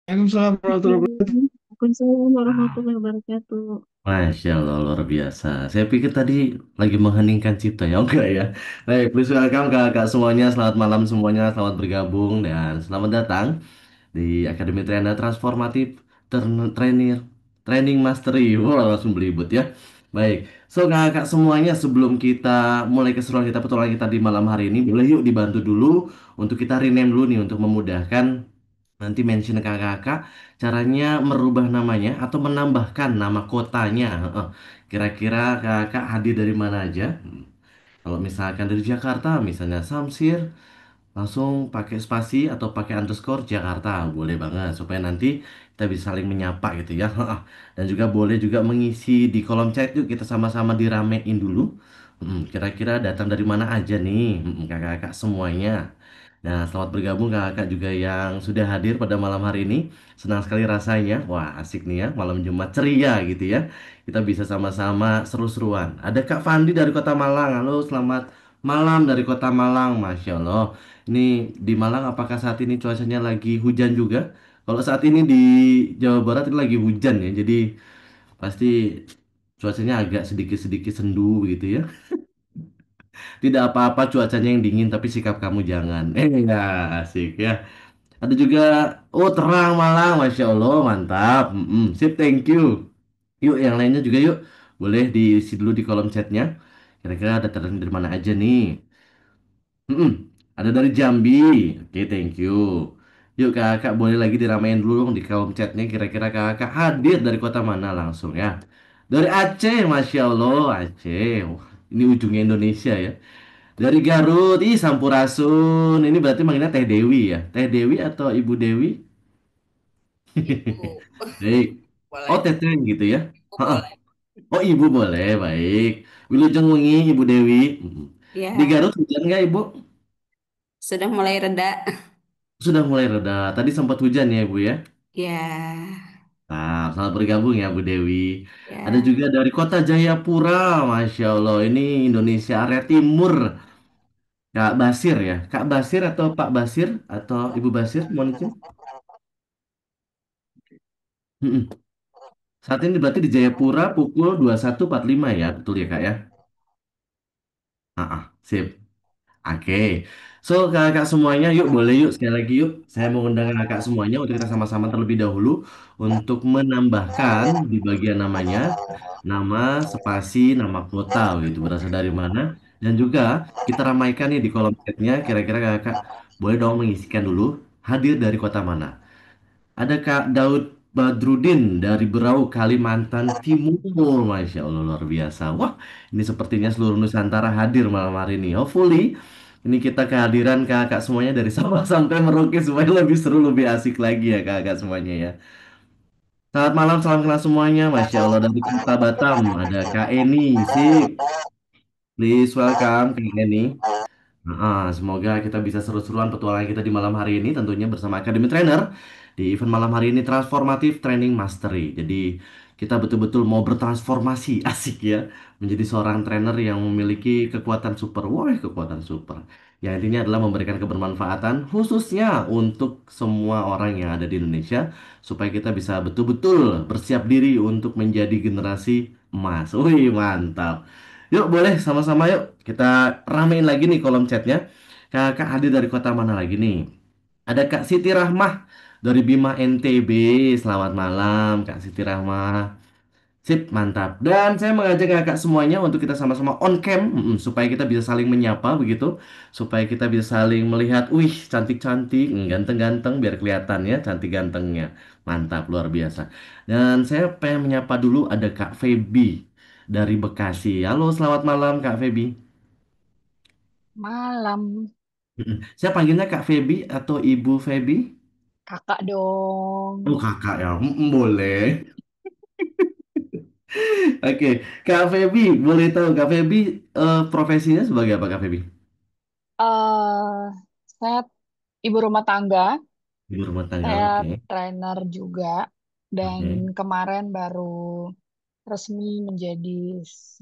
Waalaikumsalam warahmatullahi wabarakatuh. Waalaikumsalam Ah, warahmatullahi wabarakatuh. Masya Allah, luar biasa. Saya pikir tadi lagi mengheningkan cipta, ya enggak ya? Baik, please welcome kakak semuanya. Selamat malam semuanya, selamat bergabung dan selamat datang di Akademi Trenda Transformatif Trainer Training Mastery. Wah, langsung belibet ya. Baik, so kakak semuanya sebelum kita mulai keseruan kita petualangan kita di malam hari ini, boleh yuk dibantu dulu untuk kita rename dulu nih untuk memudahkan nanti mention ke kakak caranya merubah namanya atau menambahkan nama kotanya. Heeh. Kira-kira kakak hadir dari mana aja? Kalau misalkan dari Jakarta, misalnya Samsir, langsung pakai spasi atau pakai underscore Jakarta, boleh banget supaya nanti kita bisa saling menyapa gitu ya. Dan juga boleh juga mengisi di kolom chat yuk kita sama-sama diramein dulu. Kira-kira datang dari mana aja nih, kakak-kakak semuanya. Nah, selamat bergabung kakak juga yang sudah hadir pada malam hari ini. Senang sekali rasanya. Wah, asik nih ya, malam Jumat ceria gitu ya. Kita bisa sama-sama seru-seruan. Ada Kak Fandi dari Kota Malang. Halo, selamat malam dari Kota Malang. Masya Allah. Ini di Malang apakah saat ini cuacanya lagi hujan juga? Kalau saat ini di Jawa Barat itu lagi hujan ya. Jadi pasti cuacanya agak sedikit-sedikit sendu gitu ya. Tidak apa-apa cuacanya yang dingin tapi sikap kamu jangan. Ya asik ya. Ada juga, oh terang Malang, Masya Allah, mantap. Sip, thank you. Yuk, yang lainnya juga yuk. Boleh diisi dulu di kolom chatnya. Kira-kira ada dari mana aja nih? Ada dari Jambi. Oke, thank you. Yuk kakak boleh lagi diramein dulu dong di kolom chatnya. Kira-kira kakak hadir dari kota mana langsung ya? Dari Aceh, Masya Allah, Aceh. Wah, ini ujungnya Indonesia ya. Dari Garut, ih Sampurasun. Ini berarti manggilnya Teh Dewi ya? Teh Dewi atau Ibu Dewi? Ibu, Baik. Oh, boleh. Teteh gitu ya? Ibu Heeh. boleh. Oh, Ibu boleh, baik. Wilujeng wengi, Ibu Dewi. Di Ya, Garut hujan nggak, Ibu? sudah mulai reda. Sudah mulai reda. Tadi sempat hujan ya, Ibu ya? Ya, Nah, selamat bergabung ya, Bu Dewi. Ada ya. juga dari Kota Jayapura, Masya Allah. Ini Indonesia area timur. Kak Basir ya? Kak Basir atau Pak Basir? Atau Ibu Basir? Mohon izin. Mm-mm. Saat ini berarti di Jayapura pukul 21.45 ya, betul ya Kak ya? Sip. Oke, so kakak semuanya, yuk boleh yuk sekali lagi yuk. Saya mengundang kakak semuanya untuk kita sama-sama terlebih dahulu untuk menambahkan di bagian namanya nama spasi nama kota gitu berasal dari mana dan juga kita ramaikan nih di kolom chatnya. Kira-kira kakak boleh dong mengisikan dulu hadir dari kota mana. Ada Kak Daud Badrudin dari Berau, Kalimantan Timur. Masya Allah, luar biasa. Wah, ini sepertinya seluruh Nusantara hadir malam hari ini. Hopefully, ini kita kehadiran kakak semuanya dari Sabah sampai Merauke supaya lebih seru, lebih asik lagi ya kakak semuanya ya. Selamat malam, salam kenal semuanya. Masya Allah, dari Kota Batam ada Kak Eni. Sip, please welcome Kak Eni. Semoga kita bisa seru-seruan petualangan kita di malam hari ini tentunya bersama Academy Trainer di event malam hari ini Transformative Training Mastery. Jadi kita betul-betul mau bertransformasi asik ya menjadi seorang trainer yang memiliki kekuatan super. Wah, kekuatan super. Yang intinya adalah memberikan kebermanfaatan khususnya untuk semua orang yang ada di Indonesia supaya kita bisa betul-betul bersiap diri untuk menjadi generasi emas. Wih, mantap. Yuk, boleh sama-sama yuk. Kita ramein lagi nih kolom chatnya. Kakak hadir dari kota mana lagi nih? Ada Kak Siti Rahmah dari Bima NTB. Selamat malam, Kak Siti Rahmah. Sip, mantap. Dan saya mengajak kakak semuanya untuk kita sama-sama on cam, supaya kita bisa saling menyapa begitu, supaya kita bisa saling melihat, wih, cantik-cantik, ganteng-ganteng, biar kelihatan ya cantik gantengnya. Mantap, luar biasa. Dan saya pengen menyapa dulu ada Kak Feby dari Bekasi. Halo, selamat malam Kak Feby. Malam, Saya panggilnya Kak Feby atau Ibu Feby? kakak dong. Oh, kakak ya, boleh. Oke, Kak Feby, boleh tahu Kak Feby profesinya sebagai apa Kak Feby? eh saya ibu rumah tangga, Ibu rumah tangga, saya oke. trainer juga, dan Oke. kemarin baru resmi menjadi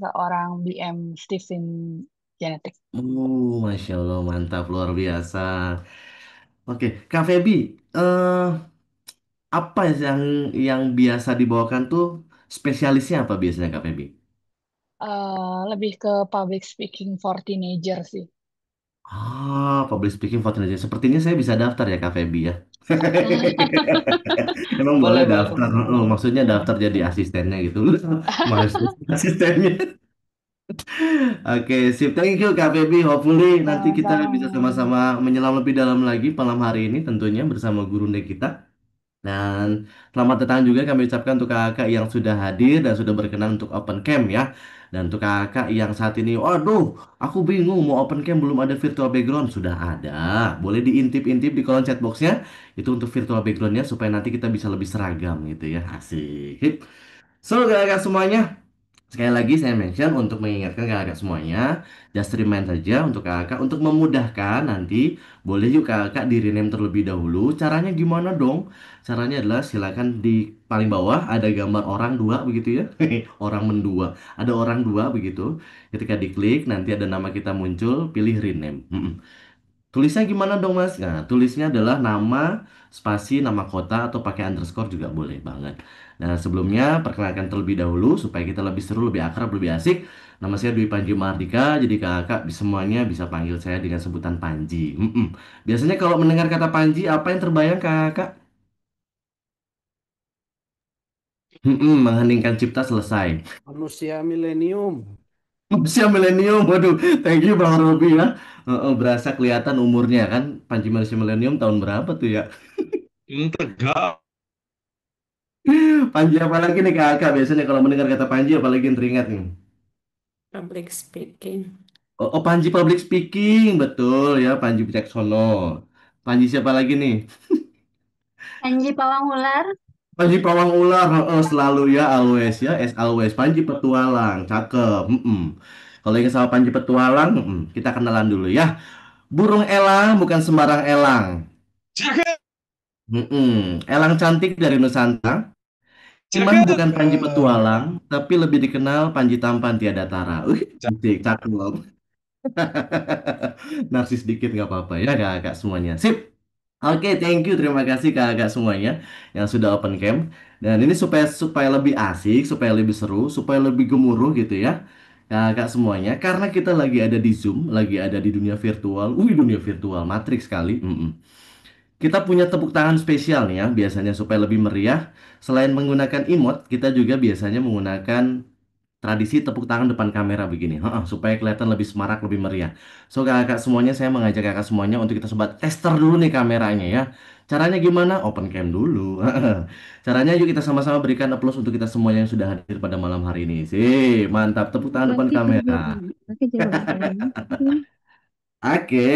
seorang BM Steven Genetik. Masya Allah, mantap, luar biasa. Oke, Kak Feby, apa yang biasa dibawakan tuh spesialisnya apa biasanya Kak Feby? Lebih ke public speaking for teenager sih. Public speaking for teenager. Sepertinya saya bisa daftar ya Kak Feby ya. Emang boleh Boleh, boleh, daftar, boleh. maksudnya daftar jadi asistennya gitu. Mahasiswa asistennya. Oke, sip. Thank you Kak Feby. Hopefully nanti kita Sama-sama. bisa sama-sama menyelam lebih dalam lagi malam hari ini tentunya bersama guru kita. Dan selamat datang juga kami ucapkan untuk kakak yang sudah hadir dan sudah berkenan untuk open camp ya. Dan untuk kakak yang saat ini, waduh, aku bingung mau open camp belum ada virtual background. Sudah ada. Boleh diintip-intip di kolom chat boxnya. Itu untuk virtual backgroundnya supaya nanti kita bisa lebih seragam gitu ya. Asik. So, kakak semuanya. Sekali lagi saya mention untuk mengingatkan kakak semuanya, just remind saja untuk kakak untuk memudahkan nanti boleh yuk kakak di rename terlebih dahulu. Caranya gimana dong? Caranya adalah silakan di paling bawah ada gambar orang dua begitu ya. Orang mendua. Ada orang dua begitu. Ketika diklik nanti ada nama kita muncul, pilih rename. Tulisnya gimana dong Mas? Nah, tulisnya adalah nama, spasi, nama kota atau pakai underscore juga boleh banget. Nah, sebelumnya perkenalkan terlebih dahulu supaya kita lebih seru, lebih akrab, lebih asik. Nama saya Dwi Panji Mardika, jadi kakak semuanya bisa panggil saya dengan sebutan Panji. Biasanya kalau mendengar kata Panji, apa yang terbayang kakak? Mengheningkan cipta selesai. Manusia milenium. Usia milenium, waduh, thank you Bang Robi ya. Berasa kelihatan umurnya kan, Panji manusia milenium tahun berapa tuh ya? Tegak. Panji apa lagi nih kakak? Biasanya kalau mendengar kata Panji apalagi yang teringat nih? Public speaking. Oh, Panji public speaking, betul ya Panji Wicaksono. Panji siapa lagi nih? Panji Pawang Ular. Panji Pawang Ular, selalu ya always ya, as always. Panji Petualang, cakep. Kalau ingin sama Panji Petualang, kita kenalan dulu ya. Burung elang bukan sembarang elang. Cakep. Elang cantik dari Nusantara. Cuman Cakep. bukan Panji Petualang, tapi lebih dikenal Panji Tampan Tiada Tara. Cantik, cakep. Narsis dikit nggak apa-apa ya kakak semuanya. Sip. Oke, thank you. Terima kasih kakak semuanya yang sudah open cam. Dan ini supaya supaya lebih asik, supaya lebih seru, supaya lebih gemuruh gitu ya. Kakak semuanya, karena kita lagi ada di Zoom, lagi ada di dunia virtual. Dunia virtual, matrix sekali. Kita punya tepuk tangan spesial nih ya, biasanya supaya lebih meriah. Selain menggunakan emot, kita juga biasanya menggunakan tradisi tepuk tangan depan kamera begini, supaya kelihatan lebih semarak, lebih meriah. So kakak semuanya, saya mengajak kakak semuanya untuk kita sobat tester dulu nih kameranya ya. Caranya gimana? Open cam dulu. Caranya yuk kita sama-sama berikan applause untuk kita semuanya yang sudah hadir pada malam hari ini. Sih, mantap. Tepuk tangan depan Pakai kamera. kejauhan. Pakai jauhan. Oke.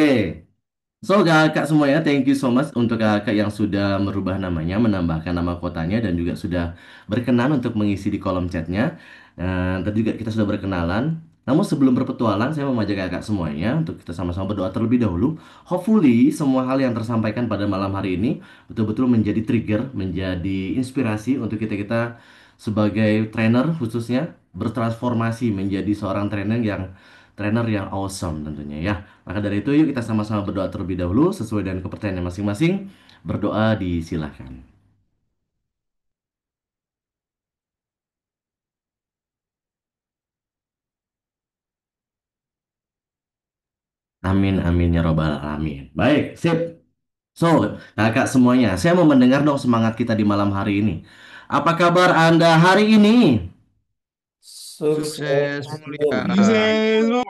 So kakak semuanya, thank you so much untuk kakak yang sudah merubah namanya, menambahkan nama kotanya dan juga sudah berkenan untuk mengisi di kolom chatnya. Dan tadi juga kita sudah berkenalan. Namun sebelum berpetualang, saya mau mengajak kakak semuanya untuk kita sama-sama berdoa terlebih dahulu. Hopefully semua hal yang tersampaikan pada malam hari ini betul-betul menjadi trigger, menjadi inspirasi untuk kita-kita sebagai trainer khususnya bertransformasi menjadi seorang trainer yang awesome tentunya ya. Maka dari itu yuk kita sama-sama berdoa terlebih dahulu sesuai dengan kepercayaan masing-masing. Berdoa disilahkan. Amin, amin ya robbal alamin. Baik, sip. So, kakak semuanya, saya mau mendengar dong semangat kita di malam hari ini. Apa kabar Anda hari ini? Sukses Sukses mulia. mulia.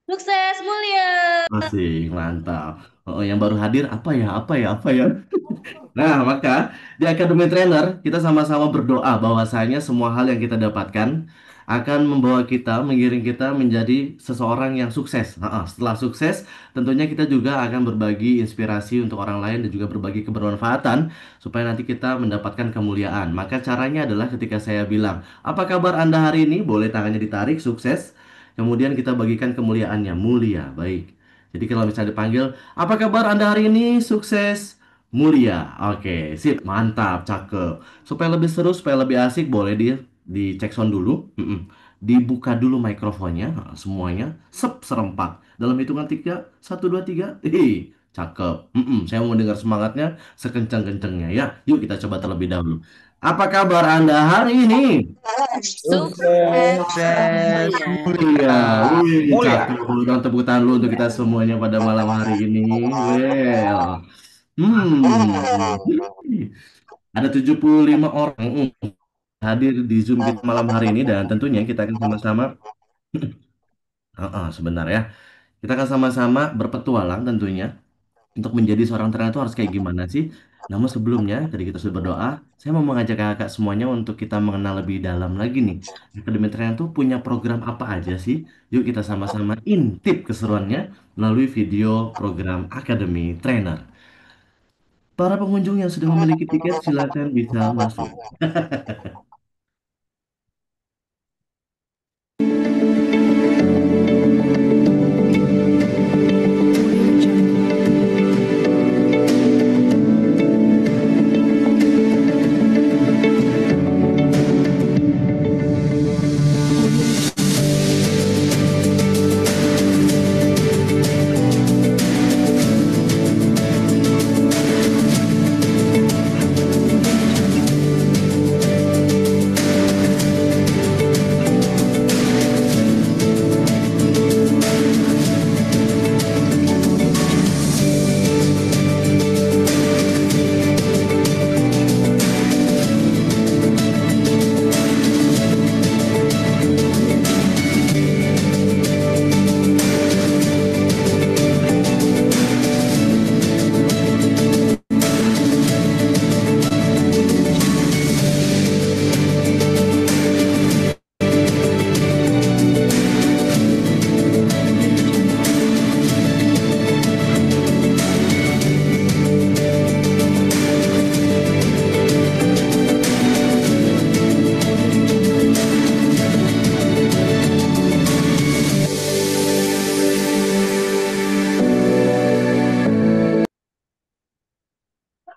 Sukses mulia. Masih mantap. Oh, yang baru hadir apa ya? Apa ya? Apa ya? Nah, maka di Academy Trainer kita sama-sama berdoa bahwasanya semua hal yang kita dapatkan akan membawa kita, mengiring kita menjadi seseorang yang sukses. Setelah sukses, tentunya kita juga akan berbagi inspirasi untuk orang lain dan juga berbagi kebermanfaatan supaya nanti kita mendapatkan kemuliaan. Maka caranya adalah ketika saya bilang, "Apa kabar Anda hari ini?" Boleh tangannya ditarik, sukses. Kemudian kita bagikan kemuliaannya, mulia, baik. Jadi kalau misalnya dipanggil, "Apa kabar Anda hari ini?" Sukses. Mulia. Oke, sip, mantap, cakep. Supaya lebih seru, supaya lebih asik, boleh dicek sound dulu. Dibuka dulu mikrofonnya, semuanya. Serempak. Dalam hitungan tiga, satu, dua, tiga. Cakep. Saya mau dengar semangatnya sekencang-kencangnya ya. Yuk kita coba terlebih dahulu. Apa kabar Anda hari ini? Sukses Sukses mulia. Iya, wih, mulia. cakep. Dong tepuk tangan dulu untuk kita semuanya pada malam hari ini. Well, hmm, ada 75 orang hadir di Zoom kita malam hari ini dan tentunya kita akan sama-sama, sebentar ya, kita akan sama-sama berpetualang tentunya untuk menjadi seorang trainer itu harus kayak gimana sih? Namun sebelumnya, tadi kita sudah berdoa, saya mau mengajak kakak semuanya untuk kita mengenal lebih dalam lagi nih. Akademi Trainer itu punya program apa aja sih? Yuk kita sama-sama intip keseruannya melalui video program Akademi Trainer. Para pengunjung yang sudah memiliki tiket silakan bisa masuk.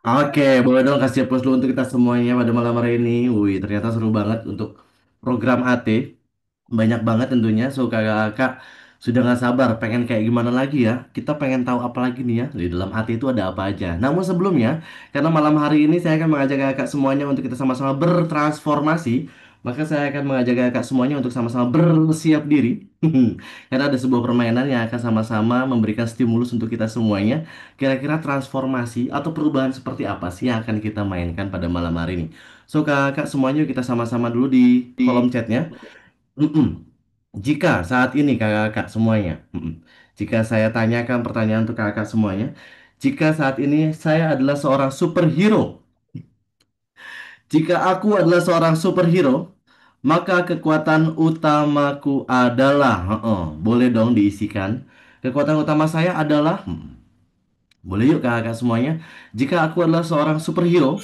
Oke, boleh dong kasih applause dulu untuk kita semuanya pada malam hari ini. Wih, ternyata seru banget untuk program AT. Banyak banget tentunya. So, kakak-kakak sudah nggak sabar pengen kayak gimana lagi ya. Kita pengen tahu apa lagi nih ya. Di dalam AT itu ada apa aja. Namun sebelumnya, karena malam hari ini saya akan mengajak kakak semuanya untuk kita sama-sama bertransformasi. Maka saya akan mengajak kakak semuanya untuk sama-sama bersiap diri. Karena ada sebuah permainan yang akan sama-sama memberikan stimulus untuk kita semuanya. Kira-kira transformasi atau perubahan seperti apa sih yang akan kita mainkan pada malam hari ini? So, kakak semuanya kita sama-sama dulu di kolom chatnya. Mm-mm. Jika saat ini kakak-kakak semuanya, jika saya tanyakan pertanyaan untuk kakak semuanya, jika saat ini saya adalah seorang superhero, jika aku adalah seorang superhero, maka kekuatan utamaku adalah, boleh dong diisikan. Kekuatan utama saya adalah, boleh yuk kakak semuanya. Jika aku adalah seorang superhero,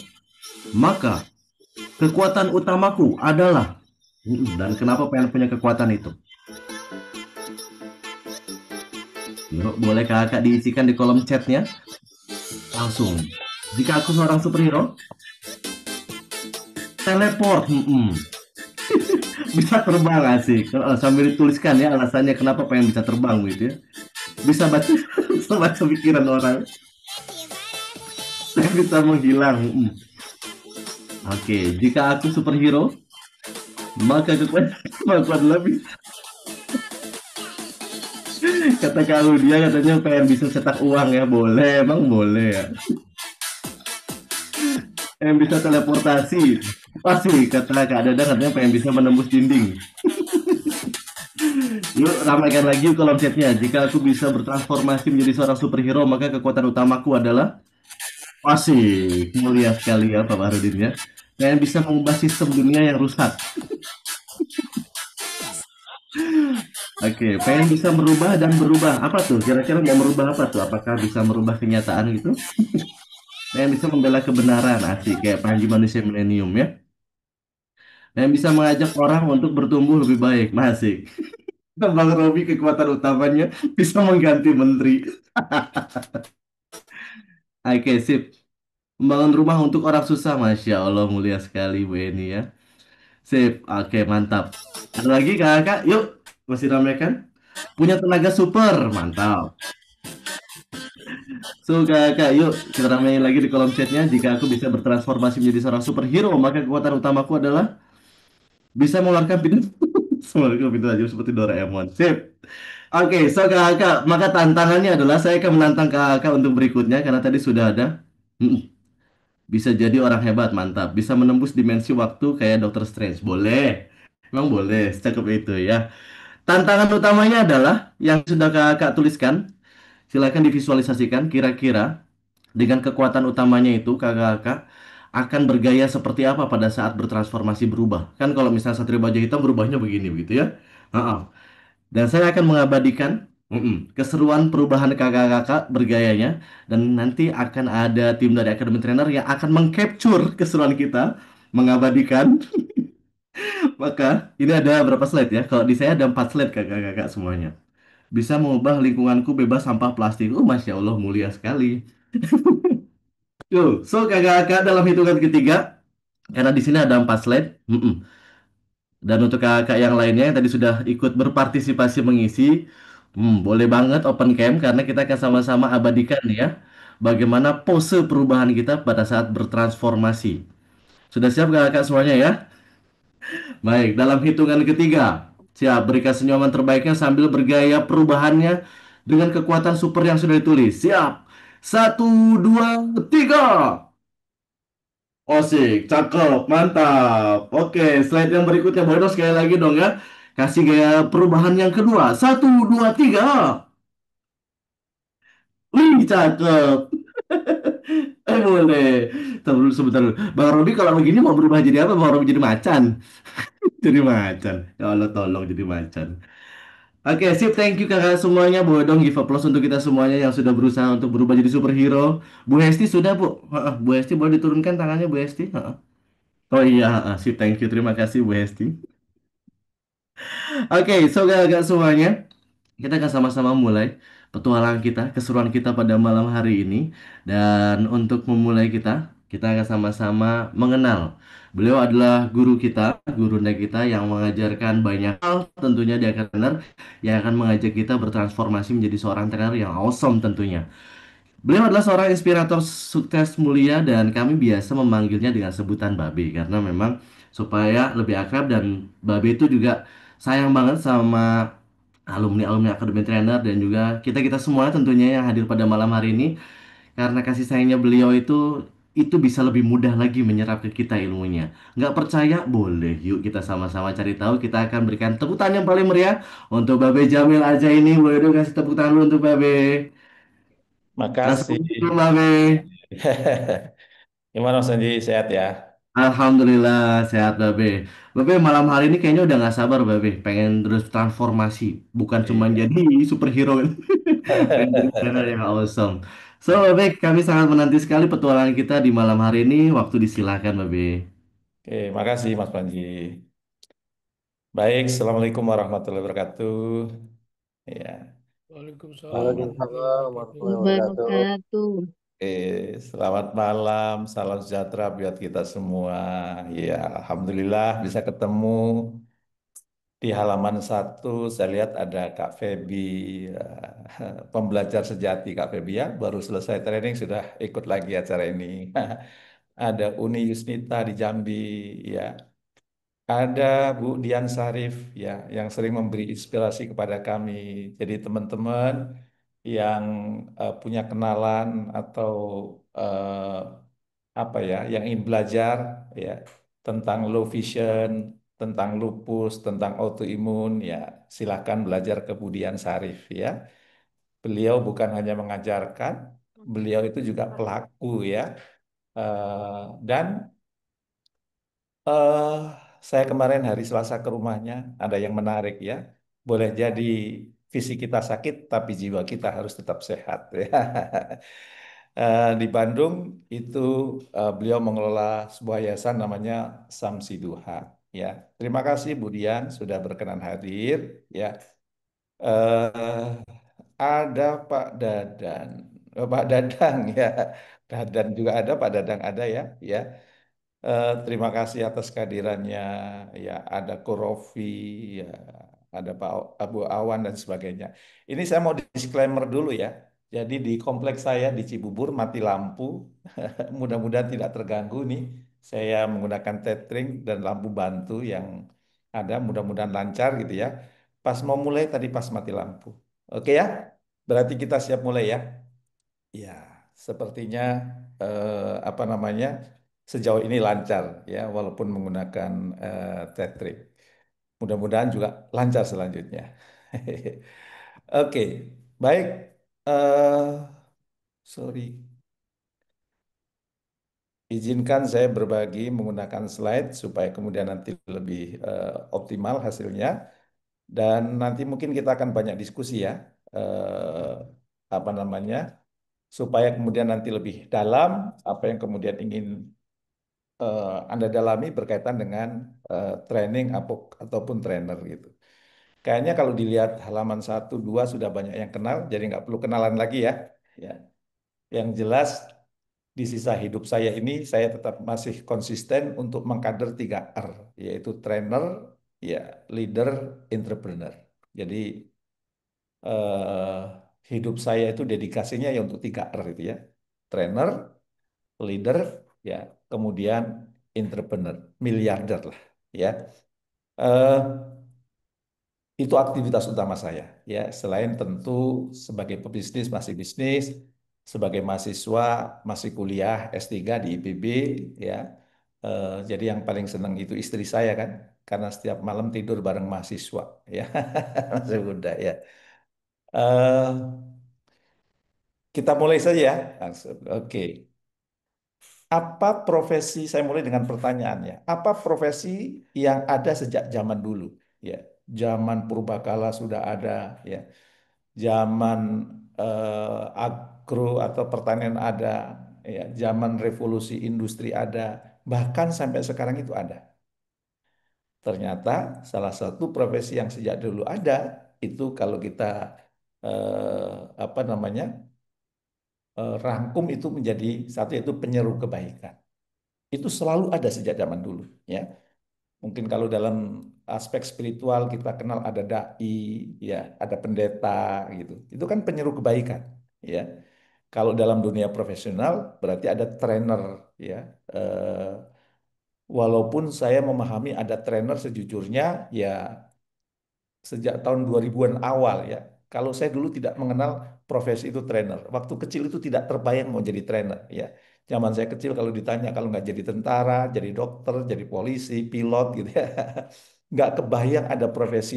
maka kekuatan utamaku adalah, dan kenapa pengen punya kekuatan itu? Yuk, boleh kakak diisikan di kolom chatnya langsung. Jika aku seorang superhero, teleport, bisa terbang asik. Sambil dituliskan ya alasannya kenapa pengen bisa terbang gitu ya. Bisa baca, bisa baca pikiran orang. Bisa menghilang. Oke, jika aku superhero, maka kekuatan aku adalah bisa. Kata kalau dia katanya pengen bisa cetak uang ya, boleh, emang boleh ya. Pengen bisa teleportasi. Pasti kata Kak Dadang katanya pengen bisa menembus dinding. Yuk ramaikan lagi yuk kolom chatnya. Jika aku bisa bertransformasi menjadi seorang superhero, maka kekuatan utamaku adalah asik. Mulia sekali ya Pak Bahrudin ya. Pengen bisa mengubah sistem dunia yang rusak. Oke, pengen bisa merubah dan berubah. Apa tuh? Kira-kira mau merubah apa tuh? Apakah bisa merubah kenyataan gitu? Pengen bisa membela kebenaran, asik. Kayak Panji Manusia Milenium ya. Pengen bisa mengajak orang untuk bertumbuh lebih baik, masik. Bang Robi kekuatan utamanya bisa mengganti menteri. Oke, sip. Membangun rumah untuk orang susah, Masya Allah, mulia sekali Bu Eni ya. Sip, oke, mantap. Ada lagi kakak? Yuk, masih ramai kan? Punya tenaga super, mantap. So kakak, yuk kita ramein lagi di kolom chatnya. Jika aku bisa bertransformasi menjadi seorang superhero, maka kekuatan utamaku adalah bisa mengeluarkan pintu. Mengeluarkan pintu aja seperti Doraemon. Sip. Oke, so kakak, maka tantangannya adalah saya akan menantang kakak untuk berikutnya karena tadi sudah ada. Mm, Bisa jadi orang hebat, mantap. Bisa menembus dimensi waktu kayak Doctor Strange. Boleh. Emang boleh, cakep itu ya. Tantangan utamanya adalah yang sudah kakak tuliskan. Silakan divisualisasikan kira-kira dengan kekuatan utamanya itu kakak-kakak akan bergaya seperti apa pada saat bertransformasi berubah. Kan kalau misalnya Satria Baja Hitam berubahnya begini begitu ya. Heeh. Dan saya akan mengabadikan keseruan perubahan kakak-kakak bergayanya dan nanti akan ada tim dari Academy Trainer yang akan mengcapture keseruan kita, mengabadikan. Maka ini ada berapa slide ya? Kalau di saya ada 4 slide kakak-kakak semuanya. Bisa mengubah lingkunganku bebas sampah plastik. Masya Allah mulia sekali. Tuh, so kakak-kakak dalam hitungan ketiga, karena di sini ada 4 slide. Dan untuk kakak yang lainnya yang tadi sudah ikut berpartisipasi mengisi, boleh banget open cam karena kita akan sama-sama abadikan ya. Bagaimana pose perubahan kita pada saat bertransformasi. Sudah siap kakak semuanya ya? Baik, dalam hitungan ketiga. Siap, berikan senyuman terbaiknya sambil bergaya perubahannya dengan kekuatan super yang sudah ditulis. Siap. Satu, dua, tiga. Osik, cakep, mantap. Oke, slide yang berikutnya. Boleh dong sekali lagi dong ya. Kasih gaya perubahan yang kedua. Satu, dua, tiga. Wih, cakep. Boleh. Tunggu dulu sebentar dulu. Bang Robi kalau begini mau berubah jadi apa? Bang Robi jadi macan. Jadi macan. Ya Allah, tolong jadi macan. Oke, sip. Thank you kakak semuanya. Boleh dong give applause untuk kita semuanya yang sudah berusaha untuk berubah jadi superhero. Bu Hesti sudah, Bu. Bu Hesti boleh diturunkan tangannya, Bu Hesti? Oh iya, sip. Thank you. Terima kasih, Bu Hesti. Oke, so kakak semuanya. Kita akan sama-sama mulai petualangan kita, keseruan kita pada malam hari ini. Dan untuk memulai kita akan sama-sama mengenal. Beliau adalah guru kita, gurunda kita yang mengajarkan banyak hal tentunya di akan trainer yang akan mengajak kita bertransformasi menjadi seorang trainer yang awesome tentunya. Beliau adalah seorang inspirator sukses mulia dan kami biasa memanggilnya dengan sebutan Babe karena memang supaya lebih akrab dan Babe itu juga sayang banget sama alumni-alumni Akademi Trainer dan juga kita-kita semua tentunya yang hadir pada malam hari ini karena kasih sayangnya beliau itu bisa lebih mudah lagi menyerap ke kita ilmunya. Nggak percaya? Boleh. Yuk kita sama-sama cari tahu. Kita akan berikan tepuk tangan yang paling meriah untuk Babe Jamil aja ini. Boleh dong kasih tepuk tangan dulu untuk Babe. Makasih. Assalamualaikum Babe. Gimana Mas Anji, sehat ya? Alhamdulillah sehat Babe. Babe malam hari ini kayaknya udah nggak sabar Babe. Pengen terus transformasi. Bukan cuma Iya. jadi superhero. Pengen jadi trainer yang awesome. So Babe, kami sangat menanti sekali petualangan kita di malam hari ini. Waktu disilakan Babe. Oke, makasih Mas Panji. Baik, Assalamualaikum warahmatullahi wabarakatuh. Ya, Waalaikumsalam warahmatullahi Waalaikumsalam wabarakatuh. warahmatullahi wabarakatuh. Wabarakatuh. selamat malam, salam sejahtera buat kita semua. Ya, Alhamdulillah bisa ketemu di halaman satu. Saya lihat ada Kak Feby, ya, pembelajar sejati Kak Feby ya, baru selesai training sudah ikut lagi acara ini. Ada Uni Yusnita di Jambi, ya. Ada Bu Dian Sarif ya yang sering memberi inspirasi kepada kami. Jadi teman-teman yang punya kenalan atau eh, apa ya yang ingin belajar ya tentang low vision, tentang lupus, tentang autoimun ya silahkan belajar ke Bu Dian Sarif ya. Beliau bukan hanya mengajarkan, beliau itu juga pelaku ya. Dan Eh, saya kemarin hari Selasa ke rumahnya, ada yang menarik ya. Boleh jadi fisik kita sakit, tapi jiwa kita harus tetap sehat. Ya. Di Bandung itu beliau mengelola sebuah yayasan namanya Samsi Duha. Ya, terima kasih Bu Dian sudah berkenan hadir. Ya, eh, ada Pak Dadan, Pak Dadang ya, Dadan juga ada, Pak Dadang ada ya. Ya. Terima kasih atas kehadirannya. Ya, ada Korofi, ya, ada Pak Abu Awan dan sebagainya. Ini saya mau disclaimer dulu ya. Jadi di kompleks saya di Cibubur mati lampu. Mudah-mudahan tidak terganggu nih. Saya menggunakan tethering dan lampu bantu yang ada. Mudah-mudahan lancar gitu ya. Pas mau mulai tadi pas mati lampu. Oke ya. Berarti kita siap mulai ya. Ya, sepertinya apa namanya sejauh ini lancar ya, walaupun menggunakan tethering. Mudah-mudahan juga lancar selanjutnya. Oke, baik. eh Sorry, izinkan saya berbagi menggunakan slide supaya kemudian nanti lebih optimal hasilnya. Dan nanti mungkin kita akan banyak diskusi ya, apa namanya, supaya kemudian nanti lebih dalam apa yang kemudian ingin Anda dalami berkaitan dengan training ataupun trainer gitu. Kayaknya kalau dilihat halaman 1, 2 sudah banyak yang kenal, jadi nggak perlu kenalan lagi ya. Ya, yang jelas di sisa hidup saya ini saya tetap masih konsisten untuk mengkader 3R, yaitu trainer, ya, leader, entrepreneur. Jadi eh, hidup saya itu dedikasinya ya untuk 3R itu ya, trainer, leader, ya, kemudian entrepreneur, miliarder lah, ya. Eh, itu aktivitas utama saya, ya. Selain tentu sebagai pebisnis masih bisnis, sebagai mahasiswa masih kuliah S3 di IPB, ya. Jadi yang paling senang itu istri saya kan, karena setiap malam tidur bareng mahasiswa, ya. Masih muda, ya. Eh, kita mulai saja ya. Langsung. Oke. Apa profesi, saya mulai dengan pertanyaannya, apa profesi yang ada sejak zaman dulu? Ya, zaman purbakala sudah ada, ya. Zaman agro atau pertanian ada, ya. Zaman revolusi industri ada, bahkan sampai sekarang itu ada. Ternyata salah satu profesi yang sejak dulu ada itu kalau kita apa namanya rangkum itu menjadi satu yaitu penyeru kebaikan. Itu selalu ada sejak zaman dulu, ya. Mungkin kalau dalam aspek spiritual kita kenal ada dai, ya, ada pendeta gitu. Itu kan penyeru kebaikan, ya. Kalau dalam dunia profesional berarti ada trainer, ya. Eh, Walaupun saya memahami ada trainer sejujurnya, ya, sejak tahun 2000-an awal ya. Kalau saya dulu tidak mengenal profesi itu trainer. Waktu kecil itu tidak terbayang mau jadi trainer ya. Zaman saya kecil kalau ditanya kalau nggak jadi tentara, jadi dokter, jadi polisi, pilot gitu ya. Nggak kebayang ada profesi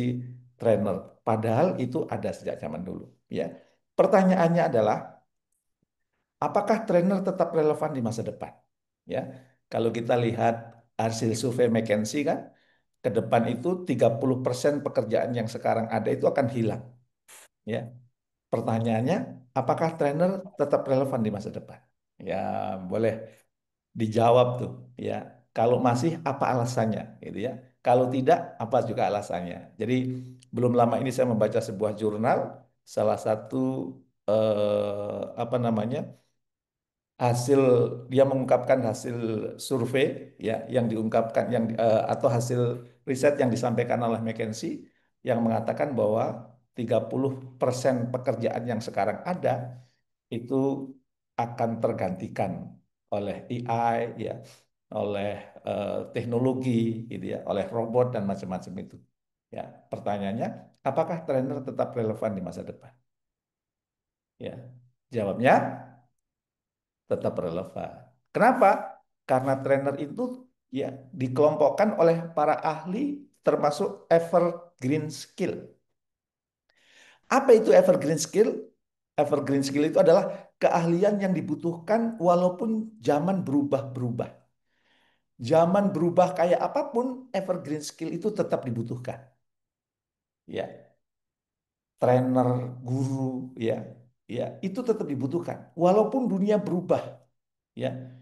trainer. Padahal itu ada sejak zaman dulu ya. Pertanyaannya adalah apakah trainer tetap relevan di masa depan? Ya. Kalau kita lihat hasil survei McKinsey kan ke depan itu 30% pekerjaan yang sekarang ada itu akan hilang. Ya, pertanyaannya, apakah trainer tetap relevan di masa depan? Ya, boleh dijawab tuh. Ya, kalau masih, apa alasannya? Gitu ya. Kalau tidak, apa juga alasannya? Jadi belum lama ini saya membaca sebuah jurnal, salah satu apa namanya? Hasil dia mengungkapkan hasil survei ya yang diungkapkan atau hasil riset yang disampaikan oleh McKinsey yang mengatakan bahwa 30% pekerjaan yang sekarang ada itu akan tergantikan oleh AI ya, oleh teknologi gitu ya, oleh robot dan macam-macam itu. Ya, pertanyaannya, apakah trainer tetap relevan di masa depan? Ya, jawabnya tetap relevan. Kenapa? Karena trainer itu ya dikelompokkan oleh para ahli termasuk evergreen skill. Apa itu evergreen skill? Evergreen skill itu adalah keahlian yang dibutuhkan walaupun zaman berubah-berubah. Zaman berubah kayak apapun, evergreen skill itu tetap dibutuhkan. Ya, trainer, guru, ya, ya, itu tetap dibutuhkan. Walaupun dunia berubah, ya,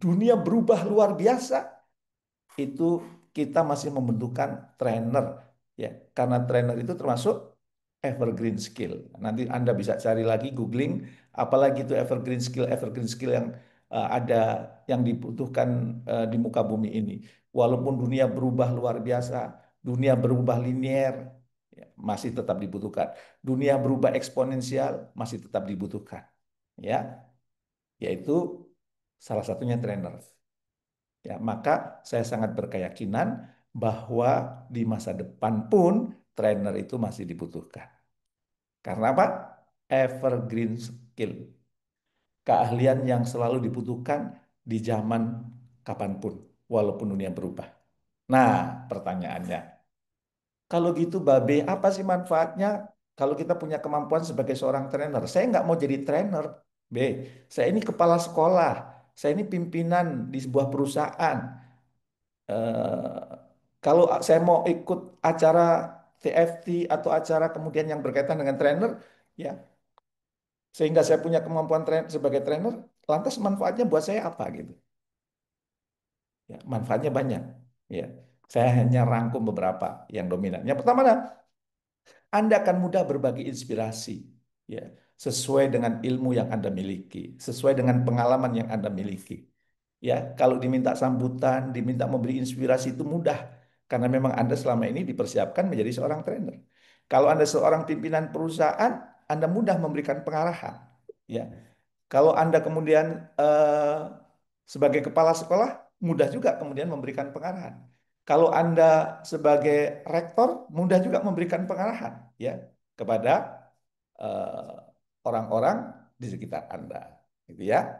dunia berubah luar biasa, itu kita masih membutuhkan trainer ya karena trainer itu termasuk evergreen skill. Nanti Anda bisa cari lagi googling apalagi itu evergreen skill yang ada yang dibutuhkan di muka bumi ini. Walaupun dunia berubah luar biasa, dunia berubah linier, ya, masih tetap dibutuhkan. Dunia berubah eksponensial, masih tetap dibutuhkan. Ya, yaitu salah satunya trainer. Ya, maka saya sangat berkeyakinan bahwa di masa depan pun trainer itu masih dibutuhkan. Karena apa? Evergreen skill. Keahlian yang selalu dibutuhkan di zaman kapanpun, walaupun dunia berubah. Nah, pertanyaannya, kalau gitu Babe, apa sih manfaatnya kalau kita punya kemampuan sebagai seorang trainer? Saya nggak mau jadi trainer, B. Saya ini kepala sekolah, saya ini pimpinan di sebuah perusahaan. Eh, Kalau saya mau ikut acara TFT atau acara kemudian yang berkaitan dengan trainer, ya, sehingga saya punya kemampuan sebagai trainer, lantas manfaatnya buat saya apa gitu? Ya, manfaatnya banyak. Ya, saya hanya rangkum beberapa yang dominan. Yang pertama, Anda akan mudah berbagi inspirasi, ya, sesuai dengan ilmu yang Anda miliki, sesuai dengan pengalaman yang Anda miliki. Ya, kalau diminta sambutan, diminta memberi inspirasi itu mudah karena memang Anda selama ini dipersiapkan menjadi seorang trainer. Kalau Anda seorang pimpinan perusahaan, Anda mudah memberikan pengarahan. Ya, kalau Anda kemudian sebagai kepala sekolah, mudah juga kemudian memberikan pengarahan. Kalau Anda sebagai rektor, mudah juga memberikan pengarahan ya kepada eh, orang-orang di sekitar Anda, gitu ya.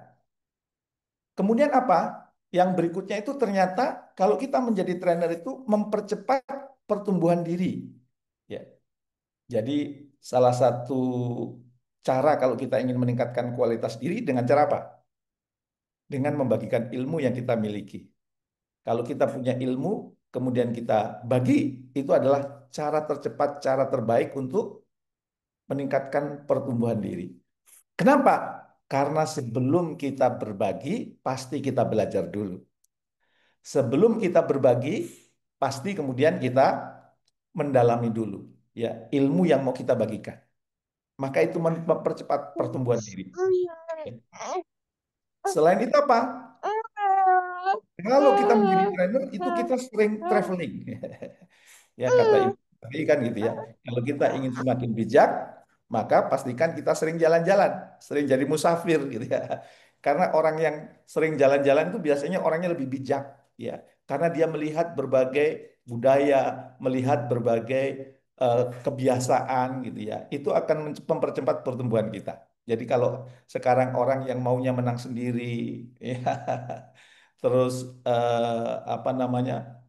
Kemudian apa? Yang berikutnya itu ternyata kalau kita menjadi trainer itu mempercepat pertumbuhan diri. Ya. Jadi salah satu cara kalau kita ingin meningkatkan kualitas diri dengan cara apa? Dengan membagikan ilmu yang kita miliki. Kalau kita punya ilmu, kemudian kita bagi, itu adalah cara tercepat, cara terbaik untuk meningkatkan pertumbuhan diri. Kenapa? Karena sebelum kita berbagi, pasti kita belajar dulu. Sebelum kita berbagi, pasti kemudian kita mendalami dulu ya ilmu yang mau kita bagikan. Maka itu mempercepat pertumbuhan diri. Selain itu apa? Kalau kita menjadi trainer, itu kita sering traveling. Ya kata ibu tadi kan gitu ya. Kalau kita ingin semakin bijak, maka pastikan kita sering jalan-jalan, sering jadi musafir gitu ya. Karena orang yang sering jalan-jalan itu biasanya orangnya lebih bijak ya. Karena dia melihat berbagai budaya, melihat berbagai kebiasaan gitu ya. Itu akan mempercepat pertumbuhan kita. Jadi kalau sekarang orang yang maunya menang sendiri ya, terus apa namanya?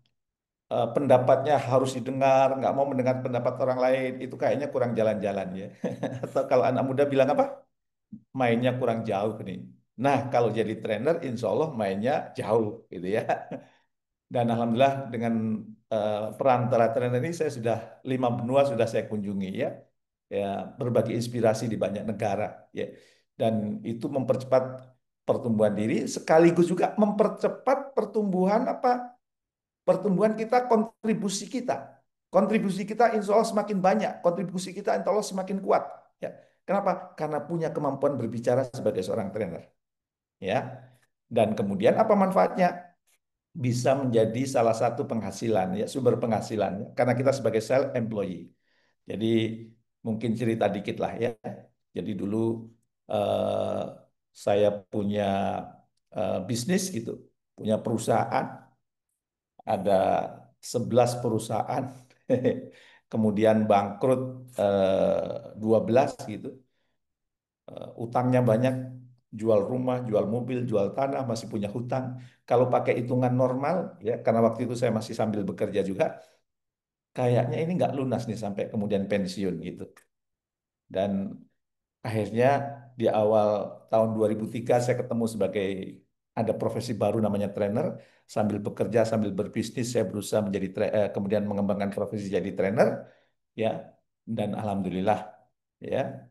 Pendapatnya harus didengar, nggak mau mendengar pendapat orang lain, itu kayaknya kurang jalan-jalan ya. Atau kalau anak muda bilang apa? Mainnya kurang jauh nih. Nah, kalau jadi trainer, insya Allah mainnya jauh gitu ya. Dan alhamdulillah dengan perantara trainer ini saya sudah 5 benua sudah saya kunjungi ya, ya berbagi inspirasi di banyak negara ya. Dan itu mempercepat pertumbuhan diri, sekaligus juga mempercepat pertumbuhan apa? Pertumbuhan kita, kontribusi kita. Kontribusi kita insya Allah semakin banyak, kontribusi kita insya Allah semakin kuat. Ya. Kenapa? Karena punya kemampuan berbicara sebagai seorang trainer. Ya. Dan kemudian apa manfaatnya? Bisa menjadi salah satu penghasilan, ya sumber penghasilan. Ya. Karena kita sebagai self employee. Jadi mungkin cerita dikit lah ya. Jadi dulu eh, saya punya bisnis gitu, punya perusahaan ada 11 perusahaan, kemudian bangkrut 12 gitu. Utangnya banyak, jual rumah, jual mobil, jual tanah, masih punya hutang. Kalau pakai hitungan normal, ya karena waktu itu saya masih sambil bekerja juga, kayaknya ini nggak lunas nih sampai kemudian pensiun gitu. Dan akhirnya di awal tahun 2003 saya ketemu sebagai ada profesi baru namanya trainer. Sambil bekerja, sambil berbisnis, saya berusaha menjadi kemudian mengembangkan profesi jadi trainer, ya. Dan alhamdulillah, ya,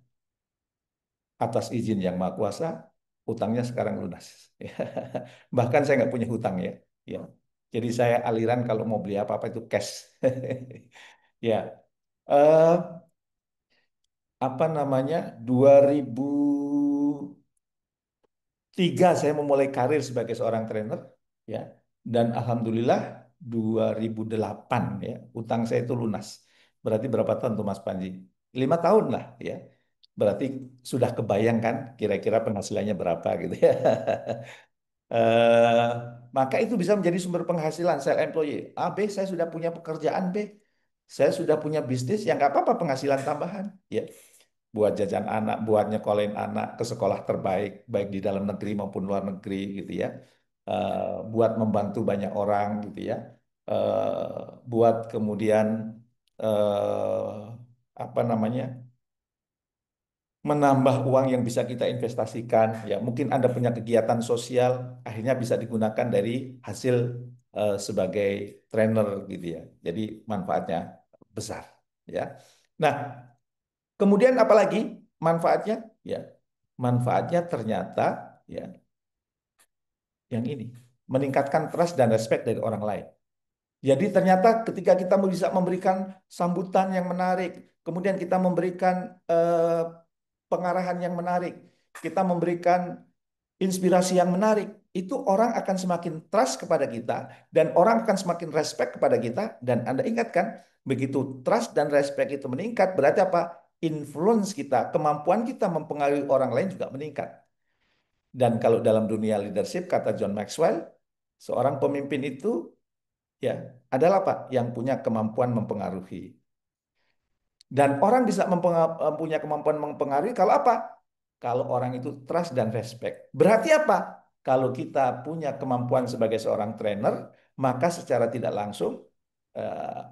atas izin yang maha kuasa, utangnya sekarang lunas. Bahkan saya nggak punya hutang ya, ya. Jadi saya aliran kalau mau beli apa-apa itu cash. Ya, eh, apa namanya 2003 saya memulai karir sebagai seorang trainer ya dan alhamdulillah 2008 ya utang saya itu lunas Berarti berapa tahun tuh Mas Panji? 5 tahun lah ya. Berarti sudah kebayang kan kira-kira penghasilannya berapa gitu ya. Eh, maka itu bisa menjadi sumber penghasilan self employee. A, B, saya sudah punya pekerjaan B. Saya sudah punya bisnis yang nggak apa-apa penghasilan tambahan. Ya, buat jajan anak, buat nyekolahin anak ke sekolah terbaik, baik di dalam negeri maupun luar negeri gitu ya. Buat membantu banyak orang gitu ya. Buat kemudian apa namanya? Menambah uang yang bisa kita investasikan. Ya, mungkin Anda punya kegiatan sosial, akhirnya bisa digunakan dari hasil sebagai trainer gitu ya. Jadi manfaatnya besar. Ya. Nah, kemudian apalagi manfaatnya? Ya, manfaatnya ternyata ya yang ini meningkatkan trust dan respect dari orang lain. Jadi ternyata ketika kita bisa memberikan sambutan yang menarik, kemudian kita memberikan pengarahan yang menarik, kita memberikan inspirasi yang menarik, itu orang akan semakin trust kepada kita dan orang akan semakin respect kepada kita. Dan Anda ingatkan, begitu trust dan respect itu meningkat, berarti apa? Influence kita, kemampuan kita mempengaruhi orang lain juga meningkat. Dan kalau dalam dunia leadership, kata John Maxwell, seorang pemimpin itu ya adalah apa? Yang punya kemampuan mempengaruhi. Dan orang bisa punya kemampuan mempengaruhi kalau apa? Kalau orang itu trust dan respect. Berarti apa? Kalau kita punya kemampuan sebagai seorang trainer, maka secara tidak langsung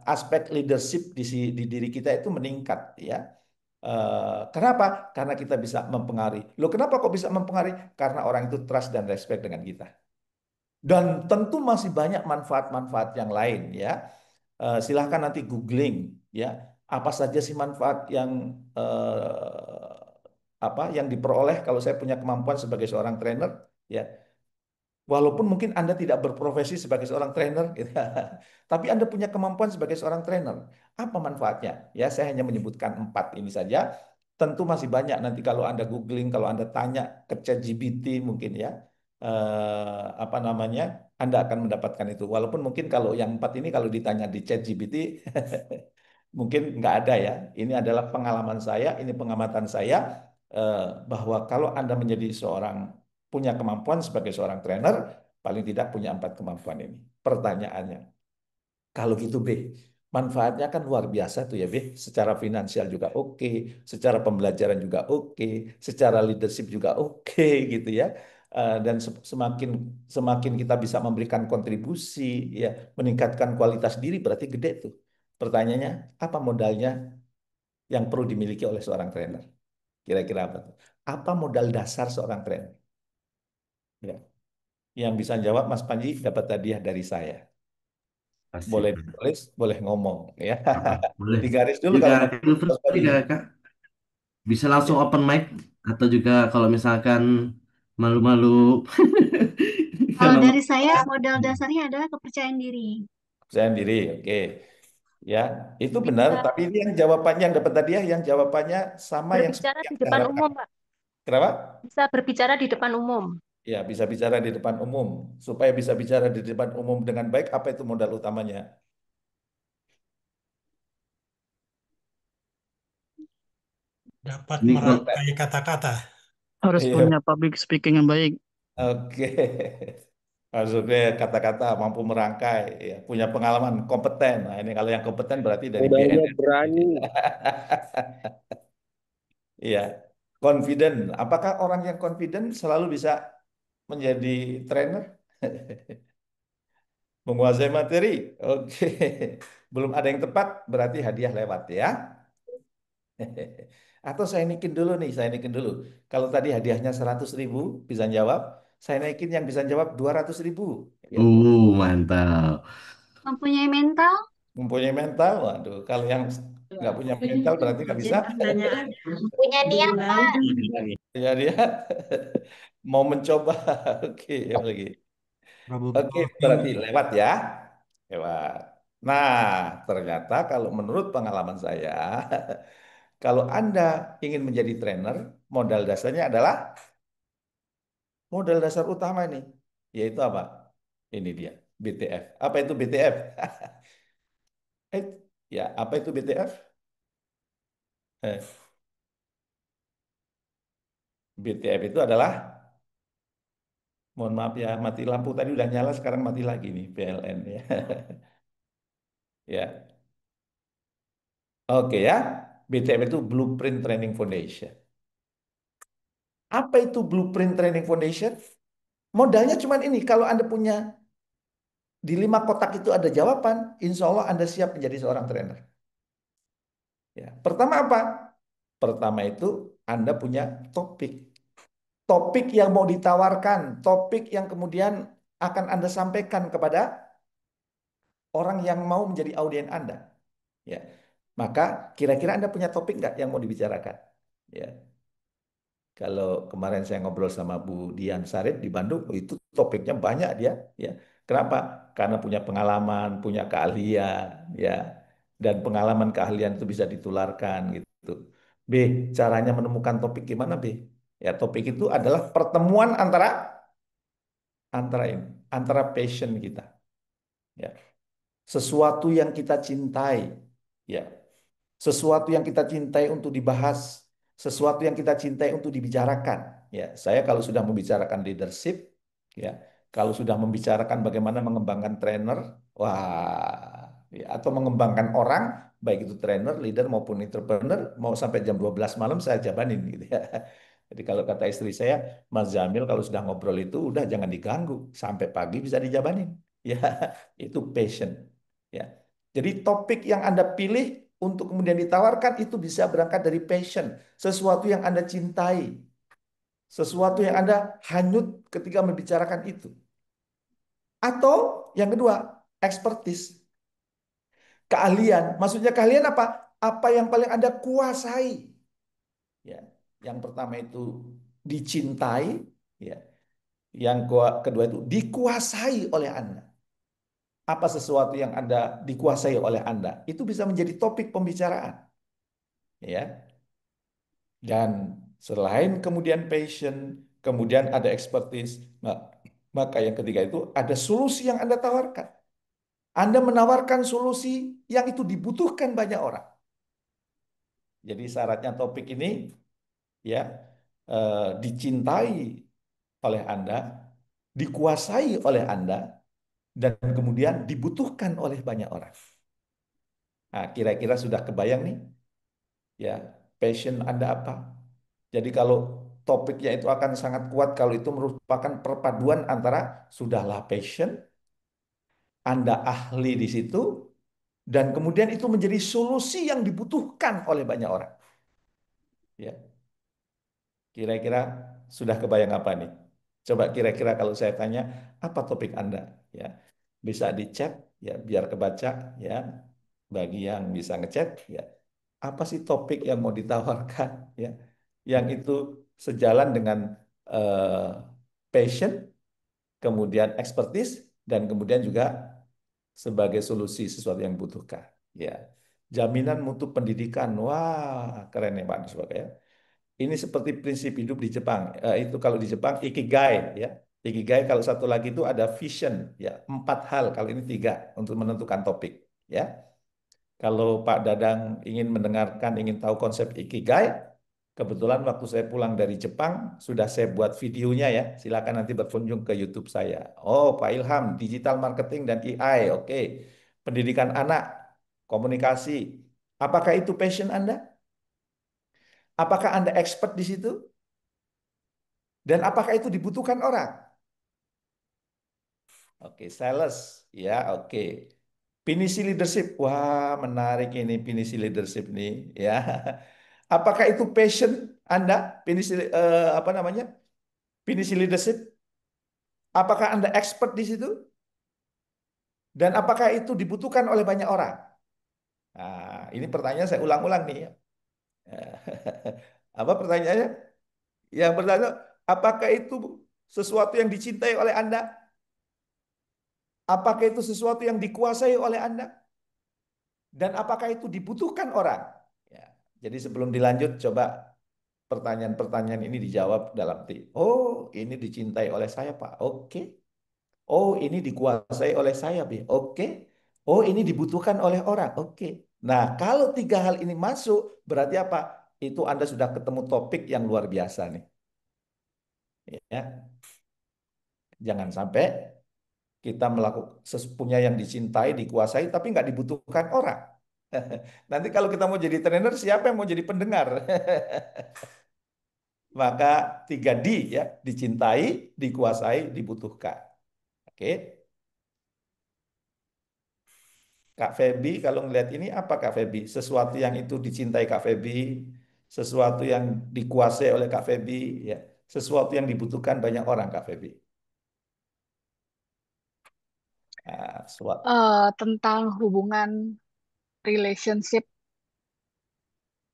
aspek leadership di diri kita itu meningkat ya. Kenapa? Karena kita bisa mempengaruhi. Loh, kenapa kok bisa mempengaruhi? Karena orang itu trust dan respect dengan kita. Dan tentu masih banyak manfaat-manfaat yang lain ya. Silahkan nanti googling ya apa saja sih manfaat yang apa yang diperoleh kalau saya punya kemampuan sebagai seorang trainer ya. Walaupun mungkin Anda tidak berprofesi sebagai seorang trainer gitu. Tapi Anda punya kemampuan sebagai seorang trainer. Apa manfaatnya? Ya, saya hanya menyebutkan 4 ini saja. Tentu masih banyak nanti kalau Anda googling, kalau Anda tanya ke ChatGPT mungkin ya apa namanya, Anda akan mendapatkan itu. Walaupun mungkin kalau yang 4 ini kalau ditanya di ChatGPT mungkin nggak ada ya. Ini adalah pengalaman saya, ini pengamatan saya eh, bahwa kalau Anda menjadi seorang punya kemampuan sebagai seorang trainer, paling tidak punya 4 kemampuan ini. Pertanyaannya, kalau gitu B, manfaatnya kan luar biasa tuh ya B. Secara finansial juga oke, secara pembelajaran juga oke, secara leadership juga oke gitu ya. Dan semakin semakin kita bisa memberikan kontribusi, ya, meningkatkan kualitas diri berarti gede tuh. Pertanyaannya, apa modalnya yang perlu dimiliki oleh seorang trainer? Kira-kira apa tuh? Apa modal dasar seorang trainer? Ya. Yang bisa jawab Mas Panji dapat hadiah dari saya. Pasti. Boleh ditulis, boleh ngomong ya. Apa? Boleh. Digaris dulu Juga kalau mau feel Mas free Panji. Kak. Bisa langsung Ya, open mic atau juga kalau misalkan malu-malu Kalau kalau dari saya, modal dasarnya adalah kepercayaan diri. saya sendiri, oke. Ya, itu benar. Bisa Tapi ini yang jawabannya yang dapat hadiah, yang jawabannya sama yang berbicara seperti yang di saya depan harapkan. umum, Pak. Kenapa? Bisa berbicara di depan umum. Ya, bisa bicara di depan umum. Supaya bisa bicara di depan umum dengan baik, apa itu modal utamanya? Dapat ini kalau merangkai kata-kata. Harus Iya, punya public speaking yang baik. oke. Maksudnya kata-kata mampu merangkai, ya, punya pengalaman kompeten. Nah, ini kalau yang kompeten berarti dari Modalnya BNN. berani. Iya, confident. Apakah orang yang confident selalu bisa menjadi trainer? Menguasai materi? Oke. Belum ada yang tepat, berarti hadiah lewat ya. Atau saya naikin dulu nih, saya naikin dulu. Kalau tadi hadiahnya 100.000, bisa jawab. Saya naikin yang bisa jawab 200.000. Ya. mantap. Mempunyai mental, Mempunyai mental, waduh. Kalau yang nggak punya mental berarti nggak bisa. punya niatan. Ya dia mau mencoba. Oke, lagi. Problem Oke, berarti solving. lewat ya. Lewat. Nah, ternyata kalau menurut pengalaman saya, kalau Anda ingin menjadi trainer, modal dasarnya adalah modal dasar utama ini, yaitu apa? Ini dia, BTF. Apa itu BTF? Eh, Ya, apa itu BTF? Eh, BTF itu adalah, mohon maaf ya, mati lampu tadi udah nyala, sekarang mati lagi nih PLN ya. Ya, oke ya. BTF itu Blueprint Training Foundation. Apa itu Blueprint Training Foundation? Modalnya cuma ini, kalau Anda punya di 5 kotak itu ada jawaban, insya Allah Anda siap menjadi seorang trainer. Ya, pertama apa? Pertama itu Anda punya topik. Topik yang mau ditawarkan, topik yang kemudian akan Anda sampaikan kepada orang yang mau menjadi audien Anda. Ya, maka kira-kira Anda punya topik nggak yang mau dibicarakan? Ya, kalau kemarin saya ngobrol sama Bu Dian Sarip di Bandung, oh, itu topiknya banyak dia. Ya, kenapa? Karena punya pengalaman, punya keahlian, ya, dan pengalaman keahlian itu bisa ditularkan gitu. B, caranya menemukan topik gimana B? Ya, topik itu adalah pertemuan antara antara ini, antara passion kita, ya, sesuatu yang kita cintai, ya, sesuatu yang kita cintai untuk dibahas, sesuatu yang kita cintai untuk dibicarakan. Ya, saya kalau sudah membicarakan leadership, ya, kalau sudah membicarakan bagaimana mengembangkan trainer, wah, ya, atau mengembangkan orang, baik itu trainer, leader maupun entrepreneur, mau sampai jam 12 malam saya jabanin gitu ya. Jadi kalau kata istri saya, Mas Jamil kalau sudah ngobrol itu udah jangan diganggu, sampai pagi bisa dijabanin. Ya, itu passion. Ya. Jadi topik yang Anda pilih untuk kemudian ditawarkan itu bisa berangkat dari passion, sesuatu yang Anda cintai, sesuatu yang Anda hanyut ketika membicarakan itu. Atau yang kedua, expertise, keahlian. Maksudnya keahlian apa? Apa yang paling Anda kuasai. Ya, yang pertama itu dicintai, ya. Yang kedua itu dikuasai oleh Anda. Apa sesuatu yang Anda dikuasai oleh Anda? Itu bisa menjadi topik pembicaraan, ya. Dan selain kemudian passion, kemudian ada expertise, maka yang ketiga itu ada solusi yang Anda tawarkan. Anda menawarkan solusi yang itu dibutuhkan banyak orang. Jadi syaratnya topik ini ya dicintai oleh Anda, dikuasai oleh Anda, dan kemudian dibutuhkan oleh banyak orang. Nah, kira-kira sudah kebayang nih ya, passion Anda apa? Jadi kalau topiknya itu akan sangat kuat kalau itu merupakan perpaduan antara sudahlah passion, Anda ahli di situ, dan kemudian itu menjadi solusi yang dibutuhkan oleh banyak orang. Ya, kira-kira sudah kebayang apa nih? Coba kira-kira kalau saya tanya, apa topik Anda? Ya, bisa di chat ya biar kebaca ya. Bagi yang bisa ngechat ya, apa sih topik yang mau ditawarkan ya? Yang itu sejalan dengan eh, passion, kemudian expertise, dan kemudian juga sebagai solusi sesuatu yang dibutuhkan. Ya, jaminan mutu pendidikan, wah keren ya Pak Nuswaka ya. Ini seperti prinsip hidup di Jepang. Itu kalau di Jepang ikigai ya. Ikigai kalau satu lagi itu ada vision ya. 4 hal, kalau ini 3 untuk menentukan topik ya. Kalau Pak Dadang ingin mendengarkan, ingin tahu konsep ikigai, kebetulan waktu saya pulang dari Jepang, sudah saya buat videonya ya. Silakan nanti berkunjung ke YouTube saya. Oh, Pak Ilham, digital marketing dan AI. Oke. Pendidikan anak, komunikasi. Apakah itu passion Anda? Apakah Anda expert di situ? Dan apakah itu dibutuhkan orang? Oke, sales. Ya, oke. Pinisi leadership. Wah, menarik ini pinisi leadership nih, ya. Apakah itu passion Anda? Pinisi apa namanya? Pinisi leadership. Apakah Anda expert di situ? Dan apakah itu dibutuhkan oleh banyak orang? Nah, ini pertanyaan saya ulang-ulang nih ya. Apa pertanyaannya? Yang pertama, apakah itu sesuatu yang dicintai oleh Anda? Apakah itu sesuatu yang dikuasai oleh Anda? Dan apakah itu dibutuhkan orang? Ya. Jadi sebelum dilanjut, coba pertanyaan-pertanyaan ini dijawab dalam arti, oh ini dicintai oleh saya Pak, oke. Oh ini dikuasai oleh saya Bi, oke. Oh ini dibutuhkan oleh orang, oke. Nah, kalau tiga hal ini masuk, berarti apa? Itu Anda sudah ketemu topik yang luar biasa nih. Ya, jangan sampai kita melakukan punya yang dicintai, dikuasai, tapi nggak dibutuhkan orang. Nanti kalau kita mau jadi trainer, siapa yang mau jadi pendengar? Maka tiga D ya, dicintai, dikuasai, dibutuhkan. Oke, Kak Feby, kalau ngelihat ini apa Kak Feby? Sesuatu yang itu dicintai Kak Feby, sesuatu yang dikuasai oleh Kak Feby, ya, sesuatu yang dibutuhkan banyak orang Kak Feby. Nah, Tentang hubungan relationship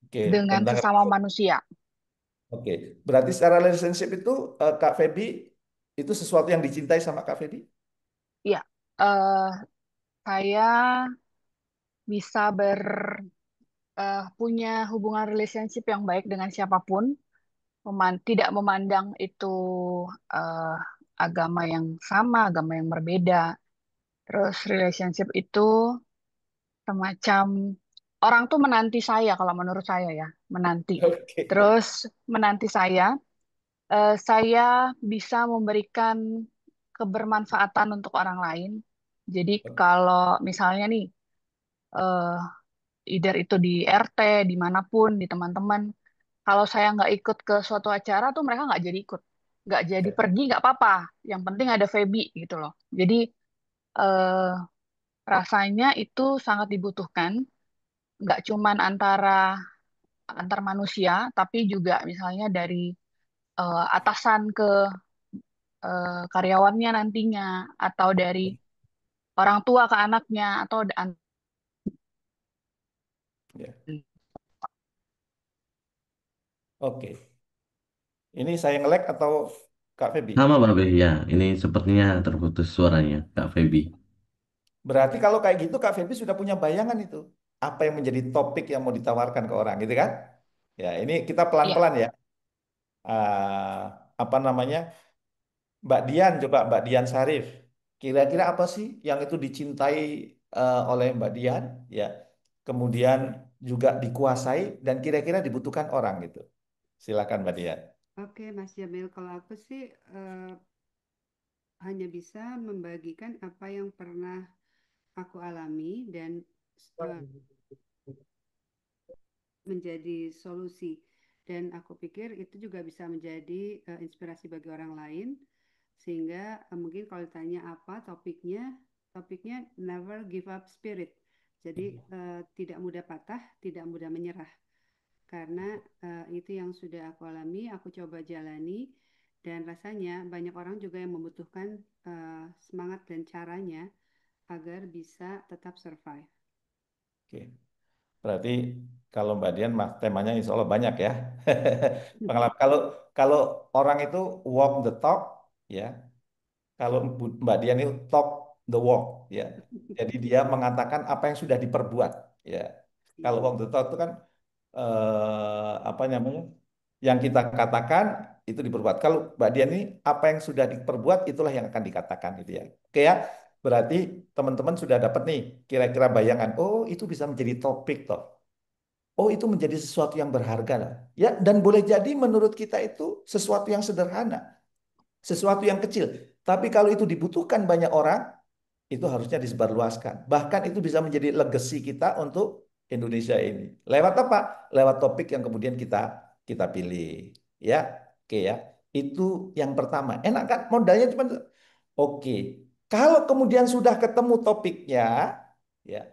oke, dengan tentang sesama manusia. oke. Berarti secara relationship itu Kak Feby itu sesuatu yang dicintai sama Kak Feby? Ya, eh, saya bisa punya hubungan relationship yang baik dengan siapapun, tidak memandang itu eh, agama yang sama, agama yang berbeda. Terus relationship itu semacam orang tuh menanti saya kalau menurut saya ya, menanti. Oke. Terus menanti saya bisa memberikan kebermanfaatan untuk orang lain. Jadi kalau misalnya nih, eh, either itu di RT, dimanapun, di teman-teman, kalau saya nggak ikut ke suatu acara tuh mereka nggak jadi ikut, nggak jadi pergi nggak apa-apa. Yang penting ada Feby gitu loh. Jadi eh, rasanya itu sangat dibutuhkan, nggak cuman antar manusia, tapi juga misalnya dari atasan ke karyawannya nantinya, atau dari orang tua ke anaknya, atau Ya. Oke. Ini saya nge-lag atau Kak Feby? Sama Babe, ya. Ini sepertinya terputus suaranya, Kak Feby. Berarti kalau kayak gitu Kak Feby sudah punya bayangan itu. Apa yang menjadi topik yang mau ditawarkan ke orang gitu kan? Ya, ini kita ya. pelan-pelan ya. Apa namanya? Mbak Dian, coba Mbak Dian Sarif. Kira-kira apa sih yang itu dicintai oleh Mbak Dian? Ya, kemudian juga dikuasai dan kira-kira dibutuhkan orang gitu. Silakan Mbak Dian. Oke, Mas Jamil, kalau aku sih hanya bisa membagikan apa yang pernah aku alami dan eh, menjadi solusi. Dan aku pikir itu juga bisa menjadi inspirasi bagi orang lain. Sehingga mungkin kalau ditanya apa topiknya, topiknya never give up spirit. Jadi tidak mudah patah, tidak mudah menyerah. Karena itu yang sudah aku alami, aku coba jalani, dan rasanya banyak orang juga yang membutuhkan semangat dan caranya agar bisa tetap survive. Oke. Berarti kalau Mbak Dian temanya insya Allah banyak ya. Pengalaman kalau kalau orang itu walk the talk ya. Kalau Mbak Dian itu talk the walk ya. Jadi dia mengatakan apa yang sudah diperbuat ya. Kalau walk the talk itu kan apa namanya? Yang kita katakan itu diperbuat. Kalau Mbak Dian ini apa yang sudah diperbuat itulah yang akan dikatakan gitu ya. Oke ya. Berarti teman-teman sudah dapat nih kira-kira bayangan. Oh, itu bisa menjadi topik toh. Oh, itu menjadi sesuatu yang berharga lah. Ya, dan boleh jadi menurut kita itu sesuatu yang sederhana, sesuatu yang kecil. Tapi kalau itu dibutuhkan banyak orang, itu harusnya disebarluaskan. Bahkan itu bisa menjadi legacy kita untuk Indonesia ini. Lewat apa? Lewat topik yang kemudian kita kita pilih. Ya, oke ya. Itu yang pertama. Enak kan? Modalnya cuma oke. Kalau kemudian sudah ketemu topiknya, ya,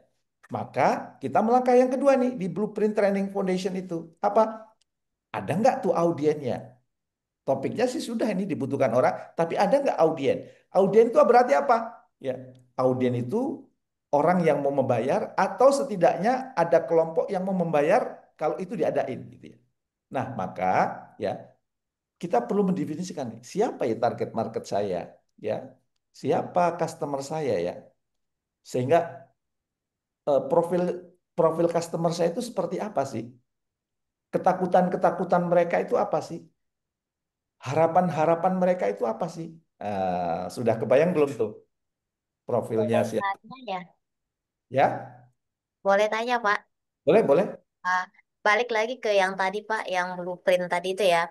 maka kita melangkah yang kedua nih di Blueprint Training Foundation itu. Apa? Ada nggak tuh audiennya? Topiknya sih sudah ini dibutuhkan orang, tapi ada nggak audien? Audien itu berarti apa? Ya, audien itu orang yang mau membayar atau setidaknya ada kelompok yang mau membayar kalau itu diadain gitu ya. Nah, maka ya kita perlu mendefinisikan nih, siapa ya target market saya, ya, siapa customer saya ya, sehingga profil profil customer saya itu seperti apa sih? Ketakutan-ketakutan mereka itu apa sih? Harapan-harapan mereka itu apa sih? Sudah kebayang belum tuh profilnya siapa? Kebiasaannya ya. Ya, Boleh tanya, Pak? Boleh, boleh. Ah, balik lagi ke yang tadi, Pak, yang blueprint tadi itu ya.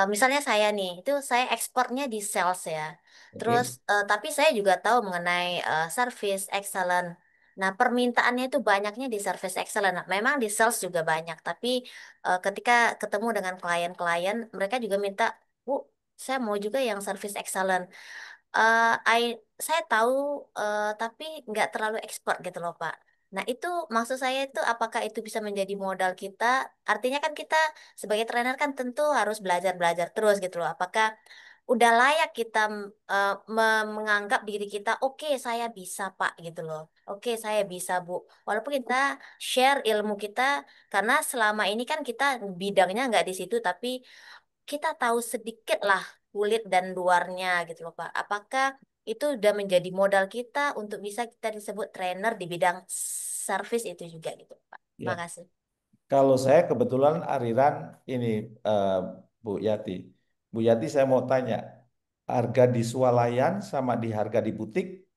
Misalnya saya nih, itu saya ekspornya di sales ya. Terus, Oke. tapi saya juga tahu mengenai service excellent. Nah, permintaannya itu banyaknya di service excellent. Nah, memang di sales juga banyak, tapi ketika ketemu dengan klien-klien, mereka juga minta, Bu, saya mau juga yang service excellent. Eh, saya tahu, tapi nggak terlalu ekspor gitu loh, Pak. Nah, itu maksud saya itu apakah itu bisa menjadi modal kita? Artinya kan kita sebagai trainer kan tentu harus belajar-belajar terus gitu loh. Apakah udah layak kita menganggap diri kita, oke, saya bisa, Pak, gitu loh. Oke, saya bisa, Bu. Walaupun kita share ilmu kita, karena selama ini kan kita bidangnya nggak di situ, tapi kita tahu sedikit lah kulit dan luarnya gitu loh, Pak. Apakah itu udah menjadi modal kita untuk bisa kita disebut trainer di bidang service itu juga gitu, Pak. Ya. Makasih. Kalau saya kebetulan aliran ini, eh, Bu Yati. Bu Yati, saya mau tanya, harga di swalayan sama di harga di butik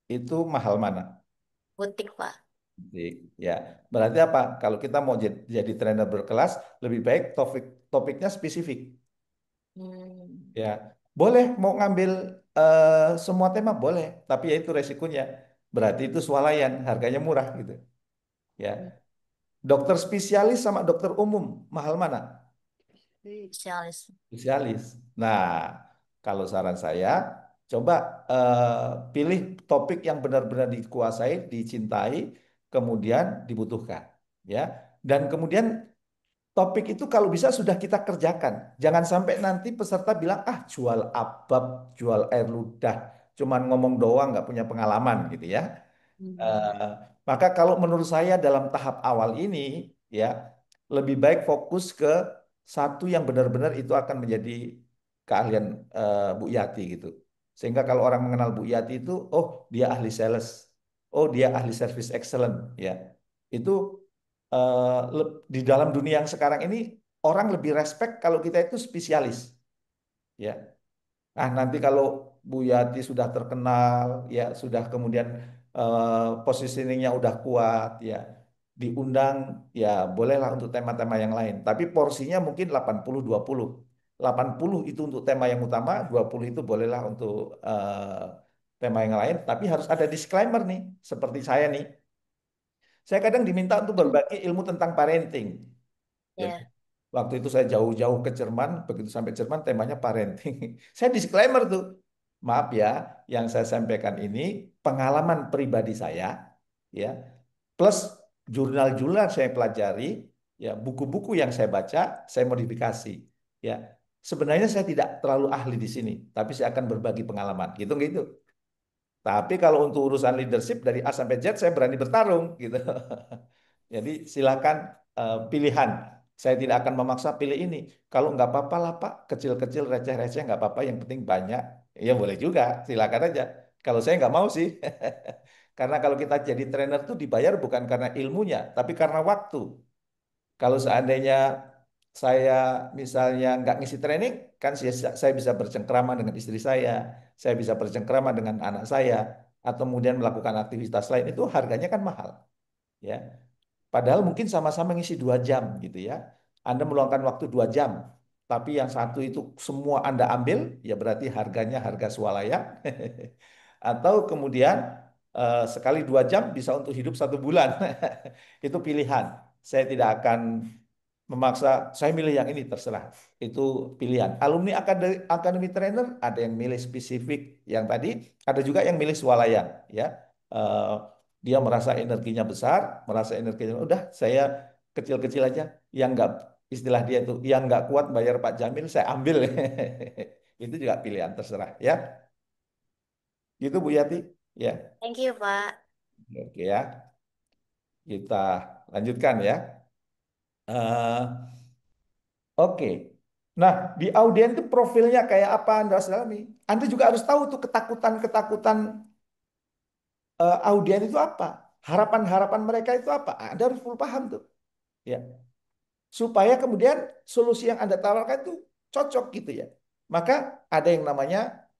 itu mahal mana? Butik, Pak. Butik. Ya, berarti apa? Kalau kita mau jadi trainer berkelas, lebih baik topiknya spesifik. Hmm. Ya, boleh mau ngambil semua tema boleh, tapi ya itu resikonya. Berarti itu swalayan, harganya murah gitu. Ya, dokter spesialis sama dokter umum mahal mana? Spesialis. Spesialis. Nah, kalau saran saya, coba pilih topik yang benar-benar dikuasai, dicintai, kemudian dibutuhkan, ya. Dan kemudian topik itu kalau bisa sudah kita kerjakan. Jangan sampai nanti peserta bilang, ah jual abab, jual air ludah, cuman ngomong doang, nggak punya pengalaman gitu ya. Hmm. Eh, maka kalau menurut saya dalam tahap awal ini ya lebih baik fokus ke satu yang benar-benar itu akan menjadi keahlian Bu Yati gitu. Sehingga kalau orang mengenal Bu Yati itu, oh dia ahli sales, oh dia ahli service excellent ya. Itu di dalam dunia yang sekarang ini orang lebih respect kalau kita itu spesialis ya. Ah, nanti kalau Bu Yati sudah terkenal, ya sudah kemudian positioningnya udah kuat, ya diundang, ya bolehlah untuk tema-tema yang lain. Tapi porsinya mungkin 80-20. 80 itu untuk tema yang utama, 20 itu bolehlah untuk tema yang lain. Tapi harus ada disclaimer nih, seperti saya nih. Saya kadang diminta untuk berbagi ilmu tentang parenting. Jadi Ya. waktu itu saya jauh-jauh ke Jerman, begitu sampai Jerman temanya parenting. Saya disclaimer tuh, maaf ya, yang saya sampaikan ini pengalaman pribadi saya, ya, plus jurnal-jurnal saya pelajari, ya, buku-buku yang saya baca, saya modifikasi, ya. Sebenarnya saya tidak terlalu ahli di sini, tapi saya akan berbagi pengalaman, gitu gitu. Tapi kalau untuk urusan leadership dari A sampai Z saya berani bertarung, gitu. Jadi silakan pilihan. Saya tidak akan memaksa pilih ini. Kalau nggak apa-apa lah Pak, kecil-kecil receh-receh nggak apa-apa. Yang penting banyak. Ya boleh juga, silakan aja. Kalau saya nggak mau sih. Karena kalau kita jadi trainer tuh dibayar bukan karena ilmunya, tapi karena waktu. Kalau seandainya saya misalnya nggak ngisi training, kan saya bisa bercengkrama dengan istri saya bisa bercengkrama dengan anak saya, atau kemudian melakukan aktivitas lain itu harganya kan mahal, ya. Padahal mungkin sama-sama ngisi 2 jam gitu ya. Anda meluangkan waktu 2 jam, tapi yang satu itu semua Anda ambil, ya berarti harganya harga swalayan. Atau kemudian sekali 2 jam bisa untuk hidup 1 bulan. Itu pilihan. Saya tidak akan memaksa, saya milih yang ini terserah. Itu pilihan. Alumni akademi trainer ada yang milih spesifik yang tadi, ada juga yang milih swalayan ya. Eh, dia merasa energinya besar, merasa energinya udah saya kecil-kecil aja. Yang nggak istilah dia itu yang nggak kuat bayar Pak Jamil saya ambil. Itu juga pilihan terserah ya. Gitu Bu Yati. Ya. Thank you, Pak. Oke ya. Kita lanjutkan ya. Eh, Oke. Nah, di audien itu profilnya kayak apa Anda harus dalami. Anda juga harus tahu tuh ketakutan-ketakutan audien itu apa. Harapan-harapan mereka itu apa. Anda harus full paham tuh. Ya. Supaya kemudian solusi yang Anda tawarkan itu cocok gitu ya. Maka ada yang namanya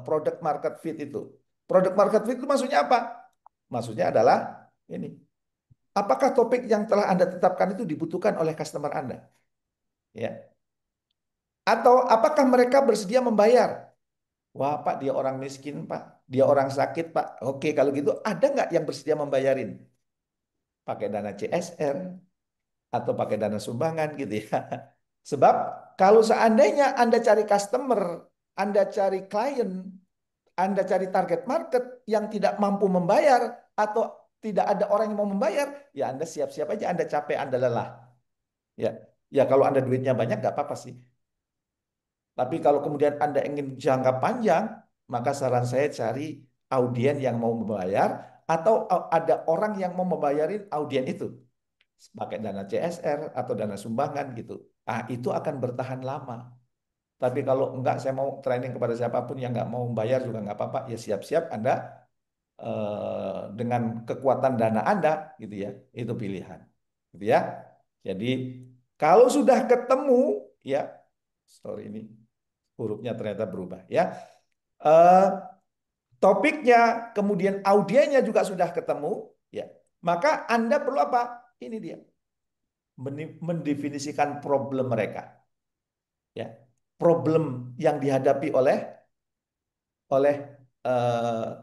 product market fit itu. Product market fit itu maksudnya apa? Maksudnya adalah ini. apakah topik yang telah Anda tetapkan itu dibutuhkan oleh customer Anda? Ya. Atau apakah mereka bersedia membayar? Wah, Pak, dia orang miskin, Pak. Dia orang sakit, Pak. Oke, kalau gitu ada nggak yang bersedia membayarin? Pakai dana CSR atau pakai dana sumbangan gitu ya. Sebab kalau seandainya Anda cari customer, Anda cari klien, Anda cari target market yang tidak mampu membayar atau tidak ada orang yang mau membayar, ya Anda siap-siap aja Anda capek, Anda lelah. Ya, ya kalau Anda duitnya banyak nggak apa-apa sih. Tapi kalau kemudian Anda ingin jangka panjang, maka saran saya cari audien yang mau membayar atau ada orang yang mau membayarin audien itu pakai dana CSR atau dana sumbangan gitu. Ah, itu akan bertahan lama. Tapi kalau enggak, saya mau training kepada siapapun yang enggak mau membayar juga enggak apa-apa. Ya siap-siap Anda dengan kekuatan dana Anda gitu ya. Itu pilihan. Gitu ya. Jadi kalau sudah ketemu ya, sorry ini hurufnya ternyata berubah ya. Eh, topiknya kemudian audiennya juga sudah ketemu ya. Maka Anda perlu apa? Ini dia. Mendefinisikan problem mereka. Ya. Problem yang dihadapi oleh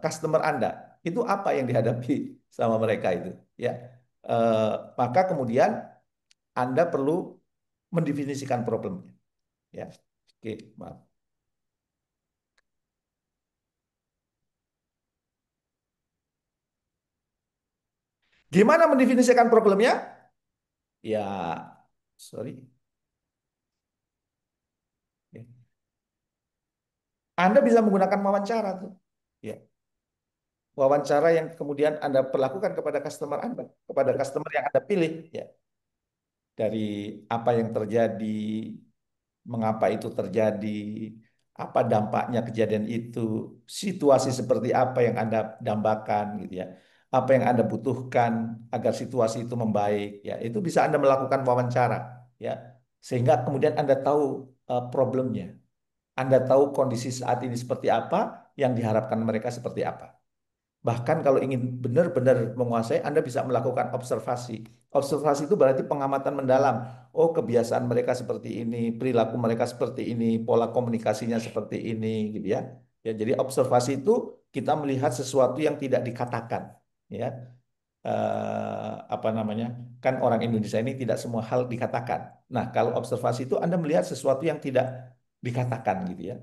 customer Anda. Itu apa yang dihadapi sama mereka itu, ya. Eh, maka kemudian Anda perlu mendefinisikan problemnya, ya. Oke, maaf. Gimana mendefinisikan problemnya? Ya, sorry. Ya. Anda bisa menggunakan wawancara tuh, ya. Wawancara yang kemudian Anda perlakukan kepada customer Anda, kepada customer yang Anda pilih, ya. Dari apa yang terjadi, mengapa itu terjadi, apa dampaknya kejadian itu, situasi seperti apa yang Anda dambakan gitu ya. Apa yang Anda butuhkan agar situasi itu membaik ya. Itu bisa Anda melakukan wawancara ya. Sehingga kemudian Anda tahu problemnya. Anda tahu kondisi saat ini seperti apa, yang diharapkan mereka seperti apa. Bahkan kalau ingin benar-benar menguasai, Anda bisa melakukan observasi. Observasi itu berarti pengamatan mendalam. Oh, kebiasaan mereka seperti ini, perilaku mereka seperti ini, pola komunikasinya seperti ini, gitu ya. Ya, jadi observasi itu kita melihat sesuatu yang tidak dikatakan, ya. Apa namanya? Kan orang Indonesia ini tidak semua hal dikatakan. Nah, kalau observasi itu Anda melihat sesuatu yang tidak dikatakan, gitu ya.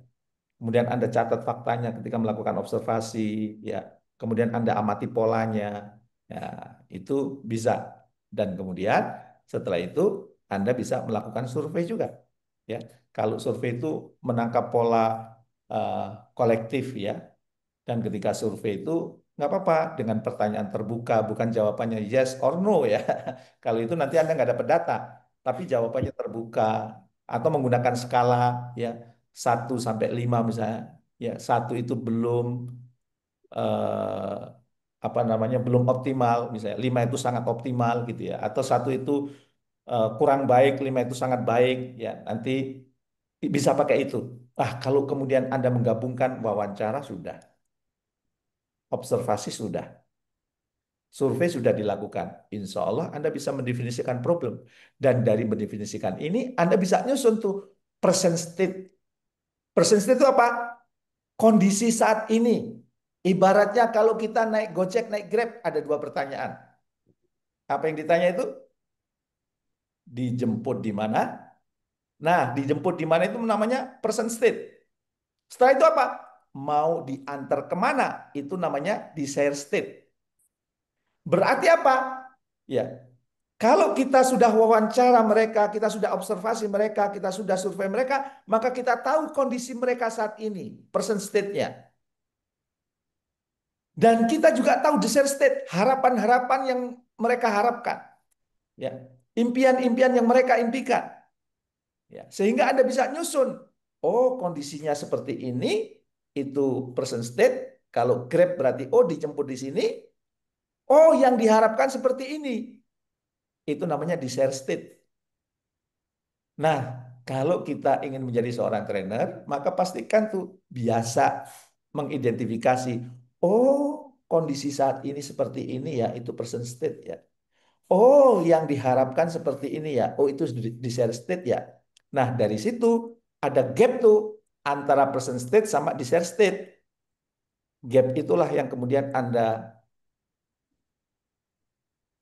Kemudian Anda catat faktanya ketika melakukan observasi, ya. Kemudian Anda amati polanya, ya, itu bisa. Dan kemudian setelah itu Anda bisa melakukan survei juga, ya. Kalau survei itu menangkap pola eh, kolektif, ya. Dan ketika survei itu nggak apa-apa dengan pertanyaan terbuka, bukan jawabannya yes or no ya. Kalau itu nanti Anda nggak dapat data, tapi jawabannya terbuka atau menggunakan skala ya 1 sampai 5 misalnya. Ya, 1 itu belum eh, apa namanya belum optimal misalnya, 5 itu sangat optimal gitu ya. Atau 1 itu kurang baik, 5 itu sangat baik ya. Nanti bisa pakai itu. Ah, kalau kemudian Anda menggabungkan wawancara sudah, observasi sudah, survei sudah dilakukan. Insya Allah Anda bisa mendefinisikan problem. Dan dari mendefinisikan ini, Anda bisa nyusun tuh present state. Present state itu apa? Kondisi saat ini. Ibaratnya kalau kita naik Gojek, naik Grab, ada 2 pertanyaan. Apa yang ditanya itu? Dijemput di mana? Nah, dijemput di mana itu namanya present state. Setelah itu apa? Mau diantar kemana? Itu namanya desired state. Berarti apa? Ya, kalau kita sudah wawancara mereka, kita sudah observasi mereka, kita sudah survei mereka, maka kita tahu kondisi mereka saat ini, present state-nya. Dan kita juga tahu desired state, harapan-harapan yang mereka harapkan. Ya, impian-impian yang mereka impikan. Ya, sehingga Anda bisa nyusun, oh kondisinya seperti ini, itu present state. Kalau Grab berarti, oh dijemput di sini, oh yang diharapkan seperti ini. Itu namanya desired state. Nah, kalau kita ingin menjadi seorang trainer, maka pastikan tuh biasa mengidentifikasi, oh kondisi saat ini seperti ini ya, itu present state ya. Oh, yang diharapkan seperti ini ya. Oh, itu di share state ya. Nah, dari situ ada gap tuh antara present state sama di share state. Gap itulah yang kemudian Anda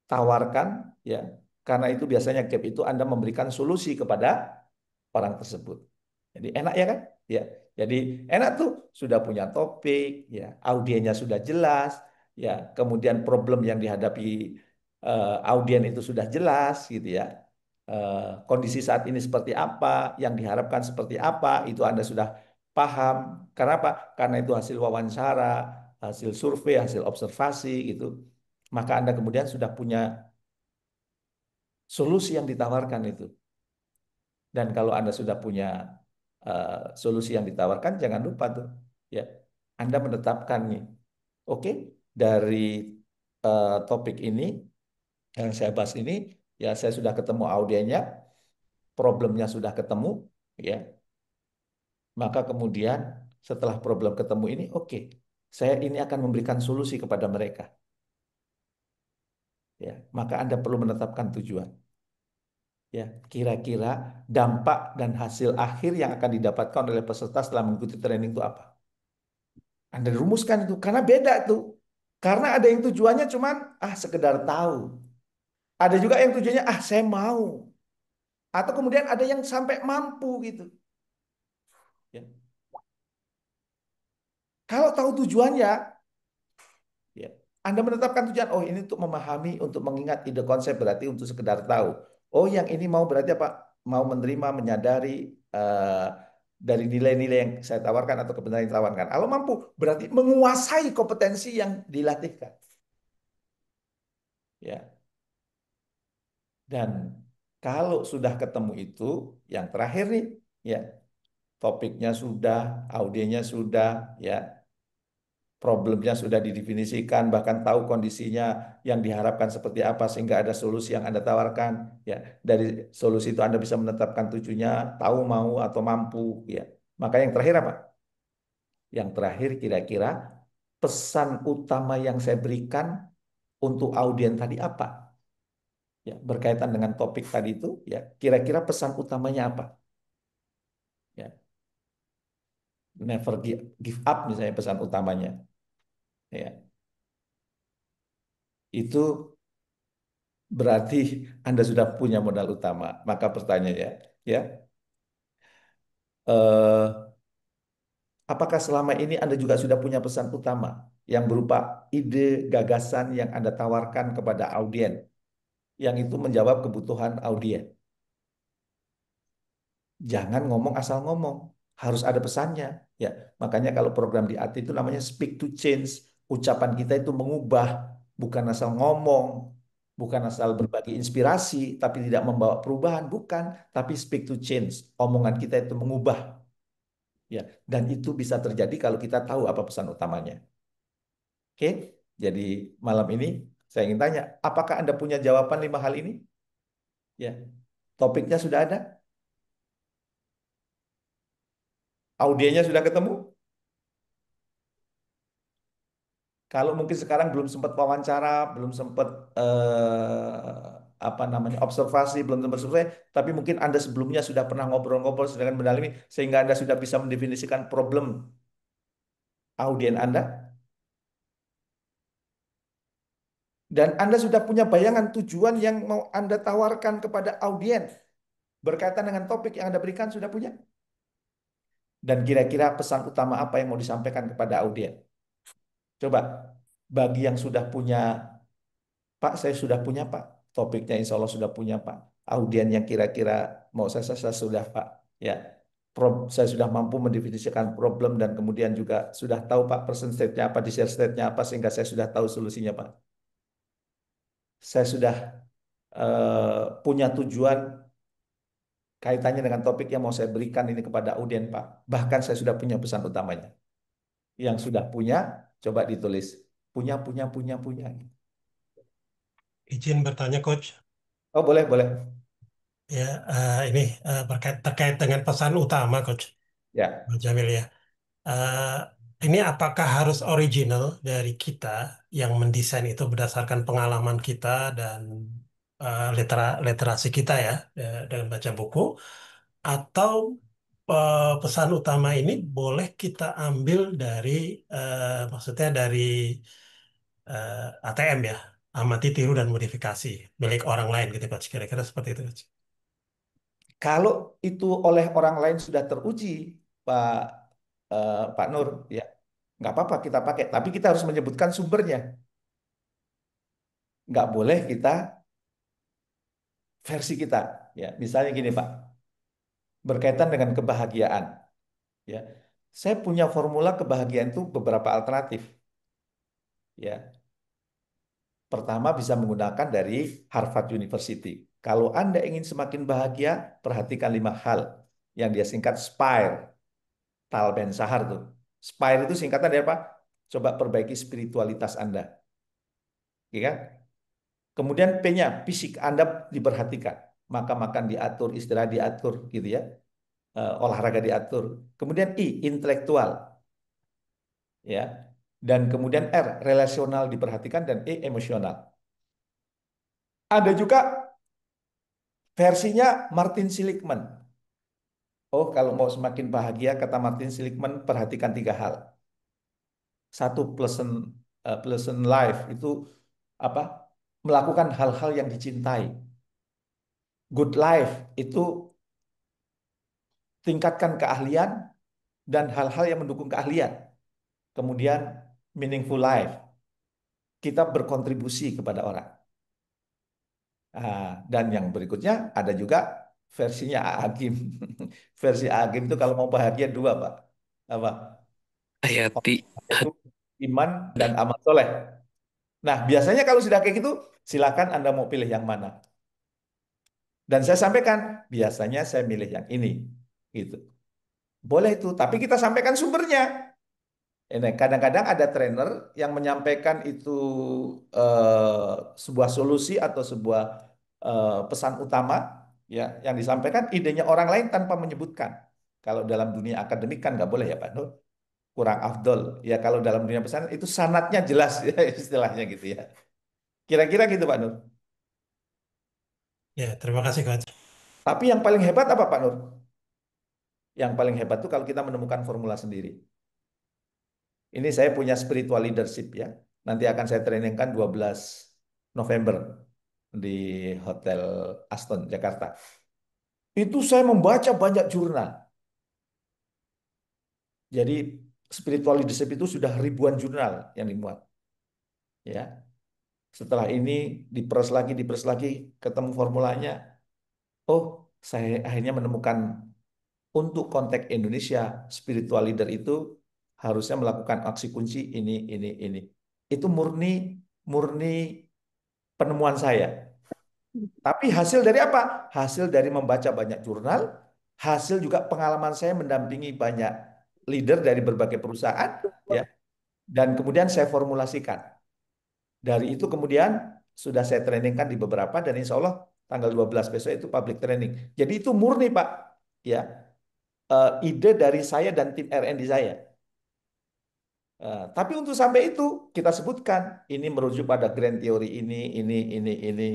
tawarkan ya. Karena itu biasanya gap itu Anda memberikan solusi kepada orang tersebut. Jadi enak ya kan? Ya. Jadi enak tuh sudah punya topik, ya, audiennya sudah jelas, ya, kemudian problem yang dihadapi audien itu sudah jelas gitu ya. Kondisi saat ini seperti apa, yang diharapkan seperti apa, itu Anda sudah paham. Karena apa? Karena itu hasil wawancara, hasil survei, hasil observasi gitu. Maka Anda kemudian sudah punya solusi yang ditawarkan itu. Dan kalau Anda sudah punya solusi yang ditawarkan, jangan lupa tuh, ya, Anda menetapkan nih, oke, dari topik ini yang saya bahas ini, ya saya sudah ketemu audiennya, problemnya sudah ketemu, ya, maka kemudian setelah problem ketemu ini, oke, saya ini akan memberikan solusi kepada mereka, ya, maka Anda perlu menetapkan tujuan. Ya, kira-kira dampak dan hasil akhir yang akan didapatkan oleh peserta setelah mengikuti training itu apa? Anda rumuskan itu karena beda tuh. Karena ada yang tujuannya cuman sekedar tahu. Ada juga yang tujuannya saya mau. Atau kemudian ada yang sampai mampu gitu. Ya. Kalau tahu tujuannya, ya, Anda menetapkan tujuan. Oh, ini untuk memahami, untuk mengingat ide konsep berarti untuk sekedar tahu. Oh, yang ini mau berarti apa? Mau menerima, menyadari dari nilai-nilai yang saya tawarkan atau kebenaran yang ditawarkan. Kalau mampu, berarti menguasai kompetensi yang dilatihkan. Ya. Dan kalau sudah ketemu itu, yang terakhir nih, ya, topiknya sudah, audiennya sudah, ya, problemnya sudah didefinisikan, bahkan tahu kondisinya yang diharapkan seperti apa sehingga ada solusi yang Anda tawarkan, ya. Dari solusi itu Anda bisa menetapkan tujuannya, tahu mau atau mampu, ya. Maka yang terakhir apa? Yang terakhir kira-kira pesan utama yang saya berikan untuk audien tadi apa? Ya, berkaitan dengan topik tadi itu, ya, kira-kira pesan utamanya apa? Ya, never give up misalnya pesan utamanya. Ya, itu berarti Anda sudah punya modal utama. Maka pertanyaannya, ya, eh, apakah selama ini Anda juga sudah punya pesan utama yang berupa ide, gagasan yang Anda tawarkan kepada audien, yang itu menjawab kebutuhan audien? Jangan ngomong asal ngomong, harus ada pesannya. Ya, makanya kalau program di AT itu namanya speak to change. Ucapan kita itu mengubah, bukan asal ngomong, bukan asal berbagi inspirasi, tapi tidak membawa perubahan, bukan. Tapi speak to change. Omongan kita itu mengubah. Ya, dan itu bisa terjadi kalau kita tahu apa pesan utamanya. Oke, jadi malam ini saya ingin tanya, apakah Anda punya jawaban 5 hal ini? Ya, topiknya sudah ada, audiennya sudah ketemu. Kalau mungkin sekarang belum sempat wawancara, belum sempat apa namanya observasi, belum sempat survei, tapi mungkin Anda sebelumnya sudah pernah ngobrol-ngobrol sedangkan mendalami sehingga Anda sudah bisa mendefinisikan problem audien Anda dan Anda sudah punya bayangan tujuan yang mau Anda tawarkan kepada audien berkaitan dengan topik yang Anda berikan sudah punya. Dan kira-kira pesan utama apa yang mau disampaikan kepada audien? Coba bagi yang sudah punya, Pak, saya sudah punya, Pak. Topiknya insya Allah sudah punya, Pak. Audien yang kira-kira mau saya sudah, Pak. Ya, saya sudah mampu mendefinisikan problem dan kemudian juga sudah tahu, Pak, person state-nya apa, share state-nya apa, sehingga saya sudah tahu solusinya, Pak. Saya sudah punya tujuan kaitannya dengan topik yang mau saya berikan ini kepada audien, Pak. Bahkan saya sudah punya pesan utamanya. Yang sudah punya, coba ditulis. Punya. Izin bertanya, Coach. Oh, boleh, boleh. Ya, ini terkait dengan pesan utama, Coach Ya. Jamil ya. Eh, ini apakah harus original dari kita yang mendesain itu berdasarkan pengalaman kita dan literasi kita ya, dengan baca buku, atau pesan utama ini boleh kita ambil dari, maksudnya dari ATM ya, amati, tiru, dan modifikasi milik orang lain gitu, Coach. Kira-kira seperti itu, Coach. Kalau itu oleh orang lain sudah teruji, Pak Pak Nur, ya nggak apa-apa kita pakai. Tapi kita harus menyebutkan sumbernya. Nggak boleh kita versi kita. Ya, misalnya gini Pak, berkaitan dengan kebahagiaan. Ya, saya punya formula kebahagiaan itu beberapa alternatif. Ya, pertama bisa menggunakan dari Harvard University. Kalau Anda ingin semakin bahagia, perhatikan 5 hal yang dia singkat SPIRE. Tal Ben Sahar tuh. SPIRE itu singkatan dari apa? Coba perbaiki spiritualitas Anda. Ya kan? Kemudian P-nya, fisik Anda diperhatikan. Makan diatur, istirahat diatur gitu ya. Olahraga diatur. Kemudian I, intelektual. Ya. Dan kemudian R, relasional diperhatikan, dan E, emosional. Ada juga versinya Martin Seligman. Oh, kalau mau semakin bahagia, kata Martin Seligman, perhatikan 3 hal. Satu, pleasant life itu apa? Melakukan hal-hal yang dicintai. Good life itu tingkatkan keahlian dan hal-hal yang mendukung keahlian. Kemudian meaningful life, kita berkontribusi kepada orang. Dan yang berikutnya ada juga versinya Agim. Versi Agim itu kalau mau bahagia 2, Pak. Apa? Hayati. Itu iman dan amal soleh. Nah, biasanya kalau sudah kayak gitu, silakan Anda mau pilih yang mana. Dan saya sampaikan, biasanya saya milih yang ini. Gitu. Boleh itu, tapi kita sampaikan sumbernya. Ini kadang-kadang ada trainer yang menyampaikan itu sebuah solusi atau sebuah pesan utama ya yang disampaikan idenya orang lain tanpa menyebutkan. Kalau dalam dunia akademik kan nggak boleh ya Pak Nur, kurang afdol. Ya kalau dalam dunia pesan itu sanatnya jelas ya istilahnya gitu ya. Kira-kira gitu Pak Nur. Ya, terima kasih, Coach. Tapi yang paling hebat apa Pak Nur? Yang paling hebat itu kalau kita menemukan formula sendiri. Ini saya punya spiritual leadership ya. Nanti akan saya trainingkan 12 November di Hotel Aston, Jakarta. Itu saya membaca banyak jurnal. Jadi spiritual leadership itu sudah ribuan jurnal yang dimuat. Ya. Setelah ini diperas lagi, ketemu formulanya. Oh, saya akhirnya menemukan untuk konteks Indonesia, spiritual leader itu harusnya melakukan aksi kunci ini. Itu murni penemuan saya. Tapi hasil dari apa? Hasil dari membaca banyak jurnal, hasil juga pengalaman saya mendampingi banyak leader dari berbagai perusahaan, ya. Dan kemudian saya formulasikan. Dari itu kemudian sudah saya trainingkan di beberapa dan insya Allah tanggal 12 besok itu public training. Jadi itu murni Pak, ya. Ide dari saya dan tim R&D saya. Tapi untuk sampai itu kita sebutkan ini merujuk pada grand theory ini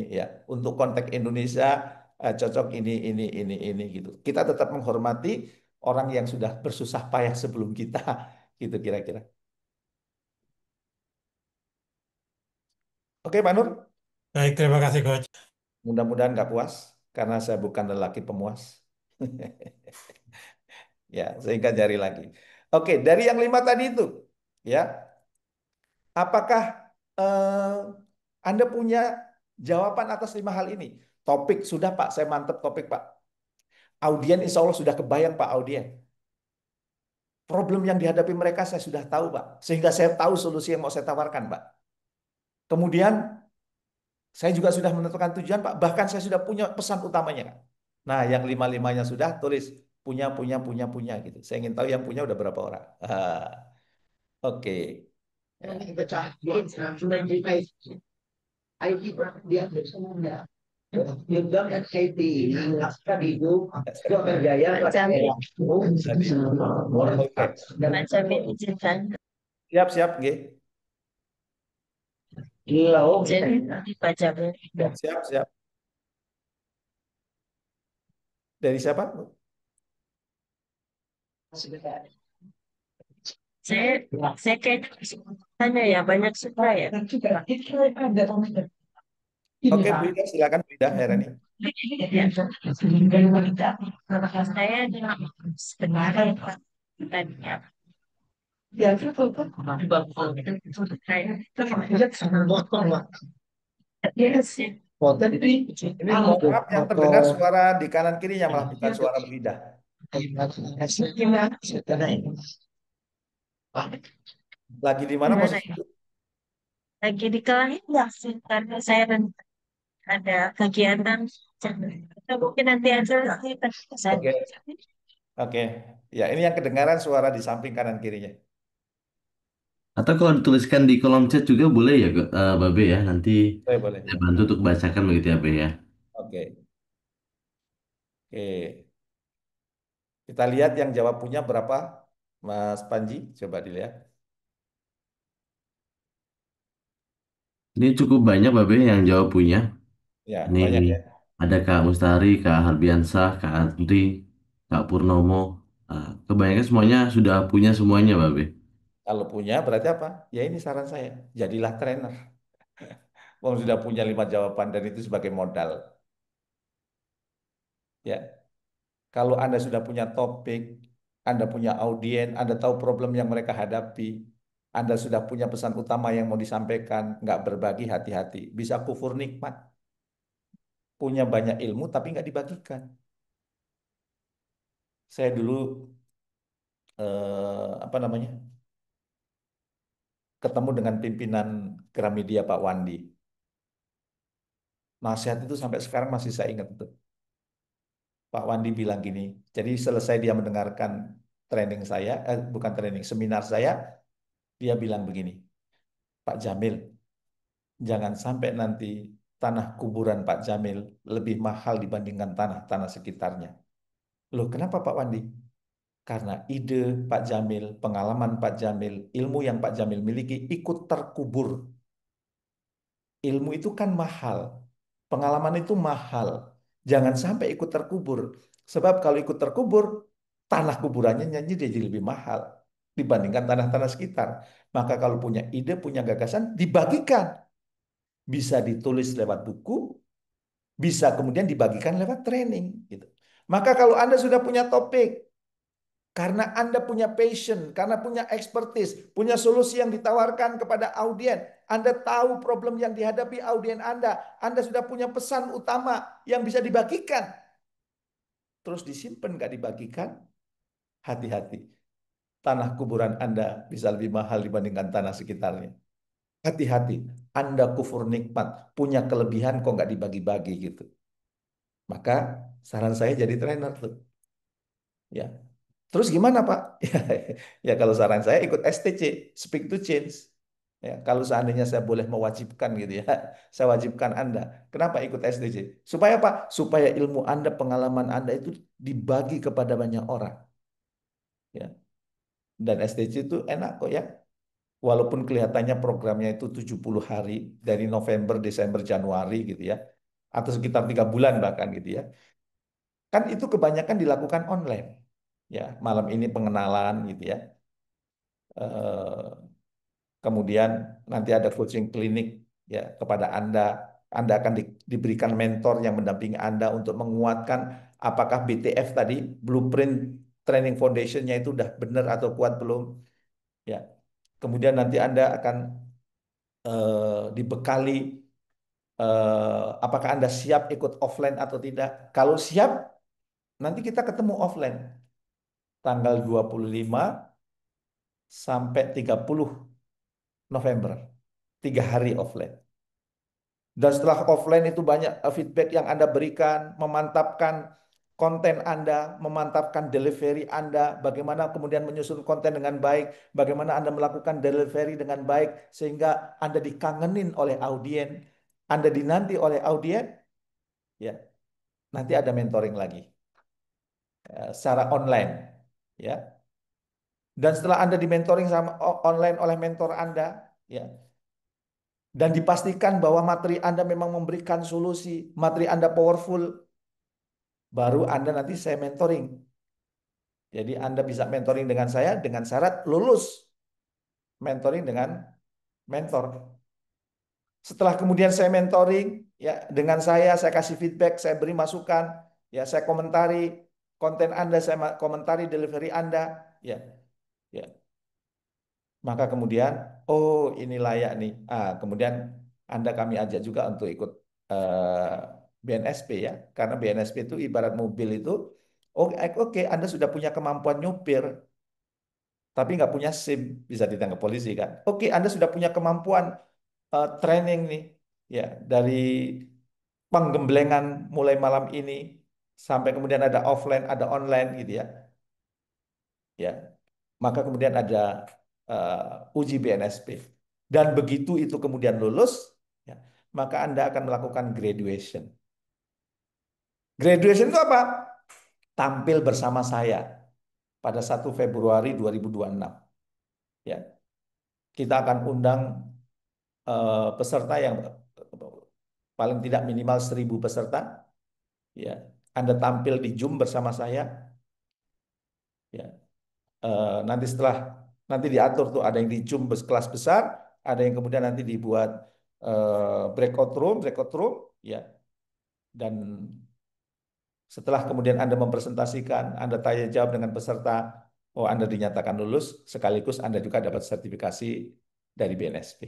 ya. Untuk konteks Indonesia cocok ini gitu. Kita tetap menghormati orang yang sudah bersusah payah sebelum kita gitu kira-kira. Oke Pak Nur, Baik, terima kasih, Coach. mudah-mudahan nggak puas karena saya bukan lelaki pemuas. Ya, sehingga jari lagi. Oke, dari yang 5 tadi itu, ya, apakah eh, Anda punya jawaban atas 5 hal ini? Topik sudah Pak, saya mantep topik Pak. Audien insya Allah sudah kebayang Pak audien. Problem yang dihadapi mereka saya sudah tahu Pak. Sehingga saya tahu solusi yang mau saya tawarkan Pak. Kemudian saya juga sudah menentukan tujuan Pak. Bahkan saya sudah punya pesan utamanya Kak. Nah yang 5-5-nya sudah tulis. Punya gitu. Saya ingin tahu yang punya udah berapa orang. Oke. Siap, G. Siap. Dari siapa? Saya saya kayaknya tanya ya banyak suka ya. Oke, Bu Ida, silakan Bu Ida, Herani. Ya. Saya sebenarnya tadinya Mohon maaf yang terdengar suara di kanan kirinya malah bukan suara Bu Ida. Lagi di mana gimana posisi ya? itu? Lagi di Kelangit ya sih karena saya ada kegiatan. Atau mungkin nanti aja kita Oke, sana. oke. Ya, ini yang kedengaran suara di samping kanan kirinya. Atau kalau dituliskan di kolom chat juga boleh ya, Babe ya. Nanti Boleh, boleh. saya bantu untuk bacakan begitu ya, Be ya. Oke. Oke. Kita lihat yang jawab punya berapa, Mas Panji? Coba dilihat. Ini cukup banyak, Babe, yang jawab punya. Ya, Ini banyak ya. ada Kak Mustari, Kak Harbiansah, Kak Andri, Kak Purnomo. Kebanyakan semuanya sudah punya semuanya, Babe. Kalau punya berarti apa? Ya ini saran saya. Jadilah trainer. Wong sudah punya 5 jawaban dan itu sebagai modal. Ya, kalau Anda sudah punya topik, Anda punya audiens, Anda tahu problem yang mereka hadapi, Anda sudah punya pesan utama yang mau disampaikan, nggak berbagi hati-hati. Bisa kufur nikmat. Punya banyak ilmu tapi nggak dibagikan. Saya dulu apa namanya? Ketemu dengan pimpinan Gramedia Pak Wandi. Nasihat itu sampai sekarang masih saya ingat itu. Pak Wandi bilang gini, jadi selesai dia mendengarkan training saya, bukan training, seminar saya, dia bilang begini, Pak Jamil, jangan sampai nanti tanah kuburan Pak Jamil lebih mahal dibandingkan tanah-tanah sekitarnya. Loh, kenapa Pak Wandi? Karena ide Pak Jamil, pengalaman Pak Jamil, ilmu yang Pak Jamil miliki ikut terkubur. Ilmu itu kan mahal. Pengalaman itu mahal. Jangan sampai ikut terkubur. Sebab kalau ikut terkubur, tanah kuburannya nyanyi jadi lebih mahal dibandingkan tanah-tanah sekitar. Maka kalau punya ide, punya gagasan, dibagikan. Bisa ditulis lewat buku, bisa kemudian dibagikan lewat training. Gitu. Maka kalau Anda sudah punya topik, karena Anda punya passion, karena punya expertise, punya solusi yang ditawarkan kepada audien. Anda tahu problem yang dihadapi audien Anda. Anda sudah punya pesan utama yang bisa dibagikan. Terus disimpan, nggak dibagikan. Hati-hati. Tanah kuburan Anda bisa lebih mahal dibandingkan tanah sekitarnya. Hati-hati. Anda kufur nikmat. Punya kelebihan kok nggak dibagi-bagi gitu. Maka saran saya jadi trainer tuh. Ya, terus gimana Pak? Ya, kalau saran saya ikut STC, Speak to Change. Ya, kalau seandainya saya boleh mewajibkan gitu ya, saya wajibkan Anda. Kenapa ikut STC? Supaya apa? Supaya ilmu Anda, pengalaman Anda itu dibagi kepada banyak orang. Ya. Dan STC itu enak kok ya. Walaupun kelihatannya programnya itu 70 hari dari November, Desember, Januari gitu ya. Atau sekitar 3 bulan bahkan gitu ya. Kan itu kebanyakan dilakukan online. Ya, malam ini pengenalan gitu ya. Eh, Kemudian nanti ada coaching klinik ya kepada Anda. Anda akan diberikan mentor yang mendampingi Anda untuk menguatkan apakah BTF tadi, Blueprint Training Foundation-nya itu udah benar atau kuat belum. Ya. Kemudian nanti Anda akan dibekali apakah Anda siap ikut offline atau tidak. Kalau siap, nanti kita ketemu offline tanggal 25 sampai 30 November. 3 hari offline. Dan setelah offline itu banyak feedback yang Anda berikan, memantapkan konten Anda, memantapkan delivery Anda, bagaimana kemudian menyusun konten dengan baik, bagaimana Anda melakukan delivery dengan baik, sehingga Anda dikangenin oleh audien, Anda dinanti oleh audien, ya nanti ada mentoring lagi secara online, ya. Dan setelah Anda di mentoring sama online oleh mentor Anda, ya, dan dipastikan bahwa materi Anda memang memberikan solusi, materi Anda powerful, baru Anda nanti saya mentoring. Jadi Anda bisa mentoring dengan saya dengan syarat lulus mentoring dengan mentor. Setelah kemudian saya mentoring, ya dengan saya kasih feedback, saya beri masukan, ya saya komentari konten Anda, saya komentari delivery Anda, ya, ya. Maka kemudian, oh ini layak nih. Kemudian Anda kami ajak juga untuk ikut BNSP ya, karena BNSP itu ibarat mobil itu, oke, Anda sudah punya kemampuan nyupir, tapi nggak punya SIM, bisa ditangkap polisi kan? Oke, Anda sudah punya kemampuan training nih, ya dari penggemblengan mulai malam ini sampai kemudian ada offline, ada online gitu ya, ya. Maka kemudian ada uji BNSP. Dan begitu itu kemudian lulus, ya, maka Anda akan melakukan graduation. Graduation itu apa? Tampil bersama saya pada 1 Februari 2026. Ya, kita akan undang peserta yang paling tidak minimal 1.000 peserta. Ya, Anda tampil di Zoom bersama saya. Ya, nanti setelah nanti diatur tuh ada yang di Zoom kelas besar, ada yang kemudian nanti dibuat breakout room, ya. Dan setelah kemudian Anda mempresentasikan, Anda tanya jawab dengan peserta, oh Anda dinyatakan lulus, sekaligus Anda juga dapat sertifikasi dari BNSP.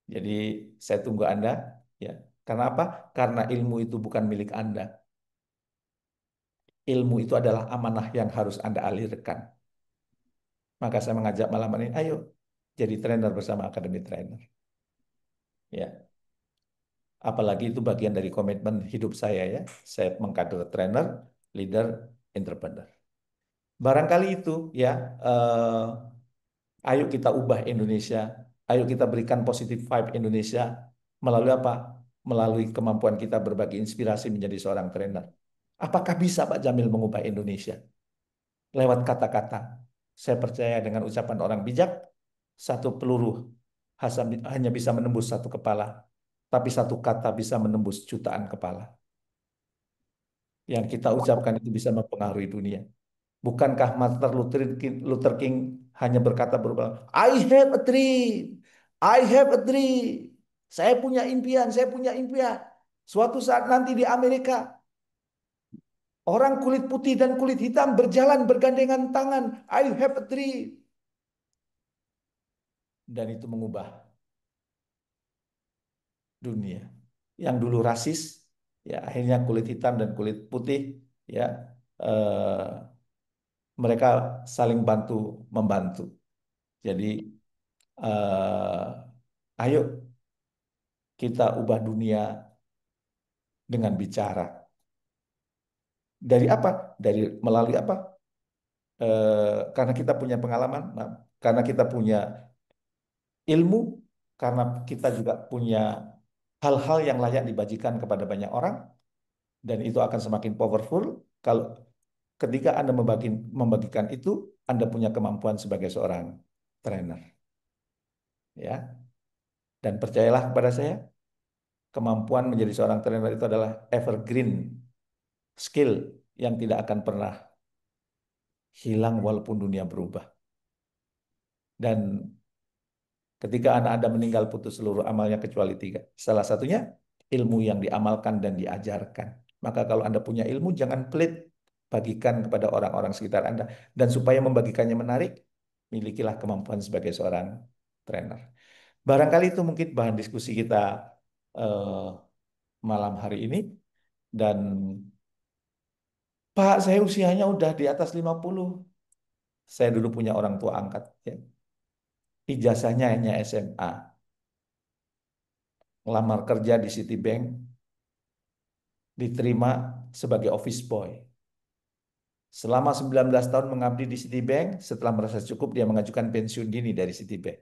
Jadi saya tunggu Anda, ya. Karena apa? Karena ilmu itu bukan milik Anda. Ilmu itu adalah amanah yang harus Anda alirkan. Maka saya mengajak malam ini, ayo jadi trainer bersama Akademi Trainer. Ya, apalagi itu bagian dari komitmen hidup saya ya. Saya mengkader trainer, leader, entrepreneur. Barangkali itu ya, ayo kita ubah Indonesia, ayo kita berikan positive vibe Indonesia melalui apa? Melalui kemampuan kita berbagi inspirasi menjadi seorang trainer. Apakah bisa Pak Jamil mengubah Indonesia? Lewat kata-kata. Saya percaya dengan ucapan orang bijak, satu peluru hanya bisa menembus satu kepala, tapi satu kata bisa menembus jutaan kepala. Yang kita ucapkan itu bisa mempengaruhi dunia. Bukankah Martin Luther King hanya berkata berulang, I have a dream, I have a dream. Saya punya impian, saya punya impian. Suatu saat nanti di Amerika, orang kulit putih dan kulit hitam berjalan bergandengan tangan. I have a dream. Dan itu mengubah dunia. Yang dulu rasis, ya akhirnya kulit hitam dan kulit putih, ya eh, mereka saling bantu membantu. Jadi ayo kita ubah dunia dengan bicara. Dari apa? Dari melalui apa? Karena kita punya pengalaman, karena kita punya ilmu, karena kita juga punya hal-hal yang layak dibagikan kepada banyak orang, dan itu akan semakin powerful kalau ketika Anda membagikan itu, Anda punya kemampuan sebagai seorang trainer. Ya. Dan percayalah kepada saya, kemampuan menjadi seorang trainer itu adalah evergreen skill yang tidak akan pernah hilang walaupun dunia berubah. Dan ketika anak Anda meninggal putus seluruh amalnya kecuali 3. Salah satunya ilmu yang diamalkan dan diajarkan. Maka kalau Anda punya ilmu jangan pelit, bagikan kepada orang-orang sekitar Anda. Dan supaya membagikannya menarik, milikilah kemampuan sebagai seorang trainer. Barangkali itu mungkin bahan diskusi kita eh, malam hari ini. Dan Pak, saya usianya udah di atas 50. Saya dulu punya orang tua angkat. Ya. Ijazahnya hanya SMA. Ngelamar kerja di Citibank, diterima sebagai office boy. Selama 19 tahun mengabdi di Citibank, setelah merasa cukup dia mengajukan pensiun dini dari Citibank.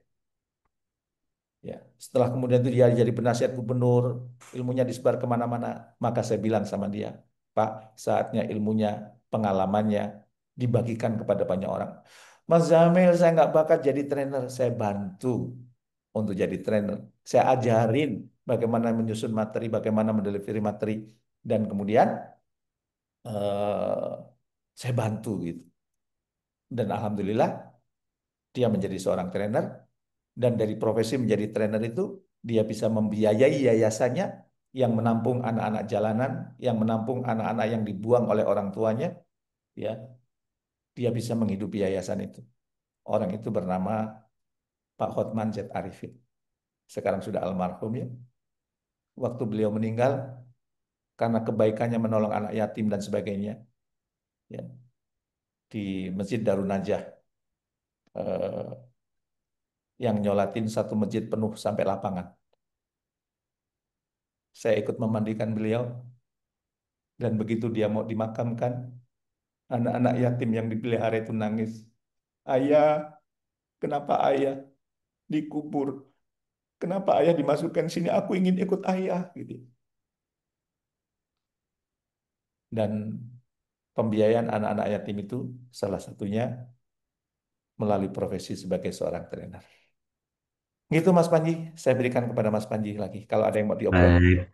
Ya, setelah kemudian itu dia jadi penasihat gubernur, ilmunya disebar kemana-mana, maka saya bilang sama dia, Pak, saatnya ilmunya, pengalamannya dibagikan kepada banyak orang. Mas Jamil, saya nggak bakat jadi trainer, saya bantu untuk jadi trainer. Saya ajarin bagaimana menyusun materi, bagaimana mendelivery materi, dan kemudian eh, saya bantu gitu. Dan alhamdulillah dia menjadi seorang trainer, dan dari profesi menjadi trainer itu dia bisa membiayai yayasannya yang menampung anak-anak jalanan, yang menampung anak-anak yang dibuang oleh orang tuanya, ya. Dia bisa menghidupi yayasan itu. Orang itu bernama Pak Hotman Z. Arifin. Sekarang sudah almarhum ya. Waktu beliau meninggal, karena kebaikannya menolong anak yatim dan sebagainya, ya, di Masjid Darun Najah, eh, yang nyolatin satu masjid penuh sampai lapangan. Saya ikut memandikan beliau, dan begitu dia mau dimakamkan, anak-anak yatim yang dipelihara itu nangis. Ayah, kenapa ayah dikubur? Kenapa ayah dimasukkan sini? Aku ingin ikut ayah, gitu. Dan pembiayaan anak-anak yatim itu salah satunya melalui profesi sebagai seorang trainer. Gitu Mas Panji, saya berikan kepada Mas Panji lagi. Kalau ada yang mau diobrol. Baik.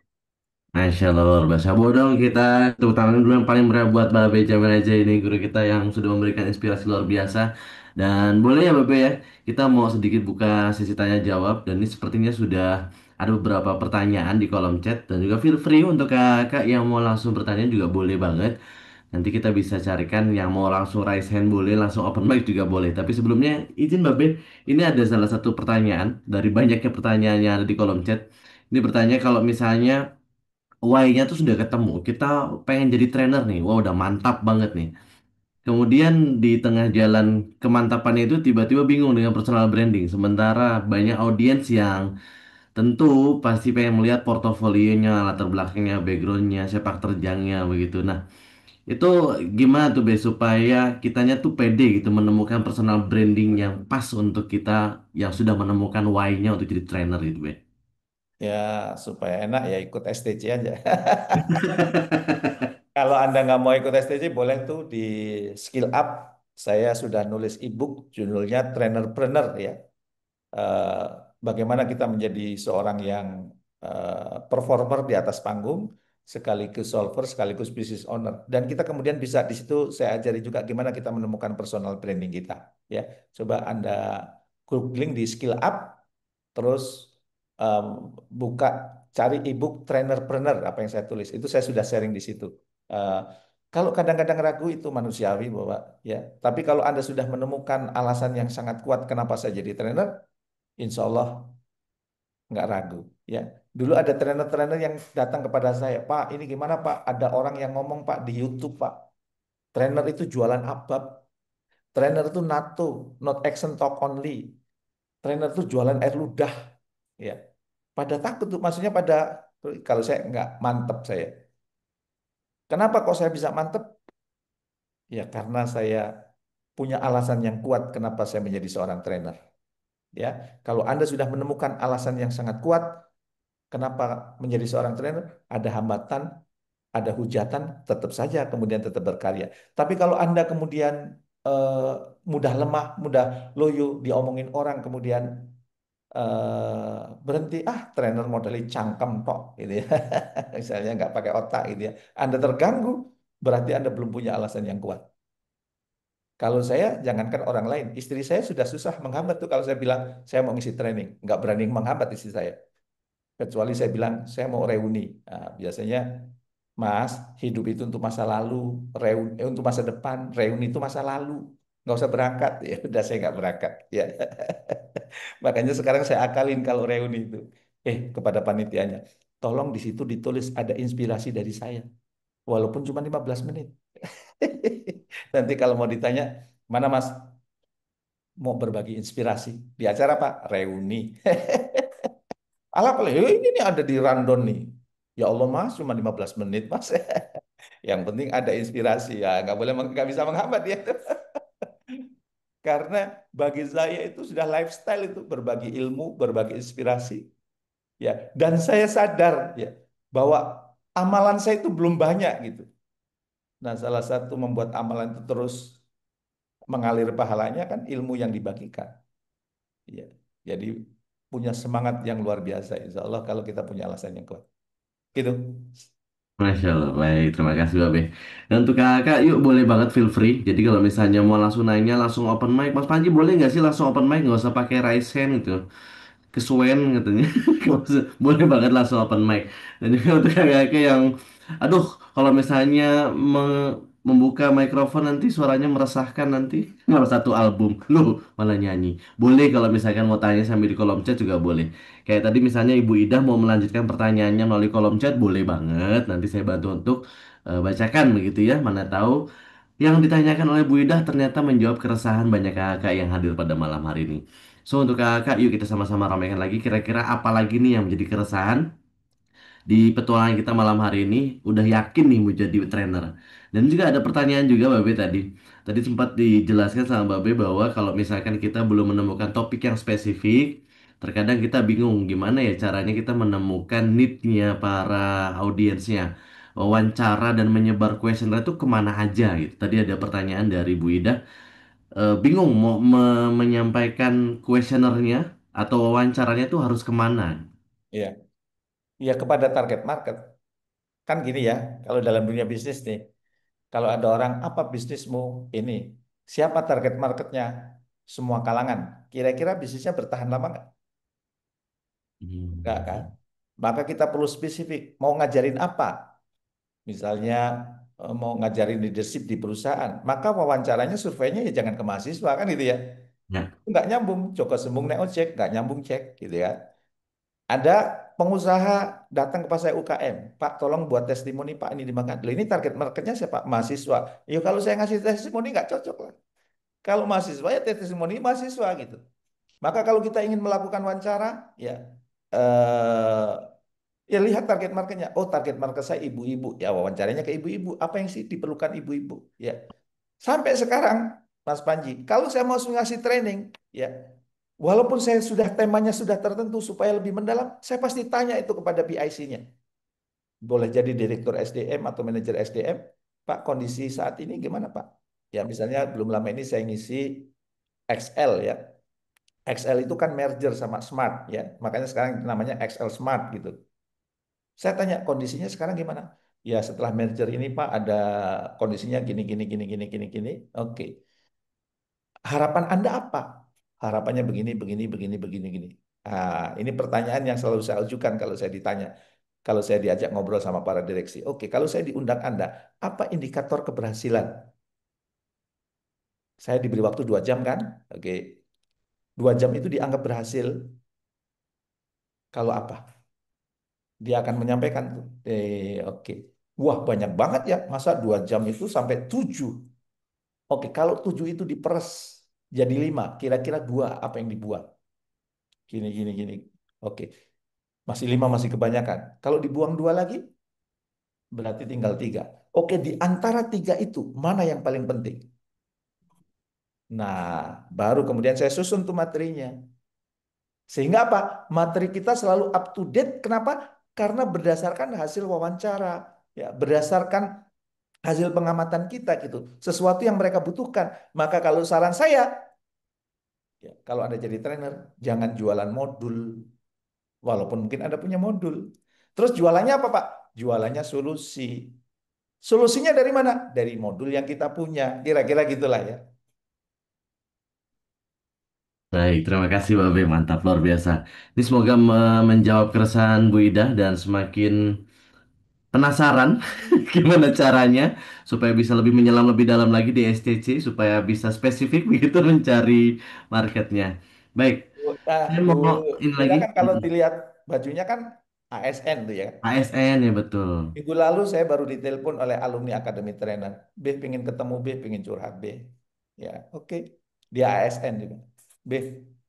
Masya Allah, luar biasa. Bodong kita tepuk tangan dulu yang paling meriah buat Mbak Benjamin aja ini guru kita yang sudah memberikan inspirasi luar biasa. Dan boleh ya Bapak ya, kita mau sedikit buka sesi tanya jawab dan ini sepertinya sudah ada beberapa pertanyaan di kolom chat dan juga feel free untuk kakak yang mau langsung bertanya juga boleh banget. Nanti kita bisa carikan yang mau langsung raise hand boleh, langsung open mic juga boleh. Tapi sebelumnya izin Mbak Be, ini ada salah satu pertanyaan dari banyaknya pertanyaan yang ada di kolom chat. Ini bertanya kalau misalnya why-nya tuh sudah ketemu. Kita pengen jadi trainer nih. Wah, udah mantap banget nih. Kemudian di tengah jalan kemantapannya itu tiba-tiba bingung dengan personal branding. Sementara banyak audiens yang tentu pasti pengen melihat portofolionya, latar belakangnya, backgroundnya, sepak terjangnya begitu. Nah, itu gimana tuh Be supaya kitanya tuh pede gitu menemukan personal branding yang pas untuk kita yang sudah menemukan why-nya untuk jadi trainer gitu Be. Ya, supaya enak ya ikut STC aja. Kalau Anda nggak mau ikut STC, boleh tuh di Skill Up. Saya sudah nulis ebook judulnya Trainerpreneur ya. Eh, Bagaimana kita menjadi seorang yang performer di atas panggung, sekaligus solver, sekaligus business owner. Dan kita kemudian bisa di situ saya ajari juga gimana kita menemukan personal branding kita. Ya, coba Anda googling di Skill Up, terus em, buka cari ebook Trainerpreneur apa yang saya tulis. Itu saya sudah sharing di situ. Eh, Kalau kadang-kadang ragu itu manusiawi, Bapak, ya. Tapi kalau Anda sudah menemukan alasan yang sangat kuat kenapa saya jadi trainer, insya Allah nggak ragu ya. Dulu ada trainer-trainer yang datang kepada saya, Pak, ini gimana Pak? Ada orang yang ngomong Pak di YouTube Pak, trainer itu jualan abab, trainer itu NATO, not action talk only, trainer itu jualan air ludah, ya. Pada takut tuh, maksudnya pada kalau saya nggak mantep saya. Kenapa kok saya bisa mantep? Ya karena saya punya alasan yang kuat kenapa saya menjadi seorang trainer. Ya, kalau Anda sudah menemukan alasan yang sangat kuat, kenapa menjadi seorang trainer? Ada hambatan, ada hujatan, tetap saja kemudian tetap berkarya. Tapi kalau Anda kemudian eh, mudah lemah, mudah loyo, diomongin orang, kemudian berhenti, trainer modelnya cangkem tok, gitu ya. Misalnya nggak pakai otak, gitu ya. Anda terganggu, berarti Anda belum punya alasan yang kuat. Kalau saya, jangankan orang lain, istri saya sudah susah menghambat tuh kalau saya bilang saya mau ngisi training, nggak berani menghambat istri saya. Kecuali saya bilang, saya mau reuni. Nah, biasanya, Mas, hidup itu untuk masa lalu, reuni, untuk masa depan, reuni itu masa lalu. Nggak usah berangkat. Ya udah saya nggak berangkat. Ya. Makanya sekarang saya akalin kalau reuni itu. Kepada panitianya, tolong di situ ditulis ada inspirasi dari saya. Walaupun cuma 15 menit. Nanti kalau mau ditanya, mana Mas mau berbagi inspirasi? Di acara Pak? Reuni. Alah kalau ini nih ada di Randon nih. Ya Allah Mas, cuma 15 menit Mas. Yang penting ada inspirasi ya, nggak bisa menghambat ya. Karena bagi saya itu sudah lifestyle itu berbagi ilmu, berbagi inspirasi ya. Dan saya sadar ya bahwa amalan saya itu belum banyak gitu. Nah, salah satu membuat amalan itu terus mengalir pahalanya kan ilmu yang dibagikan. Ya. Jadi punya semangat yang luar biasa insya Allah kalau kita punya alasan yang kuat. Gitu. Masya Allah, baik. Terima kasih, Babe. Dan untuk kakak, yuk boleh banget feel free. Jadi kalau misalnya mau langsung nanya, langsung open mic. Mas Panji boleh nggak sih langsung open mic? Nggak usah pakai raise hand gitu. Kesuwen katanya. Boleh banget langsung open mic. Dan juga untuk kakak yang, aduh, kalau misalnya membuka mikrofon nanti suaranya meresahkan nanti. Malah satu album. Loh, malah nyanyi. Boleh kalau misalkan mau tanya sambil di kolom chat juga boleh. Kayak tadi misalnya Ibu Ida mau melanjutkan pertanyaannya melalui kolom chat, boleh banget. Nanti saya bantu untuk bacakan begitu ya. Mana tahu yang ditanyakan oleh Bu Ida ternyata menjawab keresahan banyak kakak yang hadir pada malam hari ini. So untuk kakak, yuk kita sama-sama ramaikan lagi kira-kira apa lagi nih yang menjadi keresahan di petualangan kita malam hari ini. Udah yakin nih mau jadi trainer. Dan juga ada pertanyaan juga Babe tadi. Tadi sempat dijelaskan sama Babe bahwa kalau misalkan kita belum menemukan topik yang spesifik, terkadang kita bingung gimana ya caranya kita menemukan need-nya para audiensnya. Wawancara dan menyebar kuesioner itu kemana aja gitu. Tadi ada pertanyaan dari Bu Ida, bingung mau menyampaikan kuesionernya atau wawancaranya itu harus kemana. Iya, ya kepada target market. Kan gini ya, kalau dalam dunia bisnis nih, kalau ada orang, apa bisnismu ini? Siapa target marketnya? Semua kalangan. Kira-kira bisnisnya bertahan lama nggak? Nggak kan? Hmm. Maka kita perlu spesifik. Mau ngajarin apa? Misalnya mau ngajarin leadership di perusahaan. Maka wawancaranya, surveinya ya jangan ke mahasiswa kan gitu ya. Ya. Nggak nyambung. Joko Sembung naik ojek, nggak nyambung cek gitu ya. Ada pengusaha datang ke pasar UKM, Pak tolong buat testimoni Pak ini dimakan. Loh, ini target marketnya siapa? Mahasiswa. Ya kalau saya ngasih testimoni nggak cocok lah. Kalau mahasiswa ya testimoni mahasiswa gitu. Maka kalau kita ingin melakukan wawancara, ya eh, ya lihat target marketnya. Oh target market saya ibu-ibu. Ya wawancaranya ke ibu-ibu. Apa yang sih diperlukan ibu-ibu? Ya sampai sekarang, Mas Panji, kalau saya mau ngasih training, ya walaupun saya sudah temanya sudah tertentu supaya lebih mendalam, saya pasti tanya itu kepada PIC-nya. Boleh jadi direktur SDM atau manajer SDM, Pak kondisi saat ini gimana Pak? Ya misalnya belum lama ini saya ngisi XL ya. XL itu kan merger sama Smart ya. Makanya sekarang namanya XL Smart gitu. Saya tanya kondisinya sekarang gimana? Ya setelah merger ini Pak ada kondisinya gini gini gini gini gini gini. Oke. Harapan Anda apa? Harapannya begini, begini, begini, begini, begini. Ini pertanyaan yang selalu saya ajukan kalau saya ditanya, kalau saya diajak ngobrol sama para direksi. Oke, kalau saya diundang Anda, apa indikator keberhasilan? Saya diberi waktu 2 jam kan? Oke, 2 jam itu dianggap berhasil. Kalau apa? Dia akan menyampaikan tuh. Oke. Wah, banyak banget ya. Masa 2 jam itu sampai 7? Oke, kalau 7 itu diperes jadi 5, kira-kira dua apa yang dibuat? Gini, gini, gini. Oke. Masih 5 masih kebanyakan. Kalau dibuang 2 lagi, berarti tinggal 3. Oke, di antara 3 itu, mana yang paling penting? Nah, baru kemudian saya susun tuh materinya. Sehingga apa? Materi kita selalu up to date. Kenapa? Karena berdasarkan hasil wawancara. Ya, berdasarkan hasil pengamatan kita gitu. Sesuatu yang mereka butuhkan. Maka kalau saran saya, ya, kalau Anda jadi trainer, jangan jualan modul. Walaupun mungkin Anda punya modul. Terus jualannya apa, Pak? Jualannya solusi. Solusinya dari mana? Dari modul yang kita punya. Kira-kira gitulah ya. Baik, terima kasih Babe, mantap luar biasa. Ini semoga menjawab keresahan Bu Ida dan semakin penasaran gimana caranya supaya bisa lebih menyelam lebih dalam lagi di SCC supaya bisa spesifik begitu mencari marketnya. Baik, Nah, saya Bu mau ini Ira lagi. kan kalau dilihat bajunya kan ASN tuh ya. ASN ya betul. Minggu lalu saya baru ditelepon oleh alumni Akademi Trainer. B pengen ketemu B, pengen curhat B. Ya, oke. Dia ASN juga. B,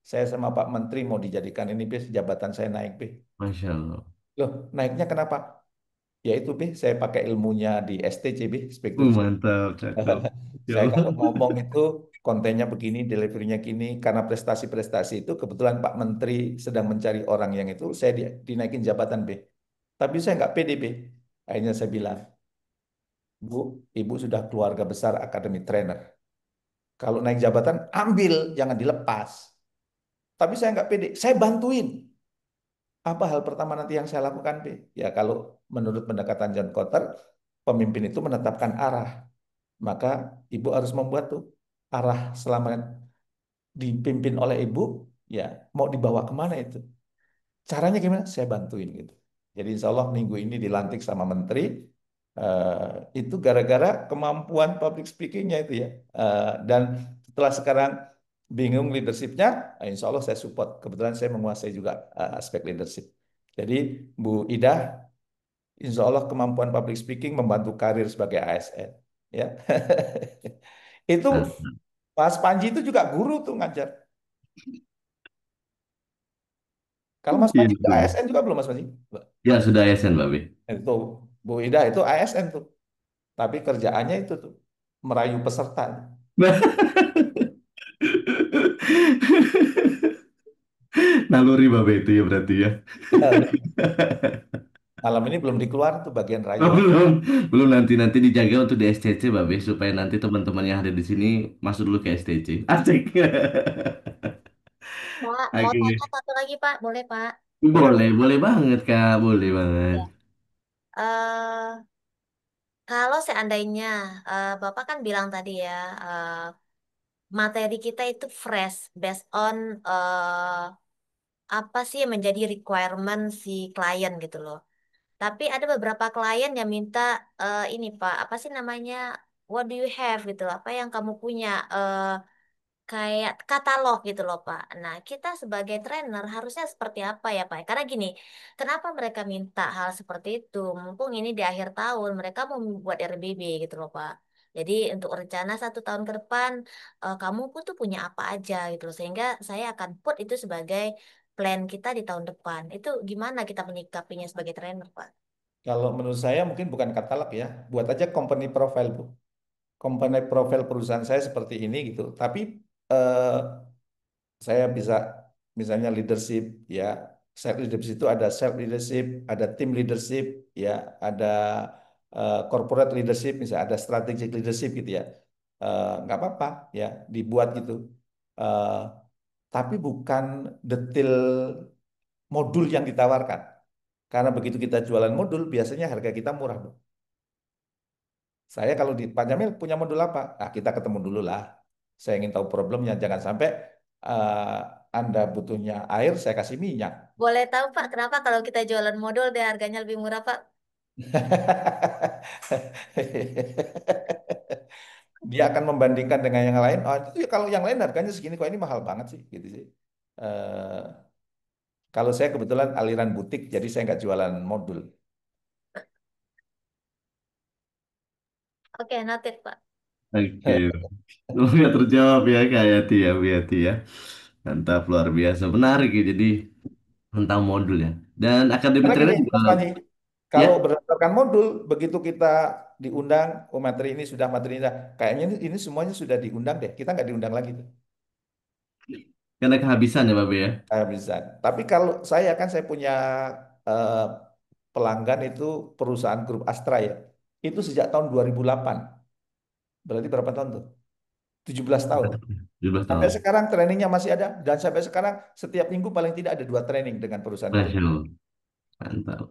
saya sama Pak Menteri mau dijadikan ini B, jabatan saya naik B. Masya Allah. Loh, naiknya kenapa? Ya itu B, saya pakai ilmunya di STC B, Spektrum. Mantap, cakep. Ya Saya Allah. kalau ngomong itu kontennya begini, deliverynya gini, karena prestasi-prestasi itu kebetulan Pak Menteri sedang mencari orang yang itu, saya dinaikin jabatan B. Tapi saya nggak pede B. Akhirnya saya bilang, Bu, Ibu sudah keluarga besar Akademi Trainer. Kalau naik jabatan, ambil, jangan dilepas. Tapi saya nggak pede, saya bantuin. Apa hal pertama nanti yang saya lakukan, P? Ya kalau menurut pendekatan John Kotter, pemimpin itu menetapkan arah. Maka ibu harus membuat tuh arah selama dipimpin oleh ibu, ya mau dibawa kemana itu. Caranya gimana? Saya bantuin gitu. Jadi insya Allah minggu ini dilantik sama menteri, itu gara-gara kemampuan public speakingnya itu ya. Dan setelah sekarang bingung leadershipnya, insya Allah saya support. Kebetulan saya menguasai juga aspek leadership. Jadi Bu Ida, insya Allah kemampuan public speaking membantu karir sebagai ASN. Ya, itu Mantap. Mas Panji itu juga guru tuh ngajar. Kalau Mas Iya, Panji udah betul. ASN juga belum Mas Panji? Ya sudah ASN, Babe. Itu Bu Ida itu ASN tuh, tapi kerjaannya itu tuh merayu peserta. Naluri Babe itu ya berarti ya. Malam ini belum dikeluar tuh bagian Oh, rayuan. belum, belum nanti dijaga untuk di STC, Babe, supaya nanti teman-teman yang ada di sini masuk dulu ke STC. Asik. Pak, mau tanya Oke. satu lagi, Pak. Boleh, Pak? Boleh, Boleh, boleh. boleh banget, Kak. Boleh banget. Ya. eh Kalau seandainya Bapak kan bilang tadi ya, materi kita itu fresh, based on apa sih yang menjadi requirement si klien gitu loh. Tapi ada beberapa klien yang minta ini Pak, apa sih namanya? What do you have gitu, apa yang kamu punya? Kayak katalog gitu loh Pak. Nah, kita sebagai trainer harusnya seperti apa ya Pak? Karena gini, kenapa mereka minta hal seperti itu? Mumpung ini di akhir tahun, mereka mau membuat RBB gitu loh Pak. Jadi untuk rencana 1 tahun ke depan, kamu pun tuh punya apa aja gitu loh. Sehingga saya akan put itu sebagai plan kita di tahun depan. Itu gimana kita menyikapinya sebagai trainer Pak? Kalau menurut saya mungkin bukan katalog ya, buat aja company profile Bu. Company profile perusahaan saya seperti ini gitu. Tapi eh, saya bisa misalnya leadership ya, self leadership itu ada self leadership, ada team leadership ya, ada corporate leadership, misalnya ada strategic leadership gitu ya. Nggak apa-apa ya dibuat gitu. Eh, tapi bukan detail modul yang ditawarkan. Karena begitu kita jualan modul, biasanya harga kita murah, Bu. Saya kalau di Pak Jamil punya modul apa? Nah, kita ketemu dulu lah. Saya ingin tahu problemnya. Jangan sampai eh, Anda butuhnya air, saya kasih minyak. Boleh tahu Pak, kenapa kalau kita jualan modul dia harganya lebih murah Pak? Dia akan membandingkan dengan yang lain. Oh, itu ya kalau yang lain harganya segini, kok ini mahal banget sih, gitu sih. Eh, kalau saya kebetulan aliran butik, jadi saya nggak jualan modul. Oke, noted Pak. Oke. Nggak terjawab ya, Kak Yati ya, Bu Yati ya. Mantap, luar biasa. Menarik ya, jadi tentang modul ya. Dan akademi Karena gini, trainer juga, Mas Panji, ya. kalau berdasarkan modul, begitu kita diundang, oh materi ini sudah, materi ini, kayaknya ini semuanya sudah diundang deh. Kita nggak diundang lagi tuh. Karena kehabisan ya, Babe ya. Bisa. Tapi kalau saya punya eh, pelanggan itu perusahaan grup Astra ya. Itu sejak tahun 2008. Berarti berapa tahun tuh? 17 tahun. 17 Sampai tahun. sekarang trainingnya masih ada. Dan sampai sekarang setiap minggu paling tidak ada 2 training dengan perusahaan kami. Masya Allah. Mantap.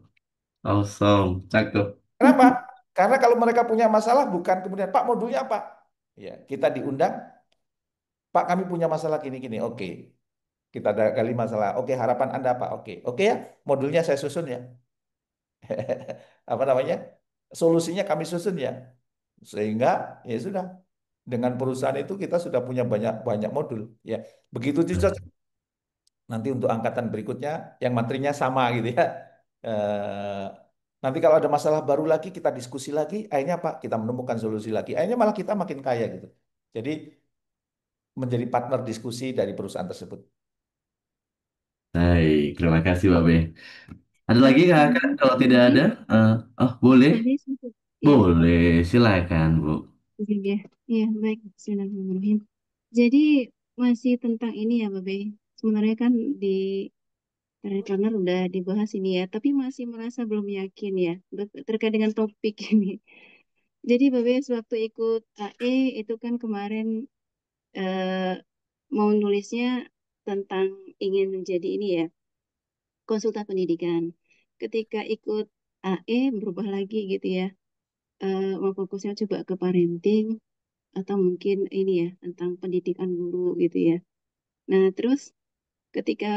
Awesome. Cakep. Kenapa? Karena kalau mereka punya masalah bukan kemudian Pak modulnya apa? Ya, kita diundang, Pak kami punya masalah gini-gini. Oke, kita ada kali masalah. Oke, harapan Anda apa? Oke, oke ya, modulnya saya susun ya. Apa namanya? Solusinya kami susun ya. Sehingga ya sudah dengan perusahaan itu kita sudah punya banyak banyak modul ya. Begitu juga nanti untuk angkatan berikutnya yang materinya sama gitu ya. Eh, nanti kalau ada masalah baru lagi kita diskusi lagi, akhirnya apa? Kita menemukan solusi lagi. Akhirnya malah kita makin kaya gitu. Jadi menjadi partner diskusi dari perusahaan tersebut. Baik, terima kasih, Babe. Ada lagi Kak? Kak? Izin Kalau Pak tidak Budi, ada, boleh? tadi sempat, ya, Boleh, silakan, Bu. izin ya, ya baik, Bismillahirrahmanirrahim. Jadi masih tentang ini ya, Babe. Sebenarnya kan di Trainer udah dibahas ini ya, tapi masih merasa belum yakin ya terkait dengan topik ini. Jadi Babe sewaktu ikut AE itu kan kemarin eh, mau nulisnya tentang ingin menjadi ini ya, konsultan pendidikan. Ketika ikut AE berubah lagi gitu ya. Mau fokusnya coba ke parenting atau mungkin ini ya tentang pendidikan guru gitu ya. Nah, terus ketika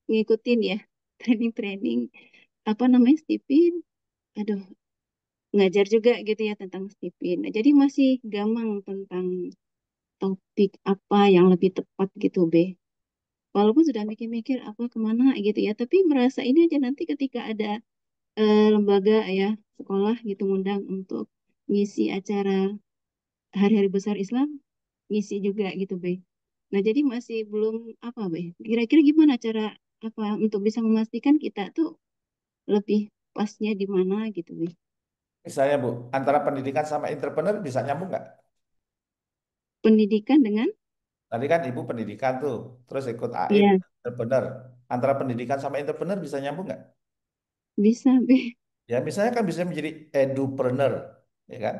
ngikutin ya training-training apa namanya Stipin, aduh ngajar juga gitu ya tentang Stipin. Nah, jadi masih gamang tentang topik apa yang lebih tepat gitu, B. Walaupun sudah mikir-mikir apa kemana gitu ya, tapi merasa ini aja nanti ketika ada lembaga ya sekolah gitu ngundang untuk ngisi acara hari-hari besar Islam, ngisi juga gitu, Be. Nah, jadi masih belum apa, Be. Kira-kira gimana cara apa untuk bisa memastikan kita tuh lebih pasnya di mana gitu, Be. Misalnya Bu, antara pendidikan sama entrepreneur bisa nyambung nggak? Pendidikan dengan Tadi kan Ibu pendidikan tuh, terus ikut AE ya entrepreneur. Antara pendidikan sama entrepreneur bisa nyambung nggak? bisa, Be. Ya misalnya kan bisa menjadi edupreneur, ya kan?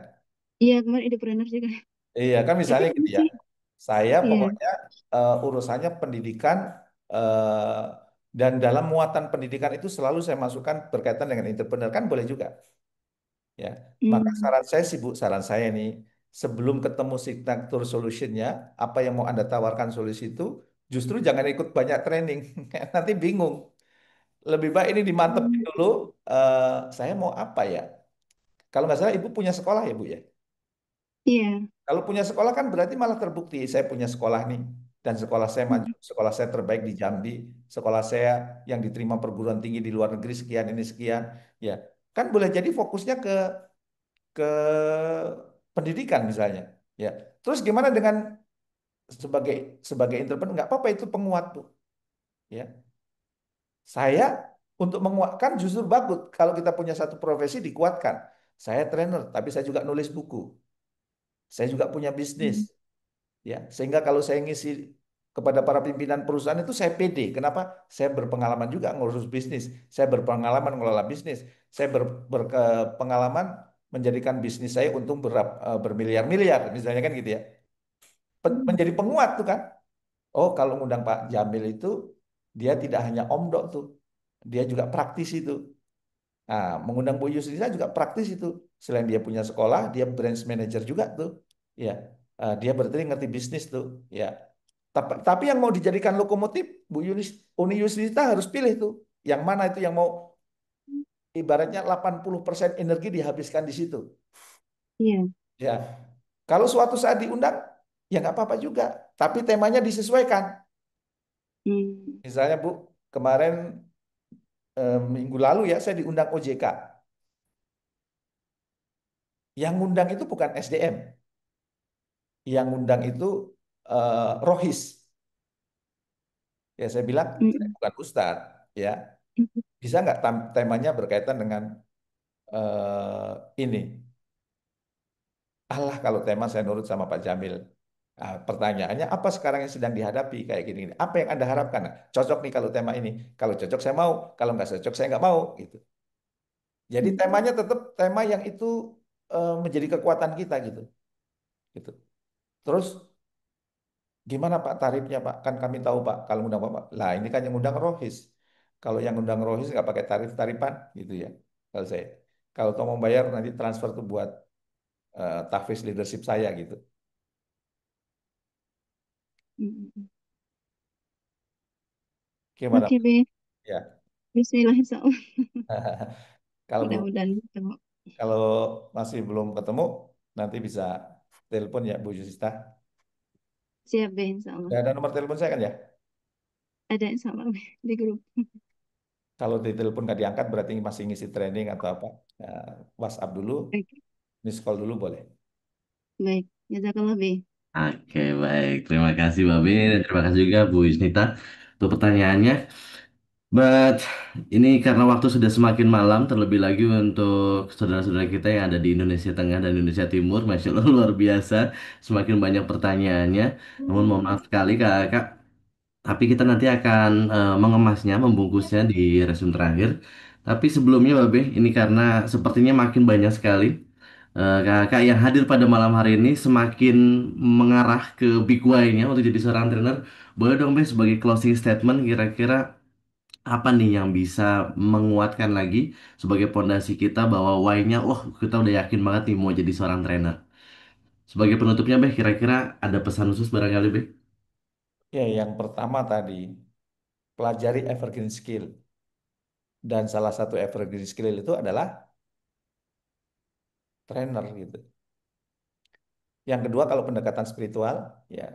Iya, kemarin entrepreneur juga. Iya kan Tapi misalnya gitu ya. masih Saya iya. pokoknya urusannya pendidikan dan dalam muatan pendidikan itu selalu saya masukkan berkaitan dengan entrepreneur kan boleh juga. Ya, maka Hmm, saran saya sih Bu, saran saya nih, sebelum ketemu signature solutionnya, apa yang mau Anda tawarkan solusi itu, justru jangan ikut banyak training, nanti bingung. Lebih baik ini dimantepin hmm, dulu, eh, saya mau apa ya? Kalau nggak salah Ibu punya sekolah ya Bu ya? iya. Kalau punya sekolah kan berarti malah terbukti, saya punya sekolah nih, dan sekolah saya Hmm, maju, sekolah saya terbaik di Jambi, sekolah saya yang diterima perguruan tinggi di luar negeri sekian, ini sekian, ya. Kan boleh jadi fokusnya ke pendidikan misalnya. Ya. Terus gimana dengan sebagai sebagai entrepreneur? Nggak apa-apa itu penguat tuh. Ya. Saya untuk menguatkan justru bagus kalau kita punya satu profesi dikuatkan. Saya trainer, tapi saya juga nulis buku. Saya juga punya bisnis. hmm, Ya, sehingga kalau saya ngisi kepada para pimpinan perusahaan itu saya pede. Kenapa? Saya berpengalaman juga ngurus bisnis. Saya berpengalaman mengelola bisnis. Saya berpengalaman menjadikan bisnis saya untung bermiliar-miliar, misalnya kan gitu ya. hmm, Menjadi penguat tuh kan. Oh, kalau ngundang Pak Jamil itu dia tidak hanya omdok tuh. Dia juga praktis itu. Nah, mengundang Bu Yusrina juga praktis itu. Selain dia punya sekolah, dia branch manager juga tuh. Ya, dia berarti ngerti bisnis tuh. Ya, tapi yang mau dijadikan lokomotif, Uni Yusrita harus pilih tuh. Yang mana itu yang mau ibaratnya 80% energi dihabiskan di situ. iya. Ya, kalau suatu saat diundang, ya nggak apa-apa juga. Tapi temanya disesuaikan. Hmm, Misalnya Bu, kemarin minggu lalu ya saya diundang OJK. Yang ngundang itu bukan SDM, yang ngundang itu Rohis. Ya saya bilang saya hmm, bukan ustadz, ya hmm, bisa nggak temanya berkaitan dengan ini? Allah kalau tema saya nurut sama Pak Jamil. Nah, pertanyaannya apa sekarang yang sedang dihadapi kayak gini? Apa yang Anda harapkan? Nah, cocok nih kalau tema ini. Kalau cocok saya mau, kalau nggak cocok saya nggak mau gitu. Jadi hmm, temanya tetap tema yang itu menjadi kekuatan kita gitu. Gitu. Terus gimana Pak tarifnya Pak? Kan kami tahu Pak kalau undang Bapak. Lah ini kan yang undang Rohis. Kalau yang undang Rohis nggak pakai tarif-tarifan gitu ya. Kalau saya. Kalau mau membayar nanti transfer tuh buat tahfiz leadership saya gitu. hmm, hmm. Gimana? Oke, Be. Ya. Bismillah, insya Allah. Kalau belum, Mudah-mudahan ketemu. kalau masih belum ketemu, nanti bisa telepon ya Bu Yusista. Siap, Be, insya Allah. Ya, ada nomor telepon saya kan ya. Ada insya Allah, Be, di grup. Kalau di telepon nggak diangkat berarti masih ngisi training atau apa. Ya, WhatsApp dulu, Oke, miss call dulu boleh. baik. Jazakallah, Be. Oke, baik. Terima kasih, Babe. Dan terima kasih juga, Bu Yusnita, untuk pertanyaannya. But ini karena waktu sudah semakin malam, terlebih lagi untuk saudara-saudara kita yang ada di Indonesia Tengah dan Indonesia Timur, Masya Allah luar biasa, semakin banyak pertanyaannya. Namun mohon maaf sekali Kak, tapi kita nanti akan mengemasnya, membungkusnya di resume terakhir. Tapi sebelumnya Babe, ini karena sepertinya makin banyak sekali kakak yang hadir pada malam hari ini semakin mengarah ke big why-nya untuk jadi seorang trainer. Boleh dong Be sebagai closing statement kira-kira apa nih yang bisa menguatkan lagi sebagai pondasi kita bahwa why-nya, wah kita udah yakin banget nih mau jadi seorang trainer. Sebagai penutupnya, Beh, kira-kira ada pesan khusus barangkali, Beh? Ya, yang pertama tadi, pelajari evergreen skill. Dan salah satu evergreen skill itu adalah trainer gitu. Yang kedua, kalau pendekatan spiritual, ya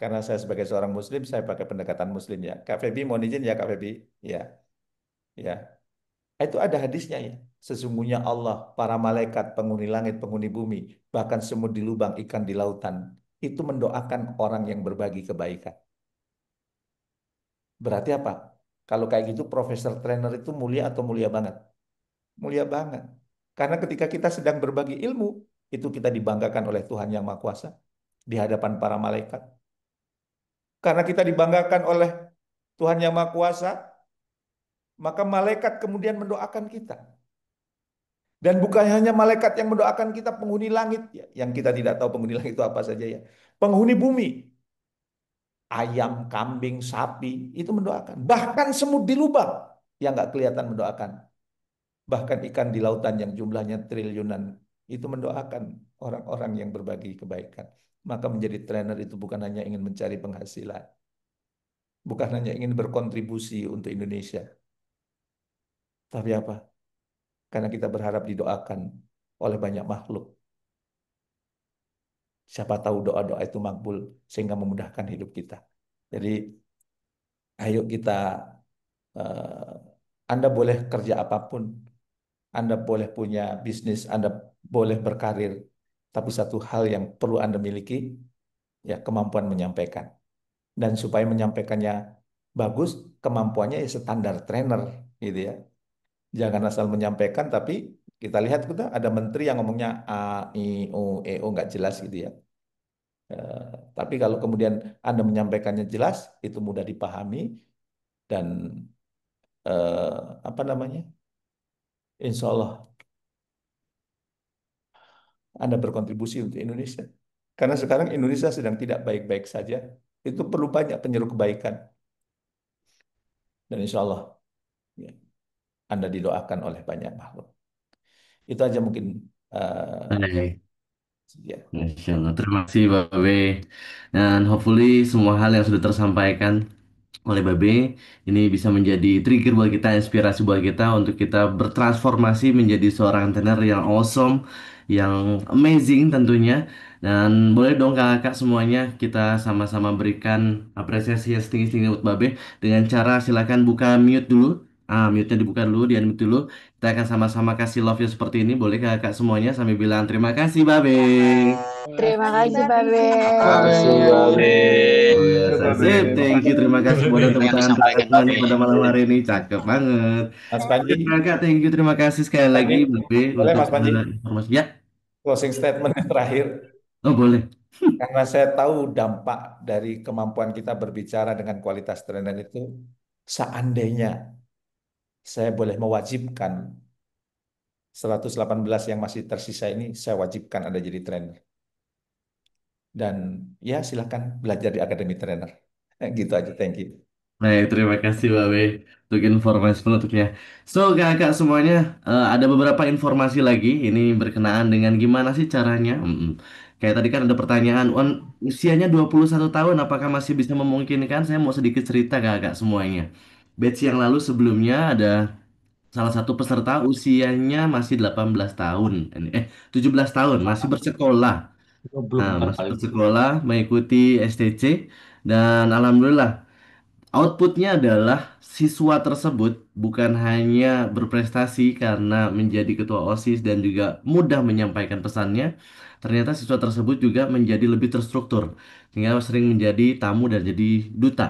karena saya sebagai seorang muslim, saya pakai pendekatan muslim ya. Kak Febi, mohon izin ya Kak Febi. Ya, ya. Itu ada hadisnya ya. Sesungguhnya Allah, para malaikat, penghuni langit, penghuni bumi, bahkan semut di lubang, ikan di lautan, itu mendoakan orang yang berbagi kebaikan. Berarti apa? Kalau kayak gitu, profesor trainer itu mulia atau mulia banget? Mulia banget. Karena ketika kita sedang berbagi ilmu, itu kita dibanggakan oleh Tuhan Yang Maha Kuasa di hadapan para malaikat. Karena kita dibanggakan oleh Tuhan Yang Maha Kuasa, maka malaikat kemudian mendoakan kita. Dan bukan hanya malaikat yang mendoakan kita, penghuni langit, ya, yang kita tidak tahu penghuni langit itu apa saja ya. Penghuni bumi, ayam, kambing, sapi, itu mendoakan. Bahkan semut di lubang yang nggak kelihatan mendoakan. Bahkan ikan di lautan yang jumlahnya triliunan, itu mendoakan orang-orang yang berbagi kebaikan. Maka menjadi trainer itu bukan hanya ingin mencari penghasilan, bukan hanya ingin berkontribusi untuk Indonesia, tapi apa? Karena kita berharap didoakan oleh banyak makhluk. Siapa tahu doa-doa itu makbul sehingga memudahkan hidup kita. Jadi ayo kita, eh, Anda boleh kerja apapun, Anda boleh punya bisnis, Anda boleh berkarir, tapi satu hal yang perlu Anda miliki, ya kemampuan menyampaikan. Dan supaya menyampaikannya bagus, kemampuannya ya standar trainer, gitu ya. Jangan asal menyampaikan, tapi kita lihat kita ada menteri yang ngomongnya A, I, O, E, O nggak jelas gitu ya. Eh, tapi kalau kemudian Anda menyampaikannya jelas, itu mudah dipahami dan apa namanya, Insya Allah Anda berkontribusi untuk Indonesia. Karena sekarang Indonesia sedang tidak baik-baik saja. Itu perlu banyak penyeru kebaikan. Dan insya Allah ya, Anda didoakan oleh banyak makhluk. Itu aja mungkin. Hai. Ya. Masya Allah. Terima kasih, Babe. Dan hopefully semua hal yang sudah tersampaikan oleh Babe ini bisa menjadi trigger buat kita, inspirasi buat kita untuk kita bertransformasi menjadi seorang trainer yang awesome, yang amazing tentunya. Dan boleh dong kakak semuanya kita sama-sama berikan apresiasi yang setinggi-tinggi buat Babe dengan cara silakan buka mute dulu. Mute-nya dibuka dulu, di unmute dulu. Kita akan sama-sama kasih love yang seperti ini. Boleh kakak semuanya sambil bilang terima kasih Babe. Terima Makasih kasih, Babe. Babe. Makasih, Babe. Biasa sip, thank you, terima kasih buat Babe. tepuk Yang tangan disampaikan semuanya Babe. pada malam hari ini, cakep banget. Mas Panji, Oke, Kak, thank you, terima kasih sekali lagi, Panji, Babe, boleh untuk Mas Panji informasi. Ya, closing statement yang terakhir. oh boleh. Karena saya tahu dampak dari kemampuan kita berbicara dengan kualitas trainer itu, seandainya saya boleh mewajibkan 118 yang masih tersisa ini, saya wajibkan Anda jadi trainer. Dan ya silakan belajar di Akademi Trainer. Gitu aja, thank you. Baik, terima kasih Babe untuk informasi penutupnya. So, kakak semuanya, ada beberapa informasi lagi. Ini berkenaan dengan gimana sih caranya. Kayak tadi kan ada pertanyaan, usianya 21 tahun, apakah masih bisa memungkinkan? Saya mau sedikit cerita kakak semuanya. Batch yang lalu sebelumnya ada salah satu peserta usianya masih 18 tahun. 17 tahun, masih bersekolah. Belum Nah, masih kenal. bersekolah mengikuti STC dan alhamdulillah outputnya adalah siswa tersebut bukan hanya berprestasi karena menjadi ketua OSIS dan juga mudah menyampaikan pesannya, ternyata siswa tersebut juga menjadi lebih terstruktur sehingga sering menjadi tamu dan jadi duta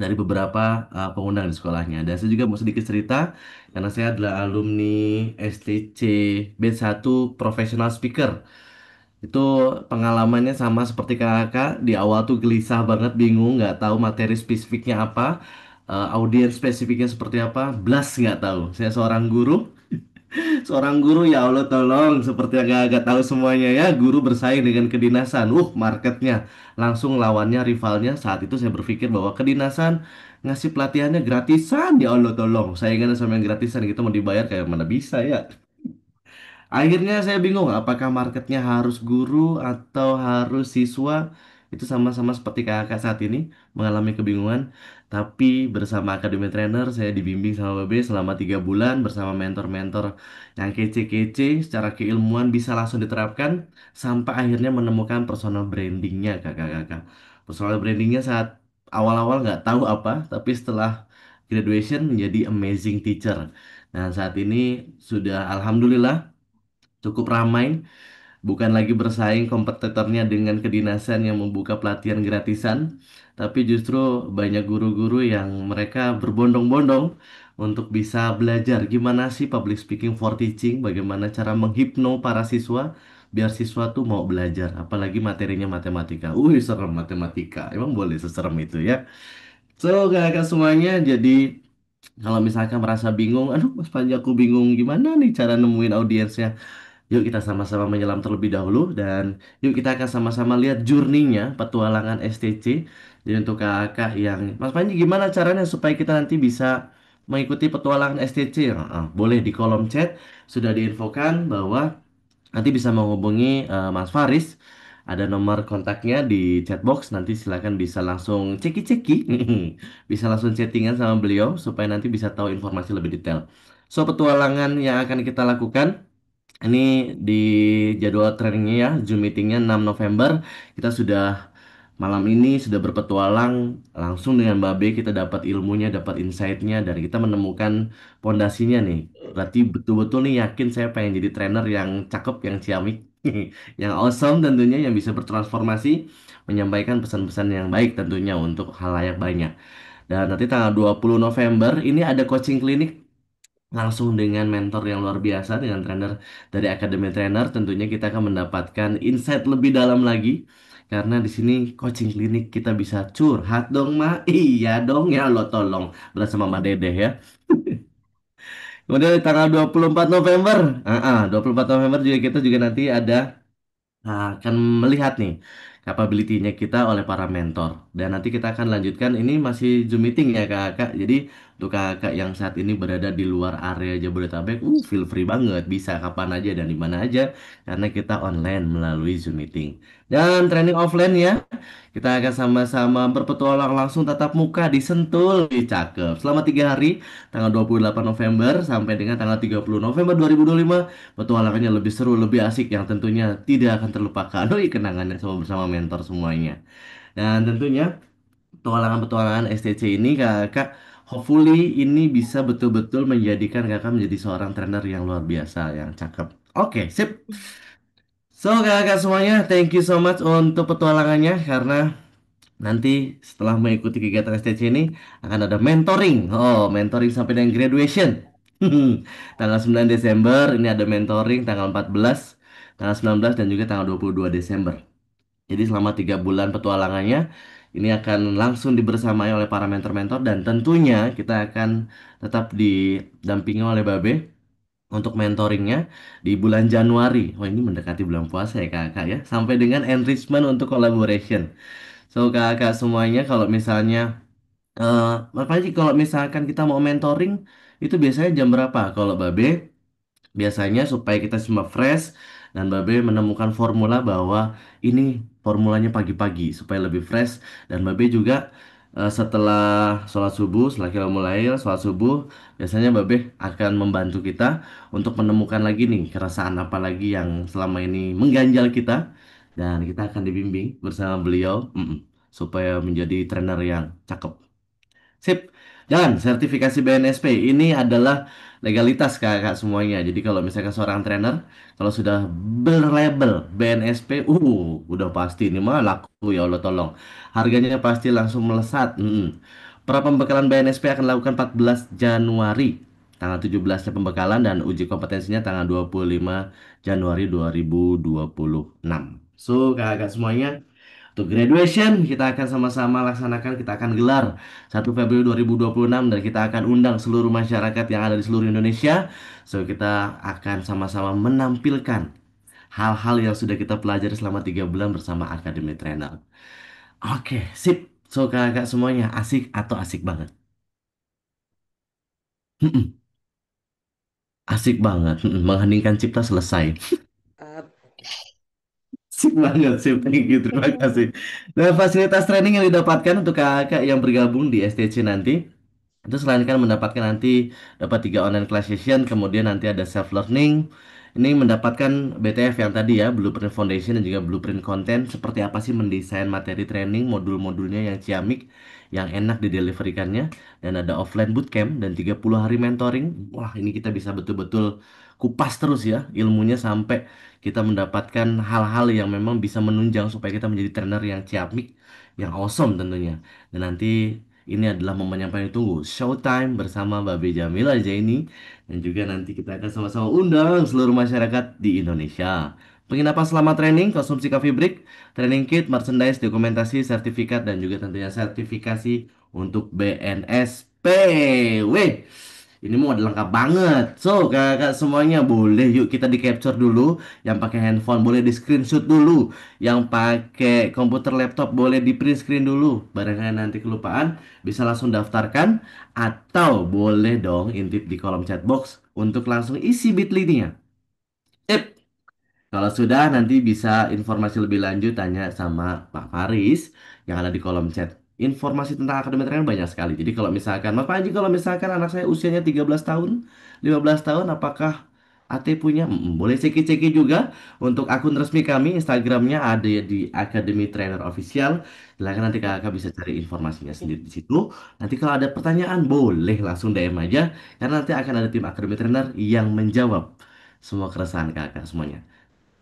dari beberapa pengundang di sekolahnya. Dan saya juga mau sedikit cerita karena saya adalah alumni STC B1 Professional Speaker. Itu pengalamannya sama seperti kakak, di awal tuh gelisah banget, bingung, nggak tahu materi spesifiknya apa, audiens spesifiknya seperti apa, blas nggak tahu. Saya seorang guru, Seorang guru ya Allah tolong, seperti yang agak tahu semuanya ya, guru bersaing dengan kedinasan. Marketnya langsung lawannya rivalnya. Saat itu saya berpikir bahwa kedinasan ngasih pelatihannya gratisan, ya Allah tolong. Saingannya sama yang gratisan gitu mau dibayar kayak mana bisa ya. Akhirnya saya bingung apakah marketnya harus guru atau harus siswa. Itu sama-sama seperti kakak saat ini mengalami kebingungan. Tapi bersama Academy Trainer saya dibimbing sama Babe selama 3 bulan bersama mentor-mentor yang kece-kece secara keilmuan bisa langsung diterapkan sampai akhirnya menemukan personal brandingnya kakak-kakak. Personal brandingnya saat awal-awal nggak tahu apa, tapi setelah graduation menjadi amazing teacher. Nah saat ini sudah alhamdulillah cukup ramai, bukan lagi bersaing kompetitornya dengan kedinasan yang membuka pelatihan gratisan, tapi justru banyak guru-guru yang mereka berbondong-bondong untuk bisa belajar gimana sih public speaking for teaching, bagaimana cara menghipno para siswa biar siswa tuh mau belajar, apalagi materinya matematika. Serem matematika. Emang boleh seserem itu ya? So, kakak semuanya, jadi kalau misalkan merasa bingung, aduh Mas Panji aku bingung gimana nih cara nemuin audiensnya. Yuk kita sama-sama menyelam terlebih dahulu dan yuk kita akan sama-sama lihat journey-nya petualangan STC. Jadi untuk kakak yang Mas Panji gimana caranya supaya kita nanti bisa mengikuti petualangan STC? Boleh di kolom chat sudah diinfokan bahwa nanti bisa menghubungi Mas Faris. Ada nomor kontaknya di chatbox. Nanti silakan bisa langsung ceki-ceki. Bisa langsung chattingan sama beliau supaya nanti bisa tahu informasi lebih detail. So, petualangan yang akan kita lakukan ini di jadwal trainingnya ya, Zoom meetingnya 6 November. Kita sudah malam ini sudah berpetualang langsung dengan Babe. Kita dapat ilmunya, dapat insight-nya, dan kita menemukan pondasinya nih. Berarti betul-betul nih yakin saya pengen jadi trainer yang cakep, yang ciamik, yang awesome tentunya, yang bisa bertransformasi, menyampaikan pesan-pesan yang baik tentunya untuk halayak banyak. Dan nanti tanggal 20 November ini ada coaching klinik langsung dengan mentor yang luar biasa dengan trainer dari Academy Trainer. Tentunya kita akan mendapatkan insight lebih dalam lagi karena di sini coaching klinik kita bisa curhat dong Ma. Iya dong ya lo tolong bersama Mama Dedeh ya. Kemudian di tanggal 24 November, 24 November juga kita juga nanti ada akan melihat nih capability-nya kita oleh para mentor. Dan nanti kita akan lanjutkan, ini masih Zoom meeting ya kakak. Jadi untuk kakak yang saat ini berada di luar area Jabodetabek, feel free banget, bisa kapan aja dan di mana aja. Karena kita online melalui Zoom meeting. Dan training offline ya, kita akan sama-sama berpetualang langsung tatap muka di Sentul. Ih, cakep. Selama 3 hari, tanggal 28 November sampai dengan tanggal 30 November 2025. Petualangannya lebih seru, lebih asik yang tentunya tidak akan terlupakan. Kenangannya sama bersama mentor semuanya. Dan tentunya petualangan-petualangan STC ini kakak hopefully ini bisa betul-betul menjadikan kakak menjadi seorang trainer yang luar biasa, yang cakep. Oke, sip. So kakak semuanya, thank you so much untuk petualangannya karena nanti setelah mengikuti kegiatan STC ini akan ada mentoring. Mentoring sampai dengan graduation. Tanggal 9 Desember ini ada mentoring tanggal 14, tanggal 19 dan juga tanggal 22 Desember. Jadi selama 3 bulan petualangannya ini akan langsung dibersamai oleh para mentor-mentor dan tentunya kita akan tetap didampingi oleh Babe untuk mentoringnya di bulan Januari. Ini mendekati bulan puasa ya kakak ya. Sampai dengan enrichment untuk collaboration. So kakak semuanya kalau misalnya Mas Panji kalau misalkan kita mau mentoring itu biasanya jam berapa? Kalau Babe biasanya supaya kita semua fresh dan Babe menemukan formula bahwa ini formulanya pagi-pagi supaya lebih fresh dan Babe juga setelah sholat subuh, setelah kita mulai sholat subuh, biasanya Babe akan membantu kita untuk menemukan lagi nih keresahan apa lagi yang selama ini mengganjal kita dan kita akan dibimbing bersama beliau supaya menjadi trainer yang cakep. Sip. Dan sertifikasi BNSP ini adalah legalitas kakak semuanya. Jadi kalau misalkan seorang trainer kalau sudah berlabel BNSP, udah pasti ini mah laku ya Allah tolong. Harganya pasti langsung melesat. Pembekalan BNSP akan dilakukan 14 Januari. Tanggal 17-nya pembekalan dan uji kompetensinya tanggal 25 Januari 2026. So, kakak semuanya Untuk graduation kita akan sama-sama laksanakan, kita akan gelar 1 Februari 2026 dan kita akan undang seluruh masyarakat yang ada di seluruh Indonesia. So kita akan sama-sama menampilkan hal-hal yang sudah kita pelajari selama 3 bulan bersama Academy Trainer. Oke, sip. So kakak semuanya asik atau asik banget? Asik banget. Mengheningkan cipta selesai. Sip banget, sip. Thank you, terima kasih. Dan fasilitas training yang didapatkan untuk kakak yang bergabung di STC nanti, itu selain kan mendapatkan nanti dapat 3 online class session, kemudian nanti ada self learning. Ini mendapatkan BTF yang tadi ya, Blueprint Foundation dan juga Blueprint Content. Seperti apa sih mendesain materi training, modul-modulnya yang ciamik, yang enak dideliverykannya. Dan ada offline bootcamp dan 30 hari mentoring. Wah, ini kita bisa betul-betul kupas terus ya ilmunya sampai kita mendapatkan hal-hal yang memang bisa menunjang supaya kita menjadi trainer yang ciamik, yang awesome tentunya. Dan nanti ini adalah momen yang paling ditunggu, showtime bersama Babe Jamila Zaini. Dan juga nanti kita akan sama-sama undang seluruh masyarakat di Indonesia. Penginapan selama training, konsumsi coffee break, training kit, merchandise, dokumentasi, sertifikat, dan juga tentunya sertifikasi untuk BNSP. Weh, ini mau ada lengkap banget. So, kakak semuanya boleh yuk kita di capture dulu. Yang pakai handphone boleh di screenshot dulu. Yang pakai komputer laptop boleh di print screen dulu. Barangkali nanti kelupaan bisa langsung daftarkan. Atau boleh dong intip di kolom chat box untuk langsung isi bit.ly-nya. Sip. Kalau sudah nanti bisa informasi lebih lanjut tanya sama Pak Faris yang ada di kolom chat. Informasi tentang akademi trainer banyak sekali. Jadi kalau misalkan, Mas Panji kalau misalkan anak saya usianya 13 tahun, 15 tahun, apakah AT punya? Boleh ceki-ceki juga untuk akun resmi kami, Instagramnya ada di Academy Trainer Official. Silahkan nanti kakak bisa cari informasinya sendiri di situ. Nanti kalau ada pertanyaan boleh langsung DM aja, karena nanti akan ada tim Academy Trainer yang menjawab semua keresahan kakak semuanya.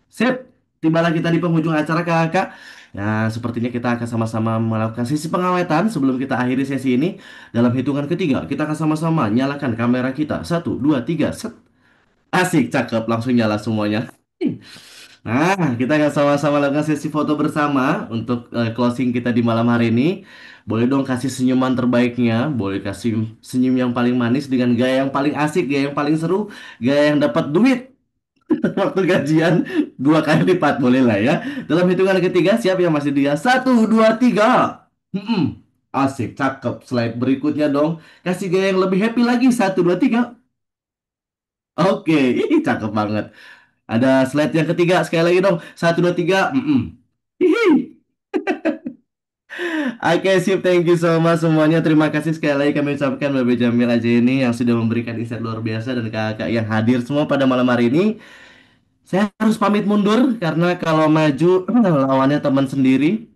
Sip, tibalah kita di penghujung acara kakak. Ya, sepertinya kita akan sama-sama melakukan sesi pengawetan sebelum kita akhiri sesi ini. Dalam hitungan ketiga, kita akan sama-sama nyalakan kamera kita. 1, 2, 3, set. Asik, cakep, langsung nyala semuanya. Nah, kita akan sama-sama lakukan sesi foto bersama untuk closing kita di malam hari ini. Boleh dong kasih senyuman terbaiknya, boleh kasih senyum yang paling manis dengan gaya yang paling asik, gaya yang paling seru, gaya yang dapat duit. Waktu gajian 2 kali lipat boleh lah ya. Dalam hitungan ketiga siap yang masih dia 1, 2, 3. Asik, cakep. Slide berikutnya dong. Kasih gaya yang lebih happy lagi. 1, 2, 3. Oke, ih, cakep banget. Ada slide yang ketiga sekali lagi dong. 1, 2, 3. Hihi. Oke, sip. Thank you so much semuanya. Terima kasih sekali lagi kami ucapkan Babe Jamil aja ini yang sudah memberikan insight luar biasa dan kakak yang hadir semua pada malam hari ini. Saya harus pamit mundur karena kalau maju lawannya teman sendiri.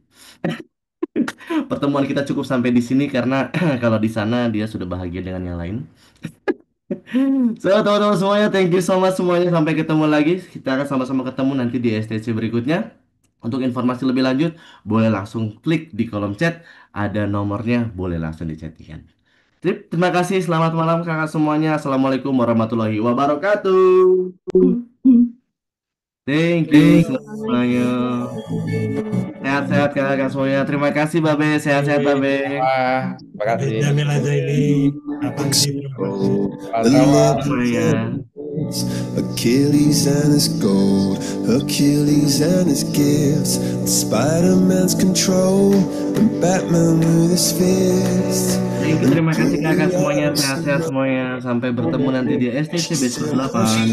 Pertemuan kita cukup sampai di sini karena kalau di sana dia sudah bahagia dengan yang lain. So, teman-teman semuanya, thank you so much semuanya. Sampai ketemu lagi. Kita akan sama-sama ketemu nanti di STC berikutnya. Untuk informasi lebih lanjut, boleh langsung klik di kolom chat. Ada nomornya, boleh langsung dichattingkan. Terima kasih. Selamat malam kakak semuanya. Assalamualaikum warahmatullahi wabarakatuh. Thank you semuanya. Sehat-sehat kakak semuanya. Terima kasih Babe. Sehat-sehat Babe. Terima kasih. Jamil aja ini. Apa sih? Semuanya. Achilles and his gold, Achilles and his gifts, Spider-Man's control, and Batman with his fist. Terima kasih kakak semuanya. Sehat-sehat semuanya. Sampai bertemu nanti di STC besok 8.